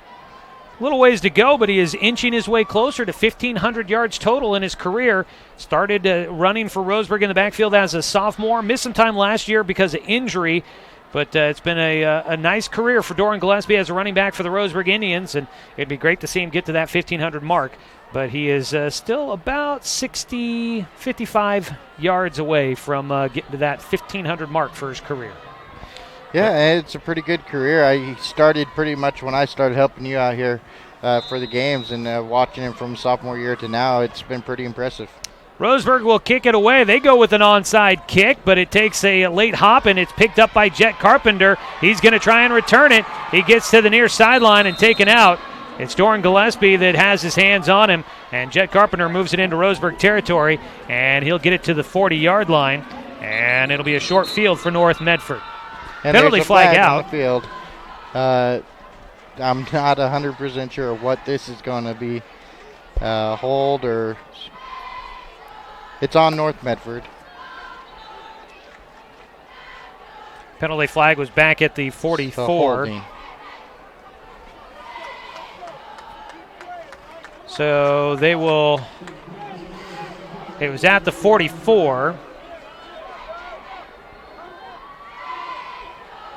little ways to go, but he is inching his way closer to 1,500 yards total in his career. Started running for Roseburg in the backfield as a sophomore. Missed some time last year because of injury. But it's been a nice career for Doran Gillespie as a running back for the Roseburg Indians, and it'd be great to see him get to that 1,500 mark. But he is still about 55 yards away from getting to that 1,500 mark for his career. Yeah, it's a pretty good career. I started pretty much when I started helping you out here for the games, and watching him from sophomore year to now, it's been pretty impressive. Roseburg will kick it away. They go with an onside kick, but it takes a late hop, and it's picked up by Jet Carpenter. He's going to try and return it. He gets to the near sideline and taken out. It's Doran Gillespie that has his hands on him, and Jet Carpenter moves it into Roseburg territory, and he'll get it to the 40-yard line, and it'll be a short field for North Medford. And penalty flag out. On the field. I'm not 100% sure what this is going to be, hold or... It's on North Medford. Penalty flag was back at the 44. So they will, it was at the 44.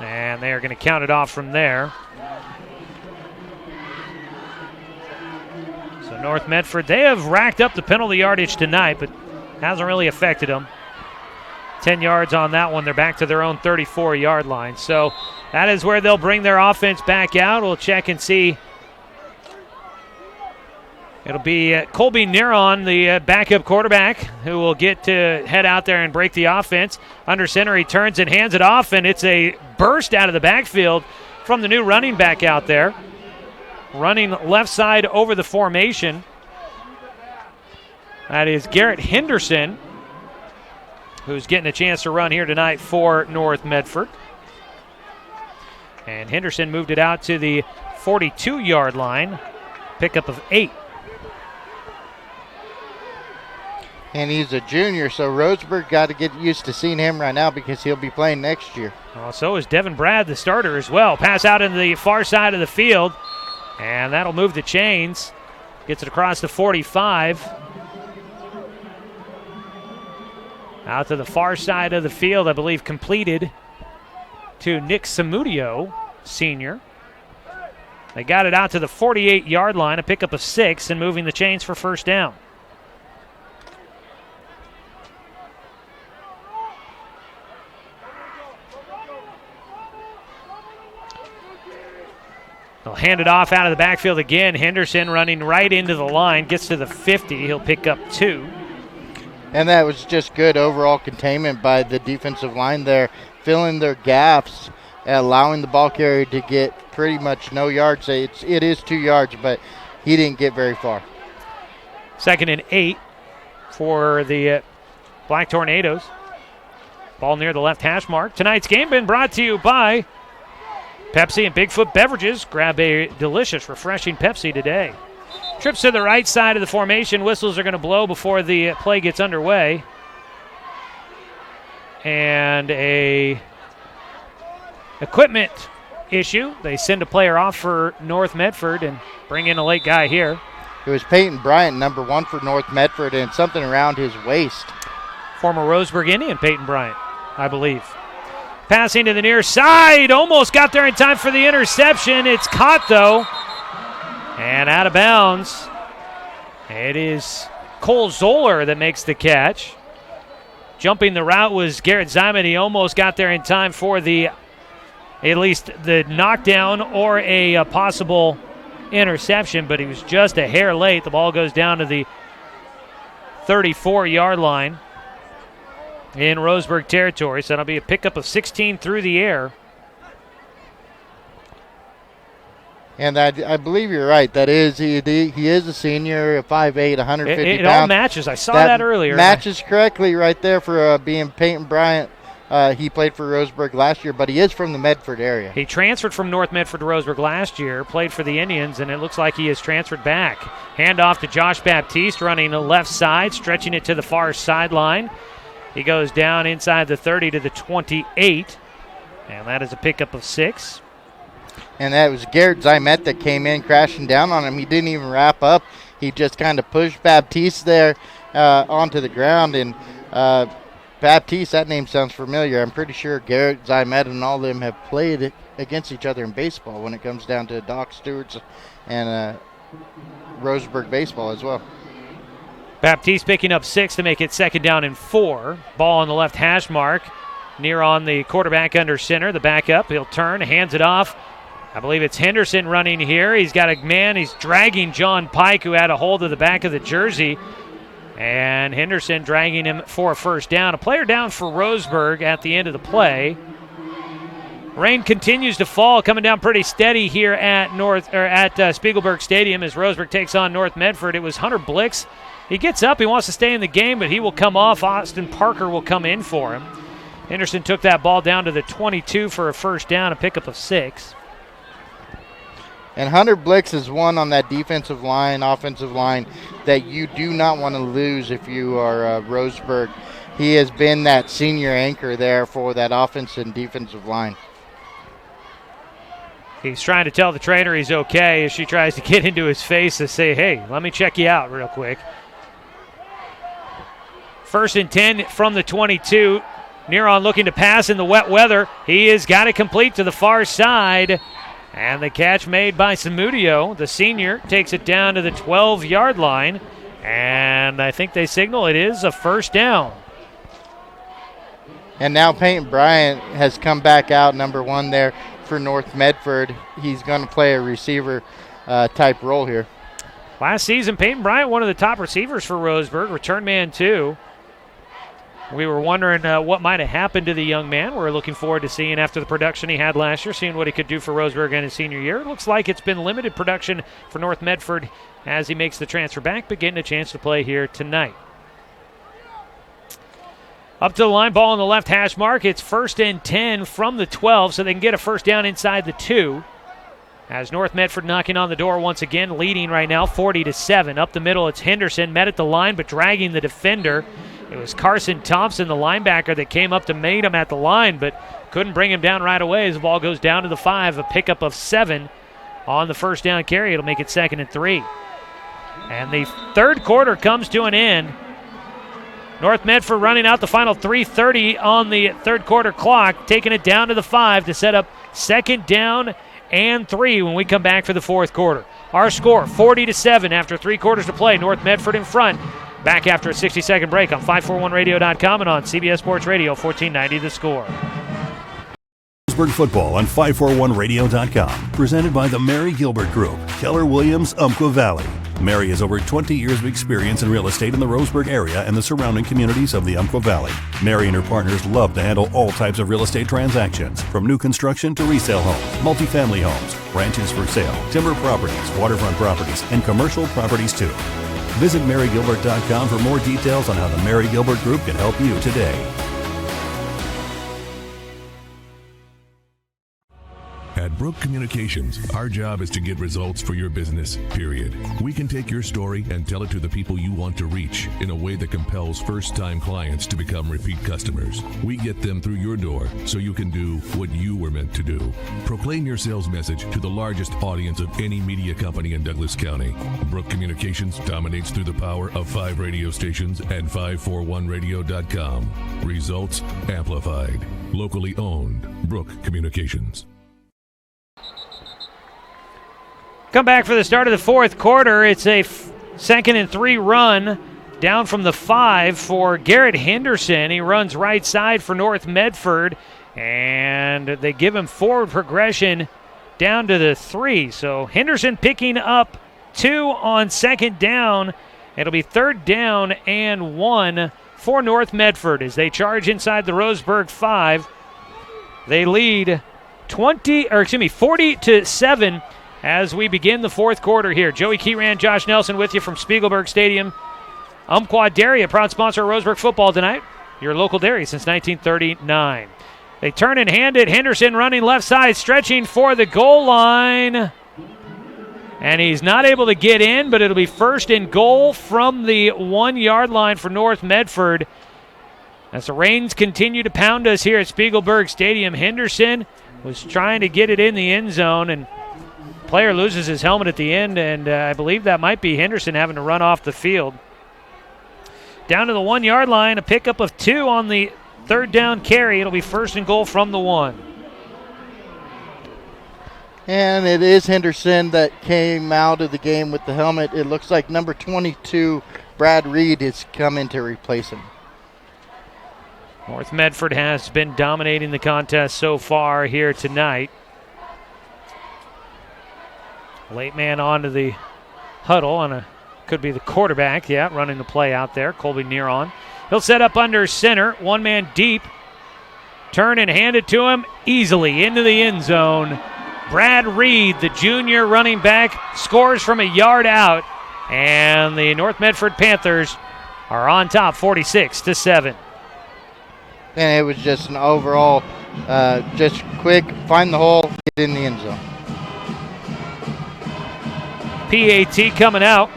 And they are going to count it off from there. So North Medford, they have racked up the penalty yardage tonight, but hasn't really affected them. 10 yards on that one. They're back to their own 34-yard line. So that is where they'll bring their offense back out. We'll check and see. It'll be Colby Neron, the backup quarterback, who will get to head out there and break the offense. Under center, he turns and hands it off, and it's a burst out of the backfield from the new running back out there. Running left side over the formation. That is Garrett Henderson, who's getting a chance to run here tonight for North Medford. And Henderson moved it out to the 42-yard line. Pickup of 8. And he's a junior, so Roseburg got to get used to seeing him right now because he'll be playing next year. So is Devin Brad, the starter, as well. Pass out into the far side of the field, and that'll move the chains. Gets it across the 45. Out to the far side of the field, I believe completed to Nick Samudio, senior. They got it out to the 48-yard line, a pickup of 6, and moving the chains for first down. They'll hand it off out of the backfield again. Henderson running right into the line, gets to the 50. He'll pick up 2. And that was just good overall containment by the defensive line there, filling their gaps, allowing the ball carrier to get pretty much no yards. It is 2 yards, but he didn't get very far. 2nd and 8 for the Black Tornadoes. Ball near the left hash mark. Tonight's game been brought to you by Pepsi and Bigfoot Beverages. Grab a delicious, refreshing Pepsi today. Trips to the right side of the formation. Whistles are going to blow before the play gets underway. And a equipment issue. They send a player off for North Medford and bring in a late guy here. It was Peyton Bryant, number 1 for North Medford, and something around his waist. Former Roseburg Indian, Peyton Bryant, I believe. Passing to the near side. Almost got there in time for the interception. It's caught, though, and out of bounds. It is Cole Zoller that makes the catch. Jumping the route was Garrett Zyman. He almost got there in time for at least the knockdown or a possible interception, but he was just a hair late. The ball goes down to the 34-yard line in Roseburg territory, so that'll be a pickup of 16 through the air. And I believe you're right. That is, he is a senior, 5'8", 150 pounds. It all matches. I saw that earlier. Matches correctly right there for being Peyton Bryant. He played for Roseburg last year, but he is from the Medford area. He transferred from North Medford to Roseburg last year, played for the Indians, and it looks like he has transferred back. Hand off to Josh Baptiste, running the left side, stretching it to the far sideline. He goes down inside the 30 to the 28, and that is a pickup of 6. And that was Garrett Zymet that came in crashing down on him. He didn't even wrap up. He just kind of pushed Baptiste there onto the ground. And Baptiste, that name sounds familiar. I'm pretty sure Garrett Zymet and all of them have played against each other in baseball when it comes down to Doc Stewart's and Roseburg baseball as well. Baptiste picking up 6 to make it 2nd down and 4. Ball on the left hash mark. Near on the quarterback under center. The backup. He'll turn, hands it off. I believe it's Henderson running here. He's got a man. He's dragging John Pike, who had a hold of the back of the jersey. And Henderson dragging him for a first down. A player down for Roseburg at the end of the play. Rain continues to fall, coming down pretty steady here at Spiegelberg Stadium as Roseburg takes on North Medford. It was Hunter Blix. He gets up. He wants to stay in the game, but he will come off. Austin Parker will come in for him. Henderson took that ball down to the 22 for a first down, a pickup of 6. And Hunter Blix is one on that defensive line, offensive line, that you do not want to lose if you are Roseburg. He has been that senior anchor there for that offensive and defensive line. He's trying to tell the trainer he's okay as she tries to get into his face to say, hey, let me check you out real quick. 1st and 10 from the 22. Neron looking to pass in the wet weather. He has got it complete to the far side. And the catch made by Samudio. The senior takes it down to the 12-yard line. And I think they signal it is a first down. And now Peyton Bryant has come back out, number 1 there for North Medford. He's going to play a receiver type role here. Last season, Peyton Bryant, one of the top receivers for Roseburg, return man too. We were wondering what might have happened to the young man. We're looking forward to seeing after the production he had last year, seeing what he could do for Roseburg in his senior year. It looks like it's been limited production for North Medford as he makes the transfer back, but getting a chance to play here tonight. Up to the line, ball on the left hash mark. It's 1st and 10 from the 12, so they can get a first down inside the 2. As North Medford knocking on the door once again, leading right now 40-7. Up the middle, it's Henderson, met at the line, but dragging the defender. It was Carson Thompson, the linebacker, that came up to meet him at the line, but couldn't bring him down right away as the ball goes down to the 5, a pickup of 7 on the first down carry. It'll make it 2nd and 3. And the third quarter comes to an end. North Medford running out the final 3:30 on the third quarter clock, taking it down to the 5 to set up 2nd down and 3 when we come back for the fourth quarter. Our score, 40-7 after 3 quarters to play. North Medford in front. Back after a 60-second break on 541radio.com and on CBS Sports Radio 1490 The Score. Roseburg football on 541radio.com. Presented by the Mary Gilbert Group, Keller Williams, Umpqua Valley. Mary has over 20 years of experience in real estate in the Roseburg area and the surrounding communities of the Umpqua Valley. Mary and her partners love to handle all types of real estate transactions, from new construction to resale homes, multifamily homes, ranches for sale, timber properties, waterfront properties, and commercial properties too. Visit marygilbert.com for more details on how the Mary Gilbert Group can help you today. At Brook Communications, our job is to get results for your business, period. We can take your story and tell it to the people you want to reach in a way that compels first-time clients to become repeat customers. We get them through your door so you can do what you were meant to do. Proclaim your sales message to the largest audience of any media company in Douglas County. Brook Communications dominates through the power of 5 radio stations and 541radio.com. Results amplified. Locally owned. Brook Communications. Come back for the start of the fourth quarter. It's a 2nd and 3 run down from the 5 for Garrett Henderson. He runs right side for North Medford, and they give him forward progression down to the 3. So Henderson picking up 2 on 2nd down. It'll be 3rd down and 1 for North Medford as they charge inside the Roseburg 5. They lead 40-7 as we begin the fourth quarter here. Joey Keyran, Josh Nelson with you from Spiegelberg Stadium. Umpqua Dairy, a proud sponsor of Roseburg football tonight. Your local dairy since 1939. They turn and hand it. Henderson running left side, stretching for the goal line. And he's not able to get in, but it'll be 1st and goal from the 1-yard line for North Medford. As the rains continue to pound us here at Spiegelberg Stadium, Henderson was trying to get it in the end zone, and player loses his helmet at the end, and I believe that might be Henderson having to run off the field. Down to the 1-yard line, a pickup of 2 on the 3rd down carry. It'll be 1st and goal from the 1. And it is Henderson that came out of the game with the helmet. It looks like number 22, Brad Reed, is coming to replace him. North Medford has been dominating the contest so far here tonight. Late man onto the huddle, could be the quarterback, running the play out there, Colby Nearon. He'll set up under center, 1 man deep. Turn and hand it to him easily into the end zone. Brad Reed, the junior running back, scores from a yard out, and the North Medford Panthers are on top 46-7. And it was just an overall, just quick, find the hole, get in the end zone. PAT coming out.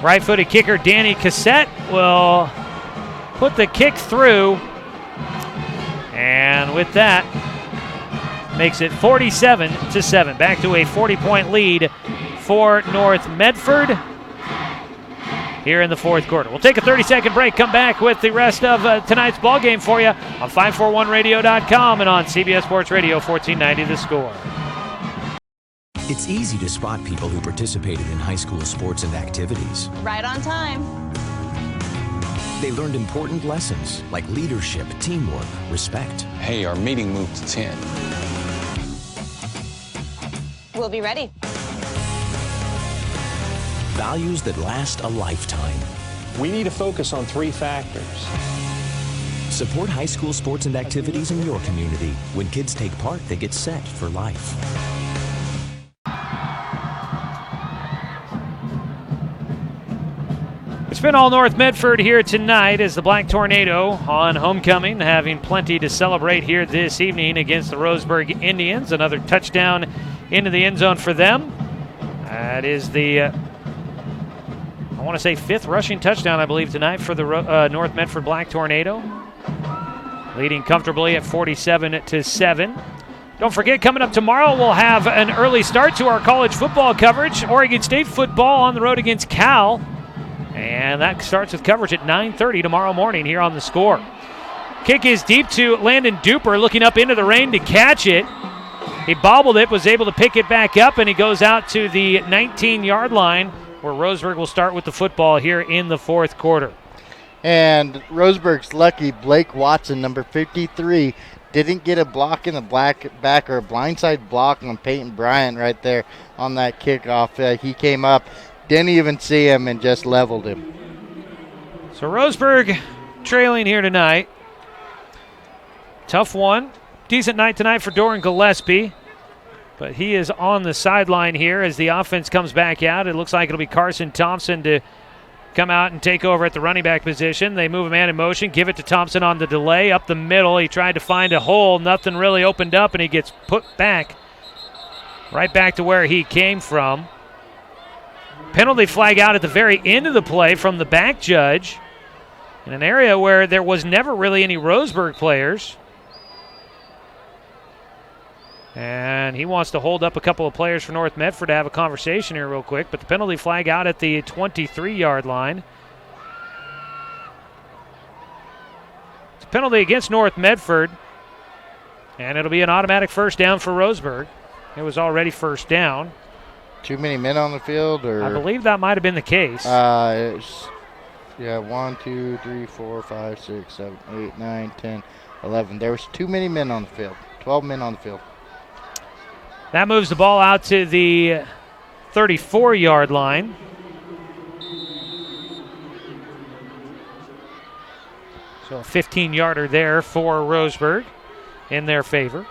Right-footed kicker Danny Cassette will put the kick through. And with that, makes it 47-7. Back to a 40-point lead for North Medford. here in the fourth quarter. We'll take a 30-second break, come back with the rest of tonight's ball game for you on 541radio.com and on CBS Sports Radio 1490 The Score. It's easy to spot people who participated in high school sports and activities. Right on time. They learned important lessons like leadership, teamwork, respect. Hey, our meeting moved to 10. We'll be ready. Values that last a lifetime. We need to focus on 3 factors. Support high school sports and activities in your community. When kids take part, they get set for life. It's been all North Medford here tonight as the Black Tornado on homecoming, having plenty to celebrate here this evening against the Roseburg Indians. Another touchdown into the end zone for them. That is the, I want to say, 5th rushing touchdown, I believe, tonight for the North Medford Black Tornado. Leading comfortably at 47-7. Don't forget, coming up tomorrow, we'll have an early start to our college football coverage. Oregon State football on the road against Cal. And that starts with coverage at 9:30 tomorrow morning here on The Score. Kick is deep to Landon Duper, looking up into the rain to catch it. He bobbled it, was able to pick it back up, and he goes out to the 19-yard line, where Roseburg will start with the football here in the fourth quarter. And Roseburg's lucky Blake Watson, number 53, didn't get a block in the back or a blindside block on Peyton Bryant right there on that kickoff. He came up, didn't even see him, and just leveled him. So Roseburg trailing here tonight. Tough one. Decent night tonight for Doran Gillespie, but he is on the sideline here as the offense comes back out. It looks like it'll be Carson Thompson to come out and take over at the running back position. They move a man in motion, give it to Thompson on the delay. Up the middle, he tried to find a hole. Nothing really opened up, and he gets put back, right back to where he came from. Penalty flag out at the very end of the play from the back judge in an area where there was never really any Roseburg players. And he wants to hold up a couple of players for North Medford to have a conversation here real quick, but the penalty flag out at the 23-yard line. It's a penalty against North Medford, and it'll be an automatic first down for Roseburg. It was already first down. Too many men on the field? Or I believe that might have been the case. 1, 2, 3, 4, 5, 6, 7, 8, 9, 10, 11. There was too many men on the field. 12 men on the field. That moves the ball out to the 34-yard line. So a 15-yarder there for Roseburg in their favor.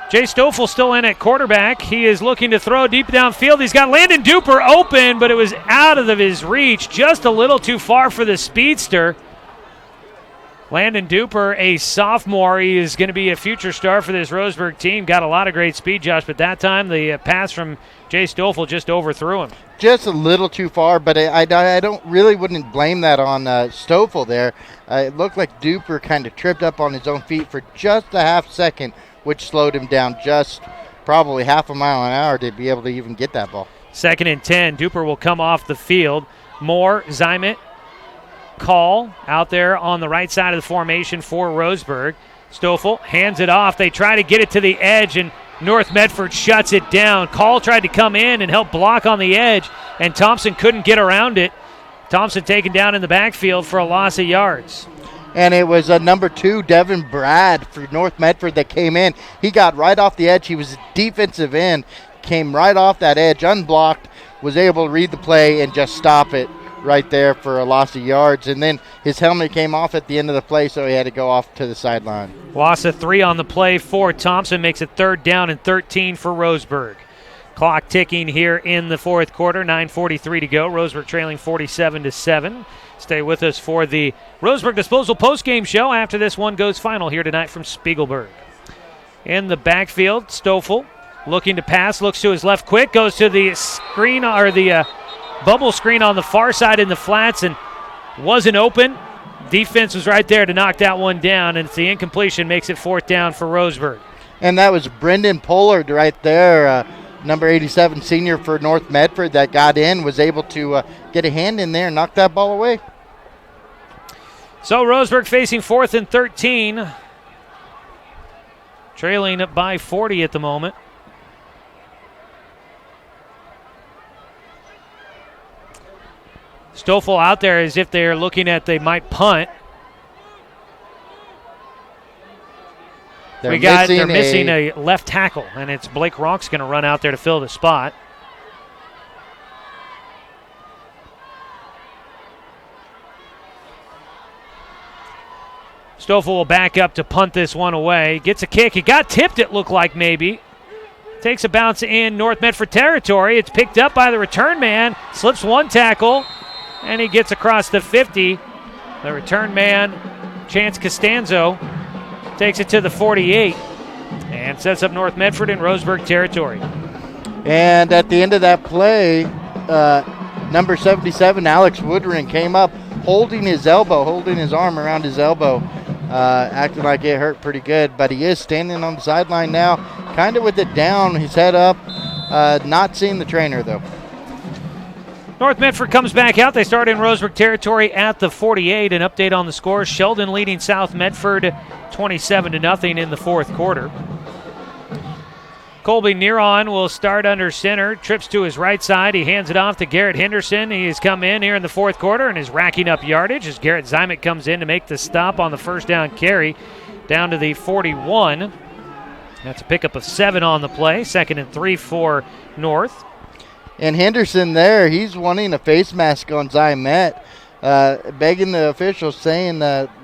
Jay Stoffel still in at quarterback. He is looking to throw deep downfield. He's got Landon Duper open, but it was out of his reach, just a little too far for the speedster. Landon Duper, a sophomore, he is going to be a future star for this Roseburg team. Got a lot of great speed, Josh, but that time the pass from Jay Stoffel just overthrew him. Just a little too far, but I wouldn't blame that on Stoffel there. It looked like Duper kind of tripped up on his own feet for just a half second, which slowed him down just probably half a mile an hour to be able to even get that ball. 2nd and 10. Duper will come off the field. Moore, Zymet, Call out there on the right side of the formation for Roseburg. Stoffel hands it off. They try to get it to the edge, and North Medford shuts it down. Call tried to come in and help block on the edge, and Thompson couldn't get around it. Thompson taken down in the backfield for a loss of yards. And it was number 2, Devin Brad for North Medford that came in. He got right off the edge. He was a defensive end, came right off that edge, unblocked, was able to read the play and just stop it right there for a loss of yards. And then his helmet came off at the end of the play, so he had to go off to the sideline. Loss of 3 on the play for Thompson, makes it 3rd down and 13 for Roseburg. Clock ticking here in the fourth quarter, 9:43 to go. Roseburg trailing 47-7. Stay with us for the Roseburg Disposal postgame show after this one goes final here tonight from Spiegelberg. In the backfield, Stoffel looking to pass, looks to his left quick, goes to the screen or the bubble screen on the far side in the flats and wasn't open. Defense was right there to knock that one down, and it's the incompletion makes it 4th down for Roseburg. And that was Brendan Pollard right there. number 87 senior for North Medford that got in, was able to get a hand in there and knock that ball away. So Roseburg facing 4th and 13. Trailing by 40 at the moment. Stoffel out there as if they're looking at they might punt. They're missing a left tackle, and it's Blake Rock's going to run out there to fill the spot. Stoffel will back up to punt this one away. Gets a kick. It got tipped, it looked like maybe. Takes a bounce in North Medford territory. It's picked up by the return man. Slips one tackle, and he gets across the 50. The return man, Chance Costanzo, takes it to the 48 and sets up North Medford in Roseburg territory. And at the end of that play, number 77, Alex Woodring, came up holding his arm around his elbow, acting like it hurt pretty good. But he is standing on the sideline now, kind of with it down, his head up, not seeing the trainer though. North Medford comes back out. They start in Roseburg territory at the 48. An update on the score. Sheldon leading South Medford 27-0 in the fourth quarter. Colby Neron will start under center. Trips to his right side. He hands it off to Garrett Henderson. He has come in here in the fourth quarter and is racking up yardage as Garrett Zymek comes in to make the stop on the first down carry down to the 41. That's a pickup of 7 on the play. 2nd and 3 for North. And Henderson there, he's wanting a face mask on Zymet, begging the officials, saying,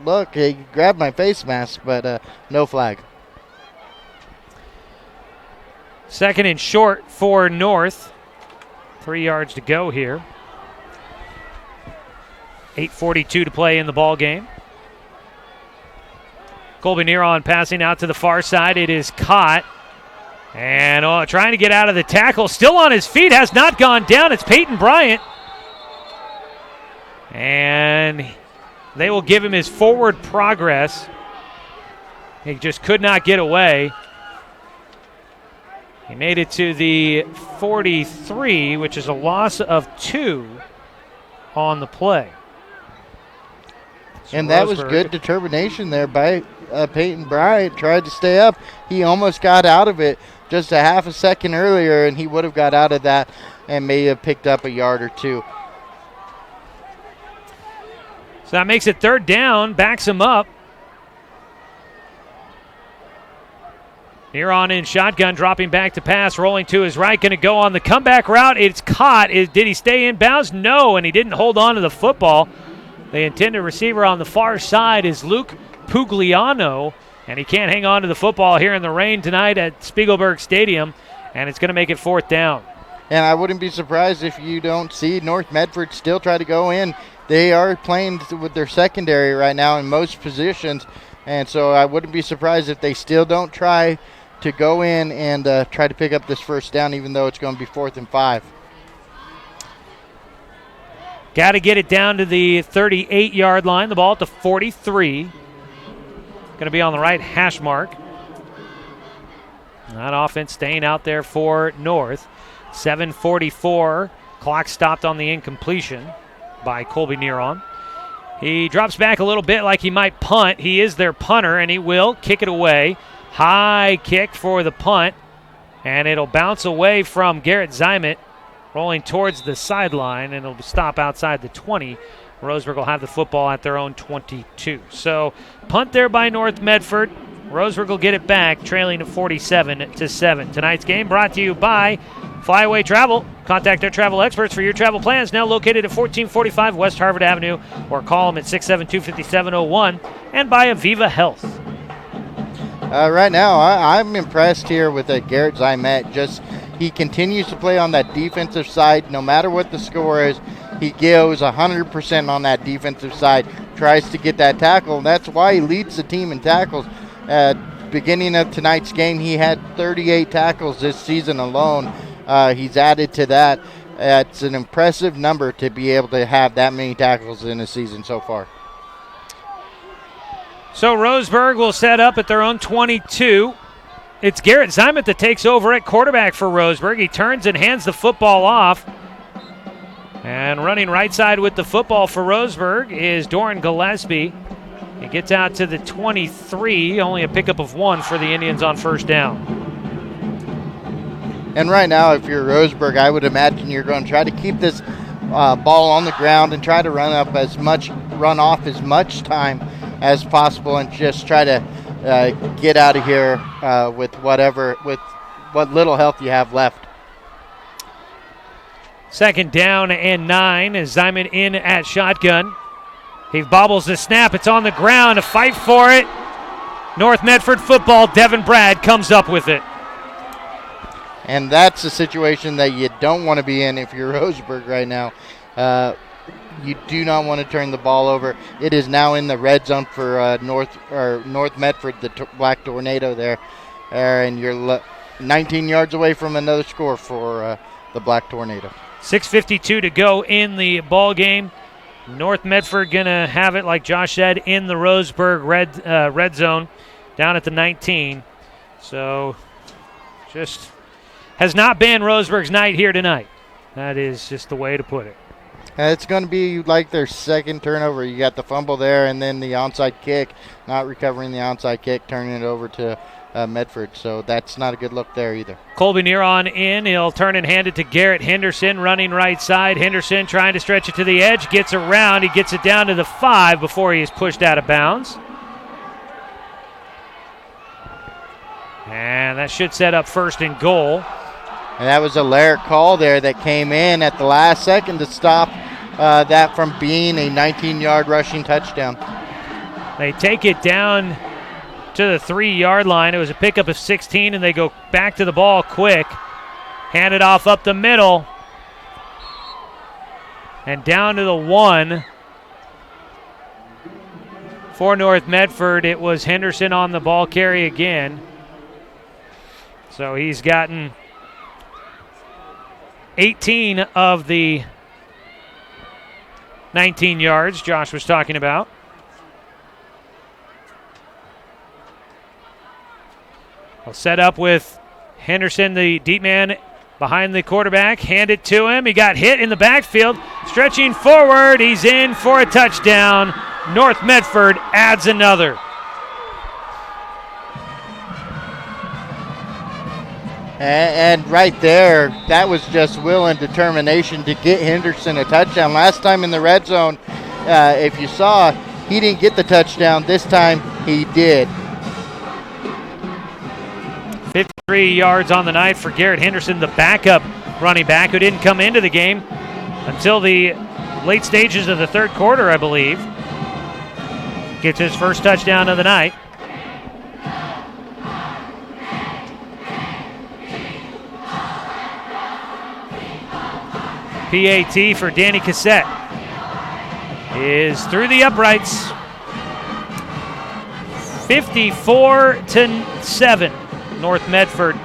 look, he grabbed my face mask, but no flag. 2nd and short for North. 3 yards to go here. 8:42 to play in the ball game. Colby Neron passing out to the far side. It is caught. And trying to get out of the tackle. Still on his feet. Has not gone down. It's Peyton Bryant. And they will give him his forward progress. He just could not get away. He made it to the 43, which is a loss of 2 on the play. And that was good determination there by Peyton Bryant. Tried to stay up. He almost got out of it just a half a second earlier, and he would have got out of that and may have picked up a yard or 2. So that makes it 3rd down, backs him up. Neron in shotgun, dropping back to pass, rolling to his right, going to go on the comeback route. It's caught. Did he stay in bounds? No, and he didn't hold on to the football. The intended receiver on the far side is Luke Pugliano, and he can't hang on to the football here in the rain tonight at Spiegelberg Stadium, and it's going to make it 4th down. And I wouldn't be surprised if you don't see North Medford still try to go in. They are playing with their secondary right now in most positions, and so I wouldn't be surprised if they still don't try to go in and try to pick up this first down, even though it's going to be 4th and 5. Got to get it down to the 38-yard line. The ball at the 43. Going to be on the right hash mark. That offense staying out there for North. 7:44. Clock stopped on the incompletion by Colby Neron. He drops back a little bit like he might punt. He is their punter, and he will kick it away. High kick for the punt, and it'll bounce away from Garrett Zymet, rolling towards the sideline, and it'll stop outside the 20. Roseburg will have the football at their own 22. So punt there by North Medford. Roseburg will get it back, trailing at 47-7. Tonight's game brought to you by Flyaway Travel. Contact their travel experts for your travel plans, now located at 1445 West Harvard Avenue, or call them at 672-5701, and by Aviva Health. Right now, I'm impressed here with Garrett Zymet. He continues to play on that defensive side. No matter what the score is, he goes 100% on that defensive side, tries to get that tackle. That's why he leads the team in tackles. Beginning of tonight's game, he had 38 tackles this season alone. He's added to that. It's an impressive number to be able to have that many tackles in a season so far. So Roseburg will set up at their own 22. it's Garrett Zimet that takes over at quarterback for Roseburg. He turns and hands the football off. And running right side with the football for Roseburg is Doran Gillespie. He gets out to the 23, only a pickup of 1 for the Indians on first down. And right now, if you're Roseburg, I would imagine you're going to try to keep this ball on the ground and try to run off as much time as possible, and just try to get out of here with what little health you have left. Second down and 9 as Zimet in at shotgun. He bobbles the snap. It's on the ground. A fight for it. North Medford football. Devin Brad comes up with it. And that's a situation that you don't want to be in if you're Roseburg right now. You do not want to turn the ball over. It is now in the red zone for North Medford, the Black Tornado there. And you're 19 yards away from another score for the Black Tornado. 6:52 to go in the ball game. North Medford going to have it, like Josh said, in the Roseburg red zone down at the 19. So just has not been Roseburg's night here tonight. That is just the way to put it. It's going to be like their second turnover. You got the fumble there, and then the onside kick, not recovering the onside kick, turning it over to Medford. So that's not a good look there either. Colby Neron in. He'll turn and hand it to Garrett Henderson, running right side. Henderson trying to stretch it to the edge, gets around. He gets it down to the 5 before he is pushed out of bounds. And that should set up first and goal. And that was a Laird call there that came in at the last second to stop that from being a 19-yard rushing touchdown. They take it down to the 3-yard line. It was a pickup of 16, and they go back to the ball quick. Hand it off up the middle. And down to the 1. For North Medford, it was Henderson on the ball carry again. So he's gotten 18 of the 19 yards Josh was talking about. We'll set up with Henderson, the deep man behind the quarterback. Hand it to him. He got hit in the backfield. Stretching forward. He's in for a touchdown. North Medford adds another. And right there, that was just will and determination to get Henderson a touchdown. Last time in the red zone, if you saw, he didn't get the touchdown. This time he did. 53 yards on the night for Garrett Henderson, the backup running back who didn't come into the game until the late stages of the third quarter, I believe. Gets his first touchdown of the night. PAT for Danny Cassette is through the uprights. 54-7. North Medford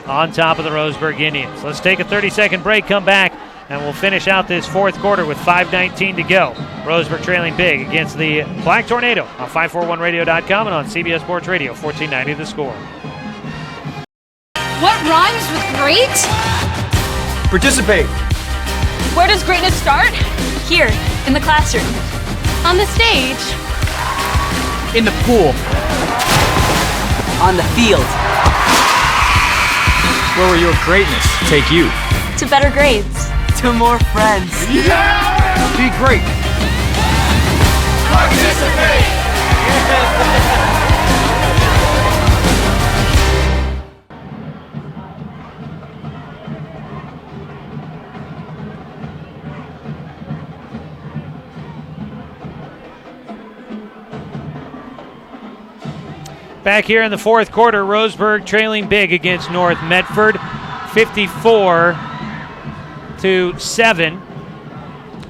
on top of the Roseburg Indians. Let's take a 30-second break, come back, and we'll finish out this fourth quarter with 5:19 to go. Roseburg trailing big against the Black Tornado on 541radio.com and on CBS Sports Radio, 1490 The Score. What rhymes with great? Participate. Where does greatness start? Here, in the classroom. On the stage. In the pool. On the field. Where will your greatness take you? To better grades. To more friends. Yeah! Be great. Participate! Back here in the fourth quarter, Roseburg trailing big against North Medford, 54-7.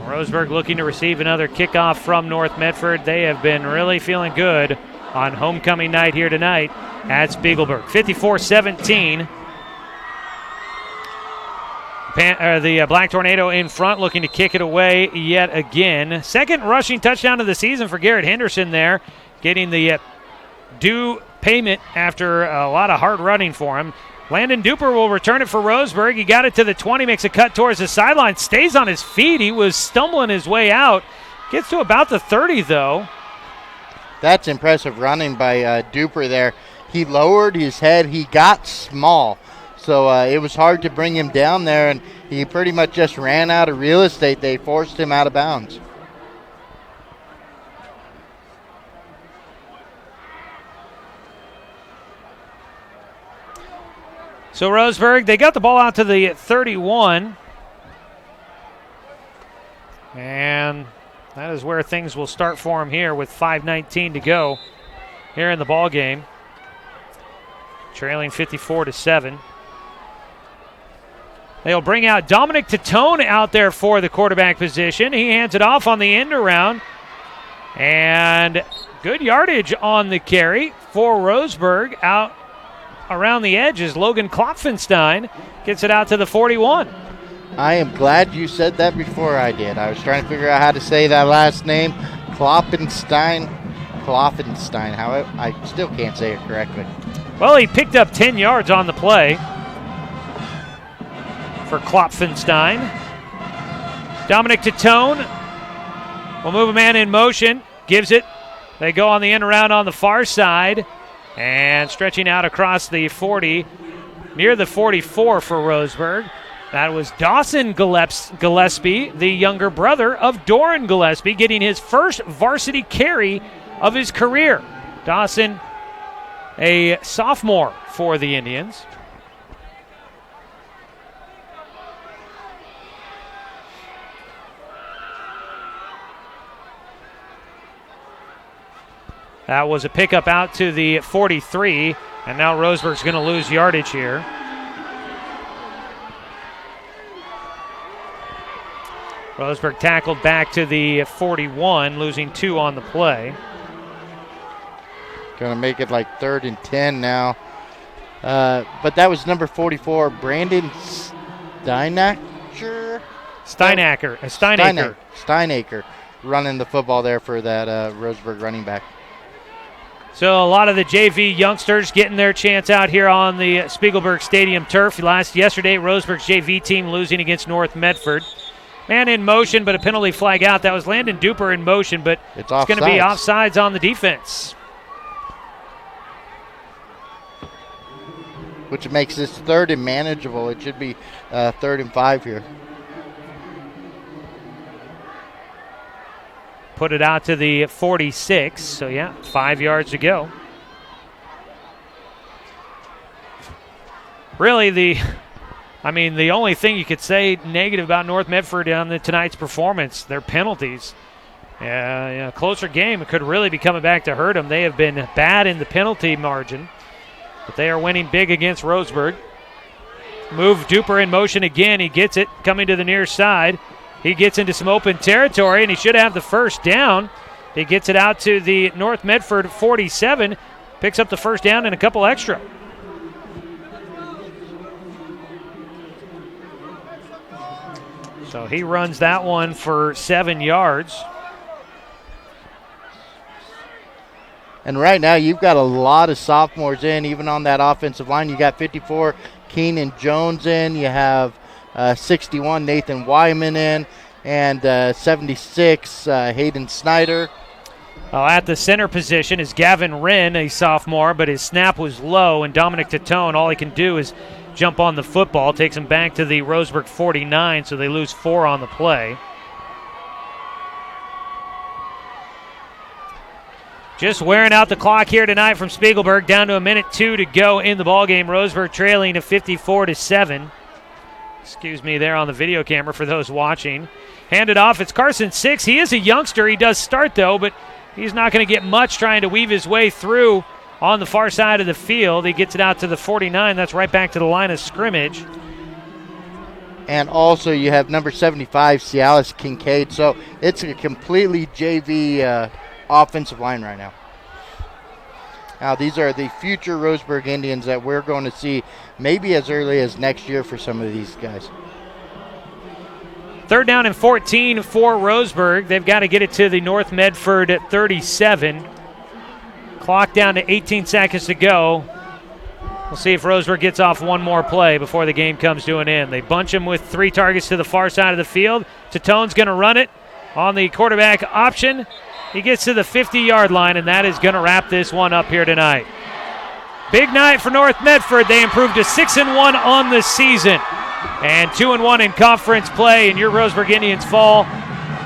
Roseburg looking to receive another kickoff from North Medford. They have been really feeling good on homecoming night here tonight at Spiegelberg. 54-17. The Black Tornado in front looking to kick it away yet again. Second rushing touchdown of the season for Garrett Henderson there, getting the due payment after a lot of hard running for him. Landon Duper will return it for Roseburg. He got it to the 20, makes a cut towards the sideline, stays on his feet. He was stumbling his way out. Gets to about the 30, though. That's impressive running by Duper there. He lowered his head. He got small. So it was hard to bring him down there, and he pretty much just ran out of real estate. They forced him out of bounds. So Roseburg, they got the ball out to the 31. And that is where things will start for him here with 5:19 to go here in the ball game. Trailing 54-7. They'll bring out Dominic Tatone out there for the quarterback position. He hands it off on the end around. And good yardage on the carry for Roseburg. Out around the edges, Logan Klopfenstein gets it out to the 41. I am glad you said that before I did. I was trying to figure out how to say that last name. Klopfenstein. However, I still can't say it correctly. Well, he picked up 10 yards on the play for Klopfenstein. Dominic Tatone will move a man in motion. Gives it. They go on the end around on the far side. And stretching out across the 40, near the 44 for Roseburg. That was Dawson Gillespie, the younger brother of Doran Gillespie, getting his first varsity carry of his career. Dawson, a sophomore for the Indians. That was a pickup out to the 43, and now Roseburg's going to lose yardage here. Roseburg tackled back to the 41, losing 2 on the play. Going to make it like 3rd and 10 now. But that was number 44, Brandon Steinaker. Steinaker running the football there for that Roseburg running back. So a lot of the JV youngsters getting their chance out here on the Spiegelberg Stadium turf. Yesterday, Roseburg's JV team losing against North Medford. Man in motion, but a penalty flag out. That was Landon Duper in motion, but it's going to be offsides on the defense. Which makes this 3rd and manageable. It should be 3rd and 5 here. Put it out to the 46, so 5 yards to go. Really, the only thing you could say negative about North Medford on tonight's performance, their penalties. Closer game, it could really be coming back to hurt them. They have been bad in the penalty margin, but they are winning big against Roseburg. Move Duper in motion again. He gets it, coming to the near side. He gets into some open territory, and he should have the first down. He gets it out to the North Medford 47, picks up the first down and a couple extra. So he runs that one for 7 yards. And right now you've got a lot of sophomores in, even on that offensive line. You got 54, Keenan Jones in. You have 61, Nathan Wyman in, and 76, Hayden Snyder. At the center position is Gavin Wren, a sophomore, but his snap was low, and Dominic Tatone, all he can do is jump on the football, takes him back to the Roseburg 49, so they lose 4 on the play. Just wearing out the clock here tonight from Spiegelberg, down to 1:02 to go in the ballgame. Roseburg trailing to 54-7. Excuse me there on the video camera for those watching. Handed off, it's Carson Six. He is a youngster. He does start, though, but he's not going to get much trying to weave his way through on the far side of the field. He gets it out to the 49. That's right back to the line of scrimmage. And also you have number 75, Cialis Kincaid. So it's a completely JV offensive line right now. Now, these are the future Roseburg Indians that we're going to see maybe as early as next year for some of these guys. 3rd down and 14 for Roseburg. They've got to get it to the North Medford 37. Clock down to 18 seconds to go. We'll see if Roseburg gets off one more play before the game comes to an end. They bunch him with 3 targets to the far side of the field. Titone's going to run it on the quarterback option. He gets to the 50-yard line, and that is going to wrap this one up here tonight. Big night for North Medford. They improved to 6-1 on the season and 2-1 in conference play, and your Roseburg Indians fall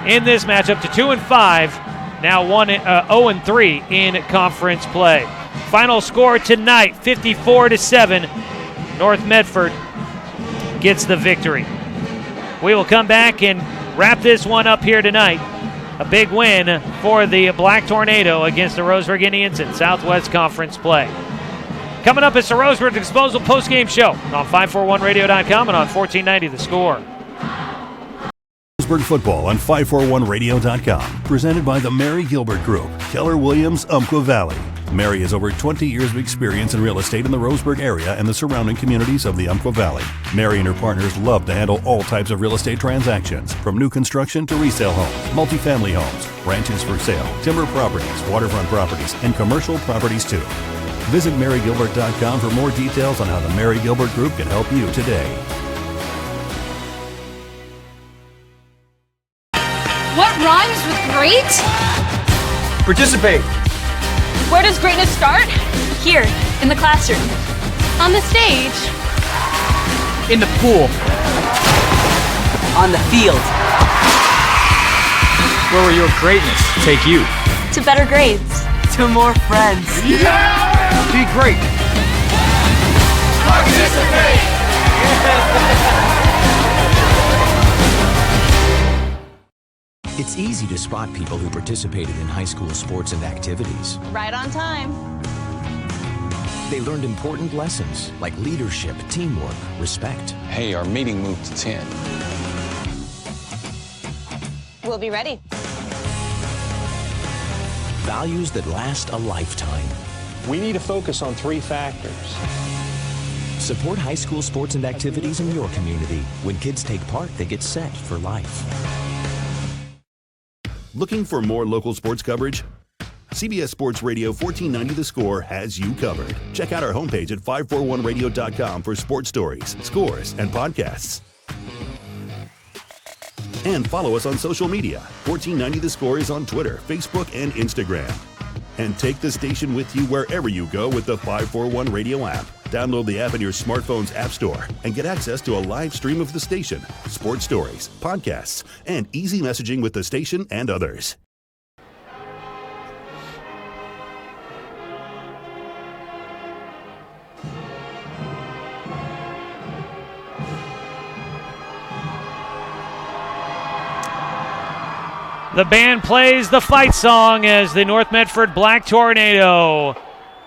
in this matchup to 2-5, now 0-3 in conference play. Final score tonight, 54-7. North Medford gets the victory. We will come back and wrap this one up here tonight. A big win for the Black Tornado against the Roseburg Indians in Southwest Conference play. Coming up, it's the Roseburg Disposal postgame show on 541radio.com and on 1490 The Score. Roseburg football on 541radio.com. Presented by the Mary Gilbert Group, Keller Williams, Umpqua Valley. Mary has over 20 years of experience in real estate in the Roseburg area and the surrounding communities of the Umpqua Valley. Mary and her partners love to handle all types of real estate transactions, from new construction to resale homes, multifamily homes, ranches for sale, timber properties, waterfront properties, and commercial properties too. Visit marygilbert.com for more details on how the Mary Gilbert Group can help you today. What rhymes with great? Participate. Where does greatness start? Here, in the classroom. On the stage. In the pool. On the field. Where will your greatness take you? To better grades. To more friends. Yeah! Be great. Participate. It's easy to spot people who participated in high school sports and activities. Right on time. They learned important lessons like leadership, teamwork, respect. Hey, our meeting moved to 10. We'll be ready. Values that last a lifetime. We need to focus on 3 factors. Support high school sports and activities in your community. When kids take part, they get set for life. Looking for more local sports coverage? CBS Sports Radio 1490 The Score has you covered. Check out our homepage at 541radio.com for sports stories, scores, and podcasts. And follow us on social media. 1490 The Score is on Twitter, Facebook, and Instagram. And take the station with you wherever you go with the 541 Radio app. Download the app in your smartphone's app store and get access to a live stream of the station, sports stories, podcasts, and easy messaging with the station and others. The band plays the fight song as the North Medford Black Tornado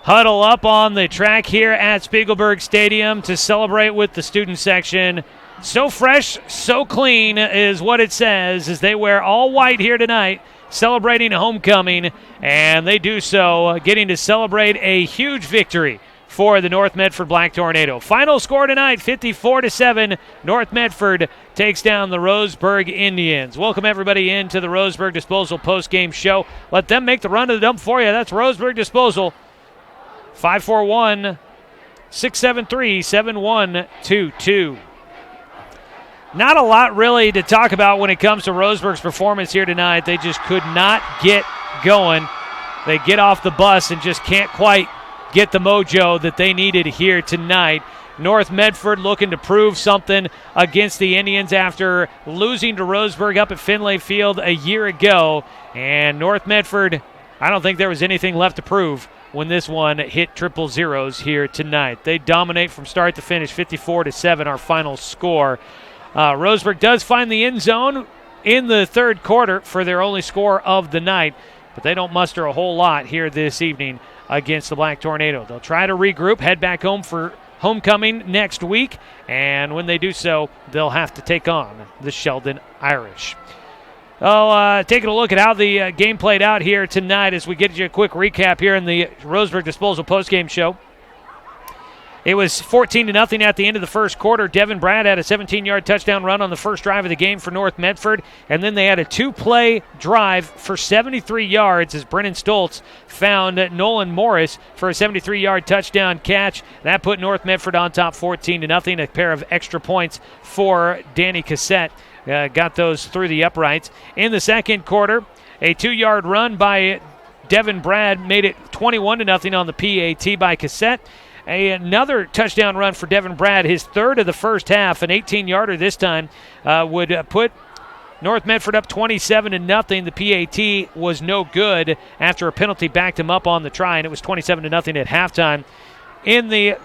huddle up on the track here at Spiegelberg Stadium to celebrate with the student section. So fresh, so clean is what it says as they wear all white here tonight, celebrating homecoming, and they do so getting to celebrate a huge victory for the North Medford Black Tornado. Final score tonight, 54-7. North Medford takes down the Roseburg Indians. Welcome everybody into the Roseburg Disposal postgame show. Let them make the run to the dump for you. That's Roseburg Disposal. 541-673-7122. Not a lot really to talk about when it comes to Roseburg's performance here tonight. They just could not get going. They get off the bus and just can't quite get the mojo that they needed here tonight. North Medford looking to prove something against the Indians after losing to Roseburg up at Finlay Field a year ago. And North Medford, I don't think there was anything left to prove when this one hit triple zeros here tonight. They dominate from start to finish, 54-7, our final score. Roseburg does find the end zone in the third quarter for their only score of the night, but they don't muster a whole lot here this evening against the Black Tornado. They'll try to regroup, head back home for homecoming next week, and when they do so, they'll have to take on the Sheldon Irish. Well, taking a look at how the game played out here tonight as we get you a quick recap here in the Roseburg Disposal postgame show. It was 14-0 at the end of the first quarter. Devin Brad had a 17-yard touchdown run on the first drive of the game for North Medford, and then they had a 2-play drive for 73 yards as Brennan Stoltz found Nolan Morris for a 73-yard touchdown catch. That put North Medford on top 14-0. A pair of extra points for Danny Cassette. Got those through the uprights. In the second quarter, a 2-yard run by Devin Brad made it 21-0 on the PAT by Cassette. Another touchdown run for Devin Brad, his third of the first half, an 18-yarder this time, would put North Medford up 27-0. The PAT was no good after a penalty backed him up on the try, and it was 27-0 at halftime. In the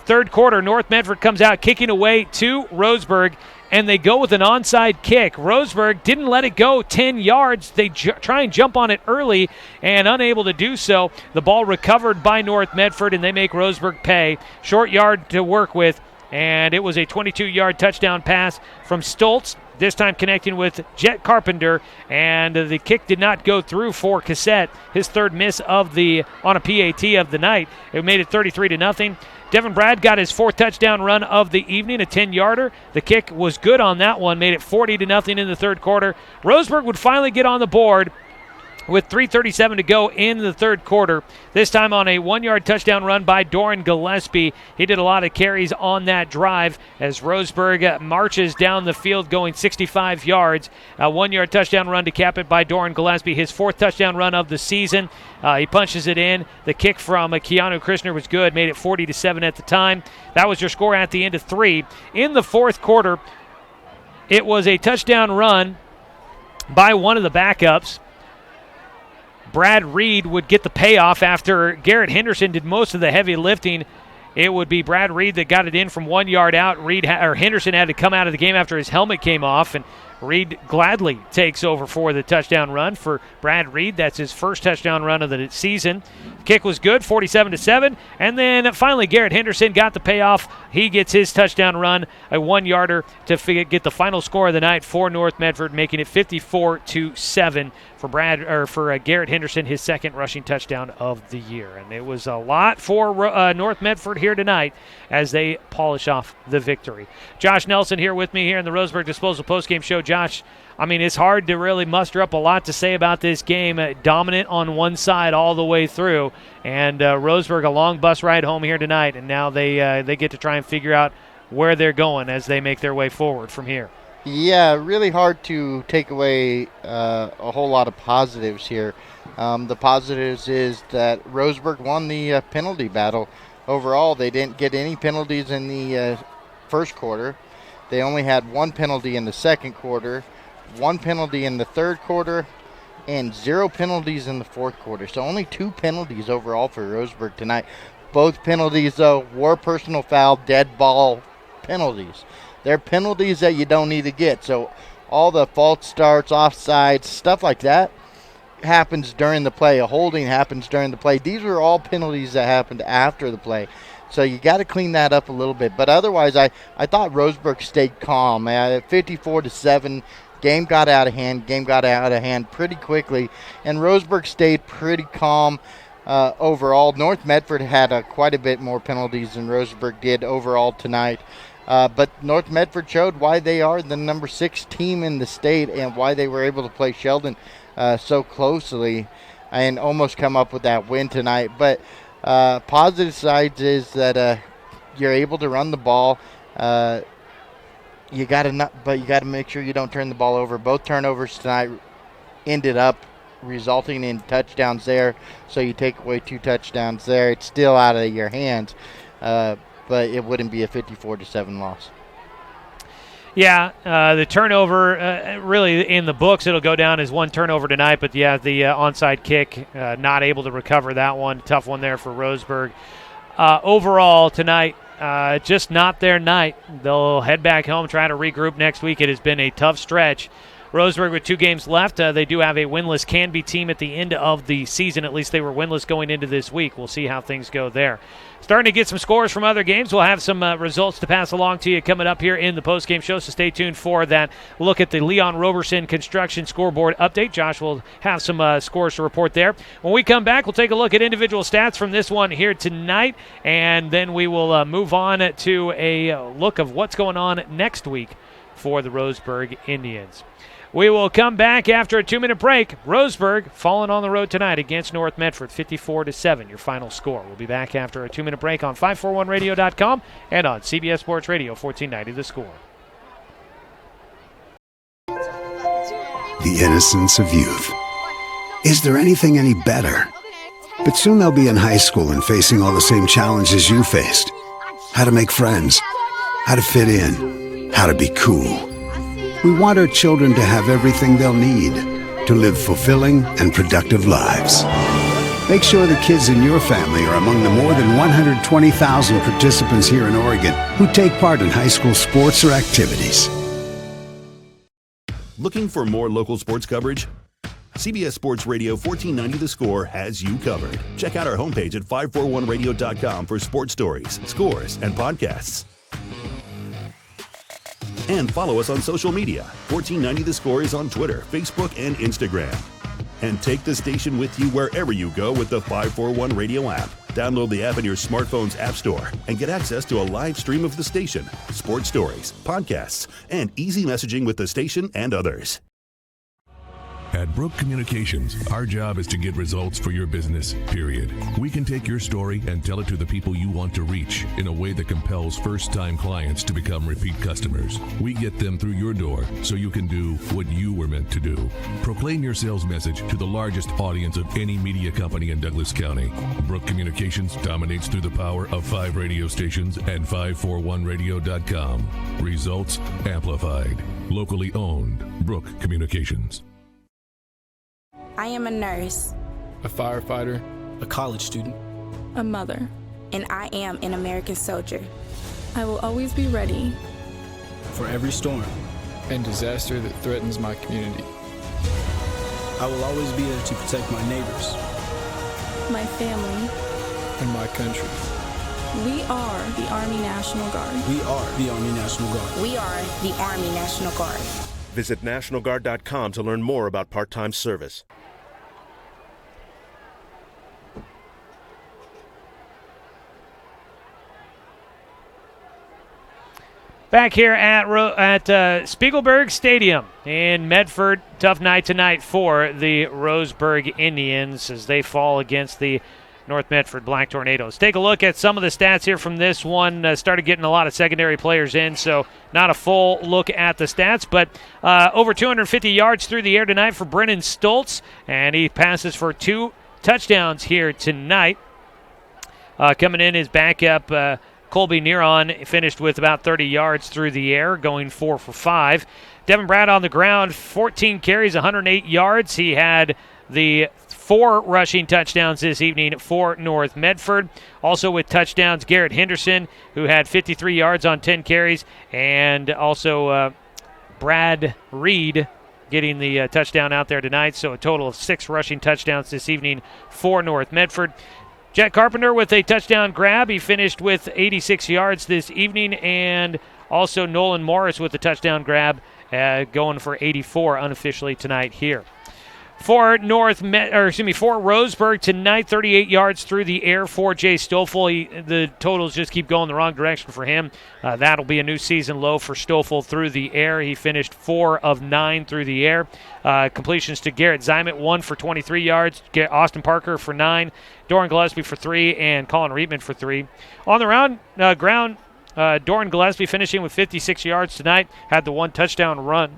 third quarter, North Medford comes out kicking away to Roseburg, and they go with an onside kick. Roseburg didn't let it go 10 yards. They try and jump on it early and unable to do so. The ball recovered by North Medford, and they make Roseburg pay. Short yard to work with, and it was a 22-yard touchdown pass from Stoltz, this time connecting with Jet Carpenter, and the kick did not go through for Cassette, his third miss on a PAT of the night. It made it 33-0. Devin Brad got his fourth touchdown run of the evening, a 10-yarder. The kick was good on that one, made it 40-0 in the third quarter. Roseburg would finally get on the board with 3:37 to go in the third quarter, this time on a 1-yard touchdown run by Doran Gillespie. He did a lot of carries on that drive as Roseburg marches down the field going 65 yards. A 1-yard touchdown run to cap it by Doran Gillespie, his fourth touchdown run of the season. He punches it in. The kick from Keanu Krishner was good, made it 40-7 at the time. That was your score at the end of 3. In the fourth quarter, it was a touchdown run by one of the backups. Brad Reed would get the payoff after Garrett Henderson did most of the heavy lifting. It would be Brad Reed that got it in from 1 yard out. Henderson had to come out of the game after his helmet came off, and Reed gladly takes over for the touchdown run for Brad Reed. That's his first touchdown run of the season. Kick was good, 47-7. And then finally Garrett Henderson got the payoff. He gets his touchdown run, a 1-yarder to get the final score of the night for North Medford, making it 54-7 for Garrett Henderson, his second rushing touchdown of the year. And it was a lot for North Medford here tonight as they polish off the victory. Josh Nelson here with me here in the Roseburg Disposal Postgame Show. Josh, I mean, it's hard to really muster up a lot to say about this game. Dominant on one side all the way through, and Roseburg a long bus ride home here tonight, and now they get to try and figure out where they're going as they make their way forward from here. Yeah, really hard to take away a whole lot of positives here. The positives is that Roseburg won the penalty battle. Overall, they didn't get any penalties in the first quarter. They only had one penalty in the second quarter, one penalty in the third quarter, and 0 penalties in the fourth quarter. So only 2 penalties overall for Roseburg tonight. Both penalties, though, were personal foul, dead ball penalties. They're penalties that you don't need to get. So all the false starts, offsides, stuff like that happens during the play. A holding happens during the play. These were all penalties that happened after the play. So you got to clean that up a little bit. But otherwise, I thought Roseburg stayed calm. At 54-7, game got out of hand pretty quickly. And Roseburg stayed pretty calm overall. North Medford had quite a bit more penalties than Roseburg did overall tonight. But North Medford showed why they are the number 6 team in the state and why they were able to play Sheldon so closely and almost come up with that win tonight. But positive sides is that you're able to run the ball. You got to make sure you don't turn the ball over. Both turnovers tonight ended up resulting in touchdowns there. So you take away 2 touchdowns there. It's still out of your hands. But it wouldn't be a 54-7 loss. Yeah, the turnover, really in the books, it'll go down as 1 turnover tonight. But, yeah, the onside kick, not able to recover that one. Tough one there for Roseburg. Overall tonight, just not their night. They'll head back home, try to regroup next week. It has been a tough stretch Roseburg with 2 games left. They do have a winless Canby team at the end of the season. At least they were winless going into this week. We'll see how things go there. Starting to get some scores from other games. We'll have some results to pass along to you coming up here in the postgame show, so stay tuned for that look at the Leon Roberson construction scoreboard update. Josh will have some scores to report there. When we come back, we'll take a look at individual stats from this one here tonight, and then we will move on to a look of what's going on next week for the Roseburg Indians. We will come back after a 2-minute break. Roseburg falling on the road tonight against North Medford, 54-7, your final score. We'll be back after a 2-minute break on 541radio.com and on CBS Sports Radio, 1490 The Score. The innocence of youth. Is there anything any better? But soon they'll be in high school and facing all the same challenges you faced. How to make friends, how to fit in, how to be cool. We want our children to have everything they'll need to live fulfilling and productive lives. Make sure the kids in your family are among the more than 120,000 participants here in Oregon who take part in high school sports or activities. Looking for more local sports coverage? CBS Sports Radio 1490 The Score has you covered. Check out our homepage at 541radio.com for sports stories, scores, and podcasts. And follow us on social media. 1490 The Score is on Twitter, Facebook, and Instagram. And take the station with you wherever you go with the 541 Radio app. Download the app in your smartphone's app store and get access to a live stream of the station, sports stories, podcasts, and easy messaging with the station and others. At Brook Communications, our job is to get results for your business, period. We can take your story and tell it to the people you want to reach in a way that compels first-time clients to become repeat customers. We get them through your door so you can do what you were meant to do. Proclaim your sales message to the largest audience of any media company in Douglas County. Brook Communications dominates through the power of 5 radio stations and 541radio.com. Results amplified. Locally owned. Brook Communications. I am a nurse, a firefighter, a college student, a mother, and I am an American soldier. I will always be ready for every storm and disaster that threatens my community. I will always be there to protect my neighbors, my family, and my country. We are the Army National Guard. We are the Army National Guard. We are the Army National Guard. Visit nationalguard.com to learn more about part-time service. Back here at Spiegelberg Stadium in Medford. Tough night tonight for the Roseburg Indians as they fall against the North Medford Black Tornadoes. Take a look at some of the stats here from this one. Started getting a lot of secondary players in, so not a full look at the stats, but over 250 yards through the air tonight for Brennan Stoltz, and he passes for 2 touchdowns here tonight. Coming in his backup, Colby Neron finished with about 30 yards through the air, going 4 for 5. Devin Brad on the ground, 14 carries, 108 yards. He had the 4 rushing touchdowns this evening for North Medford. Also with touchdowns, Garrett Henderson, who had 53 yards on 10 carries, and also Brad Reed getting the touchdown out there tonight. So a total of 6 rushing touchdowns this evening for North Medford. Jet Carpenter with a touchdown grab. He finished with 86 yards this evening, and also Nolan Morris with a touchdown grab, going for 84 unofficially tonight here. For Roseburg tonight, 38 yards through the air for Jay Stoffel. The totals just keep going the wrong direction for him. That'll be a new season low for Stoffel through the air. He finished 4 of 9 through the air. Completions to Garrett Zymet, 1 for 23 yards. Austin Parker for 9. Doran Gillespie for 3, and Colin Reitman for 3. On the ground, Doran Gillespie finishing with 56 yards tonight. Had the 1 touchdown run.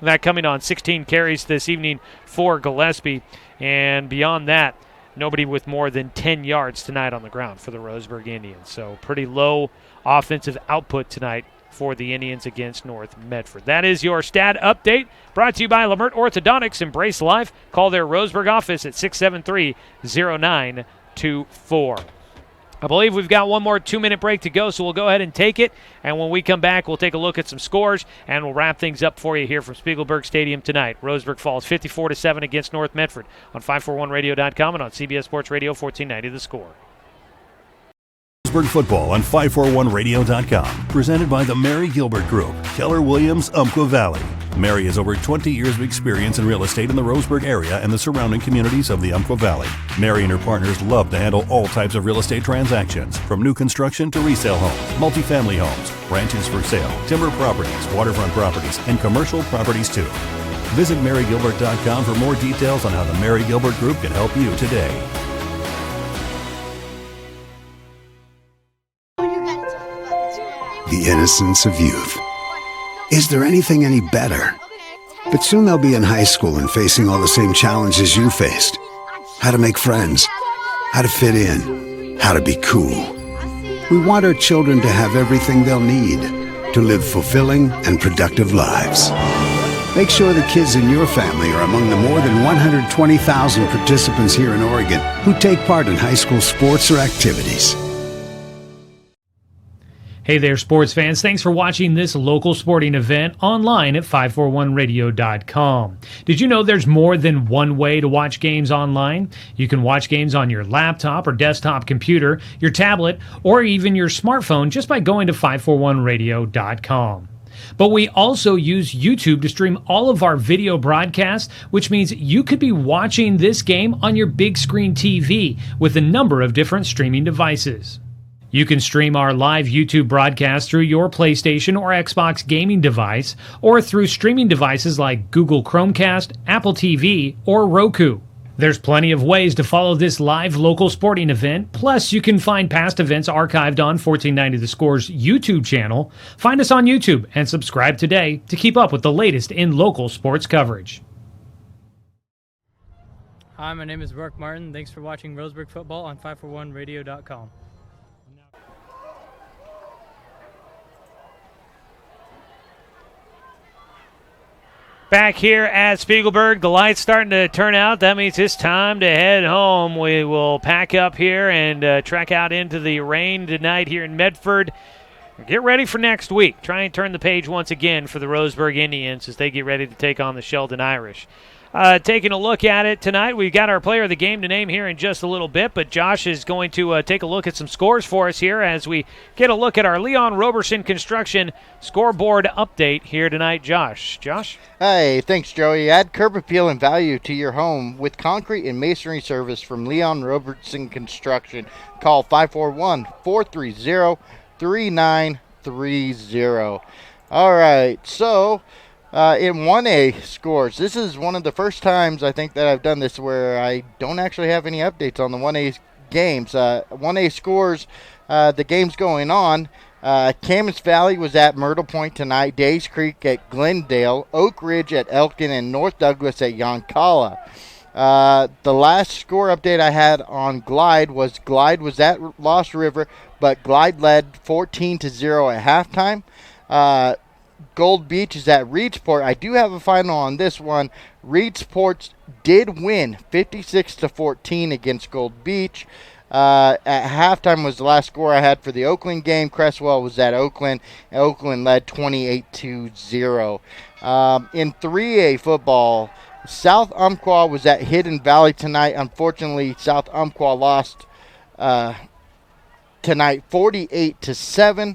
That coming on 16 carries this evening for Gillespie. And beyond that, nobody with more than 10 yards tonight on the ground for the Roseburg Indians. So pretty low offensive output tonight for the Indians against North Medford. That is your stat update, brought to you by Lamert Orthodontics. Embrace life. Call their Roseburg office at 673-0924. I believe we've got one more 2-minute break to go, so we'll go ahead and take it. And when we come back, we'll take a look at some scores, and we'll wrap things up for you here from Spiegelberg Stadium tonight. Roseburg falls 54-7 against North Medford on 541radio.com and on CBS Sports Radio 1490 The Score. Roseburg football on 541radio.com. Presented by the Mary Gilbert Group, Keller Williams, Umpqua Valley. Mary has over 20 years of experience in real estate in the Roseburg area and the surrounding communities of the Umpqua Valley. Mary and her partners love to handle all types of real estate transactions, from new construction to resale homes, multifamily homes, ranches for sale, timber properties, waterfront properties, and commercial properties too. Visit marygilbert.com for more details on how the Mary Gilbert Group can help you today. The innocence of youth. Is there anything any better? But soon they'll be in high school and facing all the same challenges you faced. How to make friends, how to fit in, how to be cool. We want our children to have everything they'll need to live fulfilling and productive lives. Make sure the kids in your family are among the more than 120,000 participants here in Oregon who take part in high school sports or activities. Hey there, sports fans. Thanks for watching this local sporting event online at 541radio.com. Did you know there's more than one way to watch games online? You can watch games on your laptop or desktop computer, your tablet, or even your smartphone just by going to 541radio.com. But we also use YouTube to stream all of our video broadcasts, which means you could be watching this game on your big screen TV with a number of different streaming devices. You can stream our live YouTube broadcast through your PlayStation or Xbox gaming device, or through streaming devices like Google Chromecast, Apple TV, or Roku. There's plenty of ways to follow this live local sporting event, plus you can find past events archived on 1490 The Score's YouTube channel. Find us on YouTube and subscribe today to keep up with the latest in local sports coverage. Hi, my name is Mark Martin. Thanks for watching Roseburg football on 541radio.com. Back here at Spiegelberg, the light's starting to turn out. That means it's time to head home. We will pack up here and trek out into the rain tonight here in Medford. Get ready for next week. Try and turn the page once again for the Roseburg Indians as they get ready to take on the Sheldon Irish. Taking a look at it tonight, we've got our player of the game to name here in just a little bit, but Josh is going to take a look at some scores for us here as we get a look at our Leon Roberson Construction scoreboard update here tonight. Josh? Hey, thanks, Joey. Add curb appeal and value to your home with concrete and masonry service from Leon Roberson Construction. Call 541-430-3930. All right, so in 1A scores, this is one of the first times I think that I've done this where I don't actually have any updates on the 1A games. 1A scores, the games going on. Camas Valley was at Myrtle Point tonight, Days Creek at Glendale, Oak Ridge at Elkin, and North Douglas at Yoncalla. The last score update I had on Glide was at Lost River, but Glide led 14-0 at halftime. Gold Beach is at Reedsport. I do have a final on this one. Reedsport did win 56-14 against Gold Beach. At halftime was the last score I had for the Oakland game. Cresswell was at Oakland. Oakland led 28-0. In 3A football, South Umpqua was at Hidden Valley tonight. Unfortunately, South Umpqua lost tonight 48-7.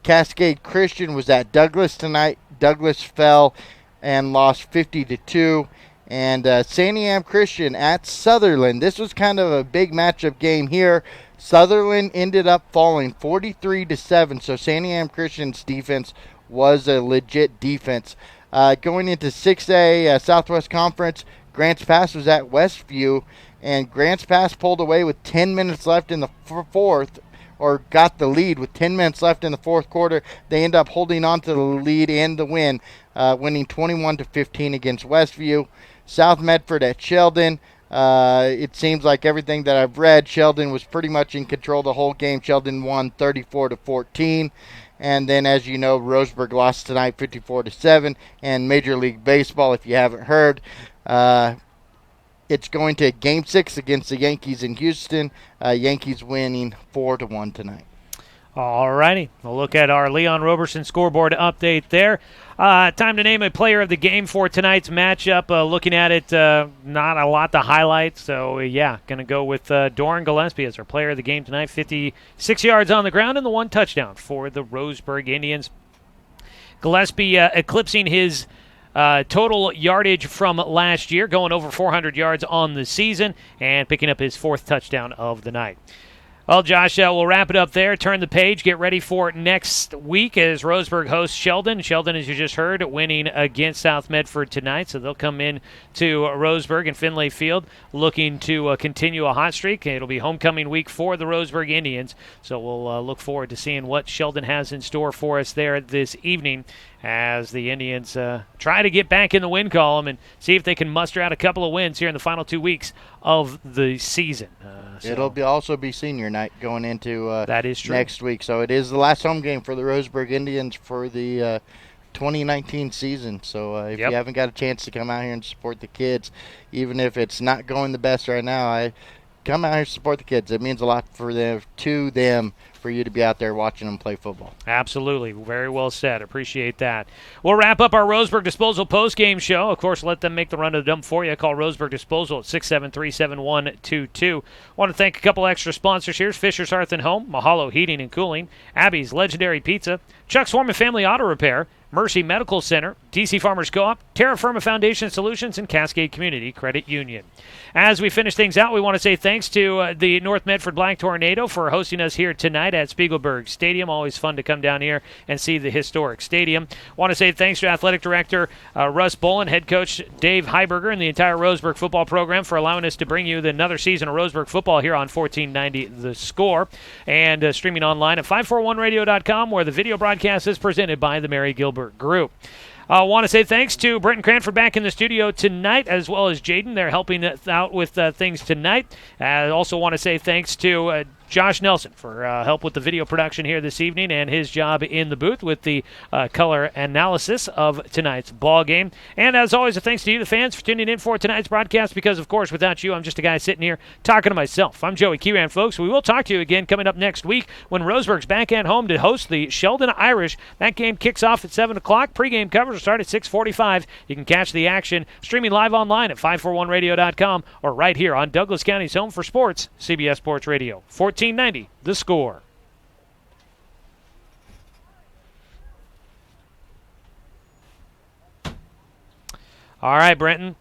Cascade Christian was at Douglas tonight. Douglas fell and lost 50-2. And Santiam Christian at Sutherland. This was kind of a big matchup game here. Sutherland ended up falling 43-7. So Santiam Christian's defense was a legit defense. Going into 6A Southwest Conference, Grants Pass was at Westview. And Grants Pass pulled away with 10 minutes left in the fourth. Or got the lead with 10 minutes left in the fourth quarter. They end up holding on to the lead and the win, winning 21-15 against Westview. South Medford at Sheldon. It seems like everything that I've read, Sheldon was pretty much in control the whole game. Sheldon won 34-14. And then, as you know, Roseburg lost tonight 54-7. And Major League Baseball, if you haven't heard, it's going to Game 6 against the Yankees in Houston. Yankees winning 4-1 tonight. All righty. We'll look at our Leon Roberson scoreboard update there. Time to name a player of the game for tonight's matchup. Looking at it, not a lot to highlight. So, going to go with Doran Gillespie as our player of the game tonight. 56 yards on the ground and the 1 touchdown for the Roseburg Indians. Gillespie eclipsing his total yardage from last year, going over 400 yards on the season and picking up his 4th touchdown of the night. Well, Josh, we'll wrap it up there. Turn the page. Get ready for next week as Roseburg hosts Sheldon. Sheldon, as you just heard, winning against South Medford tonight. So they'll come in to Roseburg and Finlay Field looking to continue a hot streak. It'll be homecoming week for the Roseburg Indians. So we'll look forward to seeing what Sheldon has in store for us there this evening as the Indians try to get back in the win column and see if they can muster out a couple of wins here in the final 2 weeks of the season. It'll also be senior night going into that is true. Next week. So it is the last home game for the Roseburg Indians for the 2019 season. So if you haven't got a chance to come out here and support the kids, even if it's not going the best right now, come out here and support the kids. It means a lot for them, for you to be out there watching them play football. Absolutely. Very well said. Appreciate that. We'll wrap up our Roseburg Disposal post-game show. Of course, let them make the run of the dump for you. Call Roseburg Disposal at 673-7122. Want to thank a couple extra sponsors here. Fisher's Hearth and Home, Mahalo Heating and Cooling, Abby's Legendary Pizza, Chuck's Foreman Family Auto Repair, Mercy Medical Center, DC Farmers Co-op, Terra Firma Foundation Solutions, and Cascade Community Credit Union. As we finish things out, we want to say thanks to the North Medford Black Tornado for hosting us here tonight at Spiegelberg Stadium. Always fun to come down here and see the historic stadium. Want to say thanks to Athletic Director Russ Bolin, Head Coach Dave Heiberger, and the entire Roseburg football program for allowing us to bring you another season of Roseburg football here on 1490 The Score, and streaming online at 541radio.com, where the video broadcast is presented by the Mary Gilbert Group. I want to say thanks to Brenton Cranford back in the studio tonight, as well as Jaden. They're helping out with things tonight. I also want to say thanks to Josh Nelson for help with the video production here this evening and his job in the booth with the color analysis of tonight's ball game. And as always, a thanks to you, the fans, for tuning in for tonight's broadcast, because, of course, without you, I'm just a guy sitting here talking to myself. I'm Joey Kieran, folks. We will talk to you again coming up next week when Roseburg's back at home to host the Sheldon Irish. That game kicks off at 7 o'clock. Pre-game coverage will start at 6:45. You can catch the action streaming live online at 541radio.com or right here on Douglas County's home for sports, CBS Sports Radio. 1490, The Score. All right, Brenton.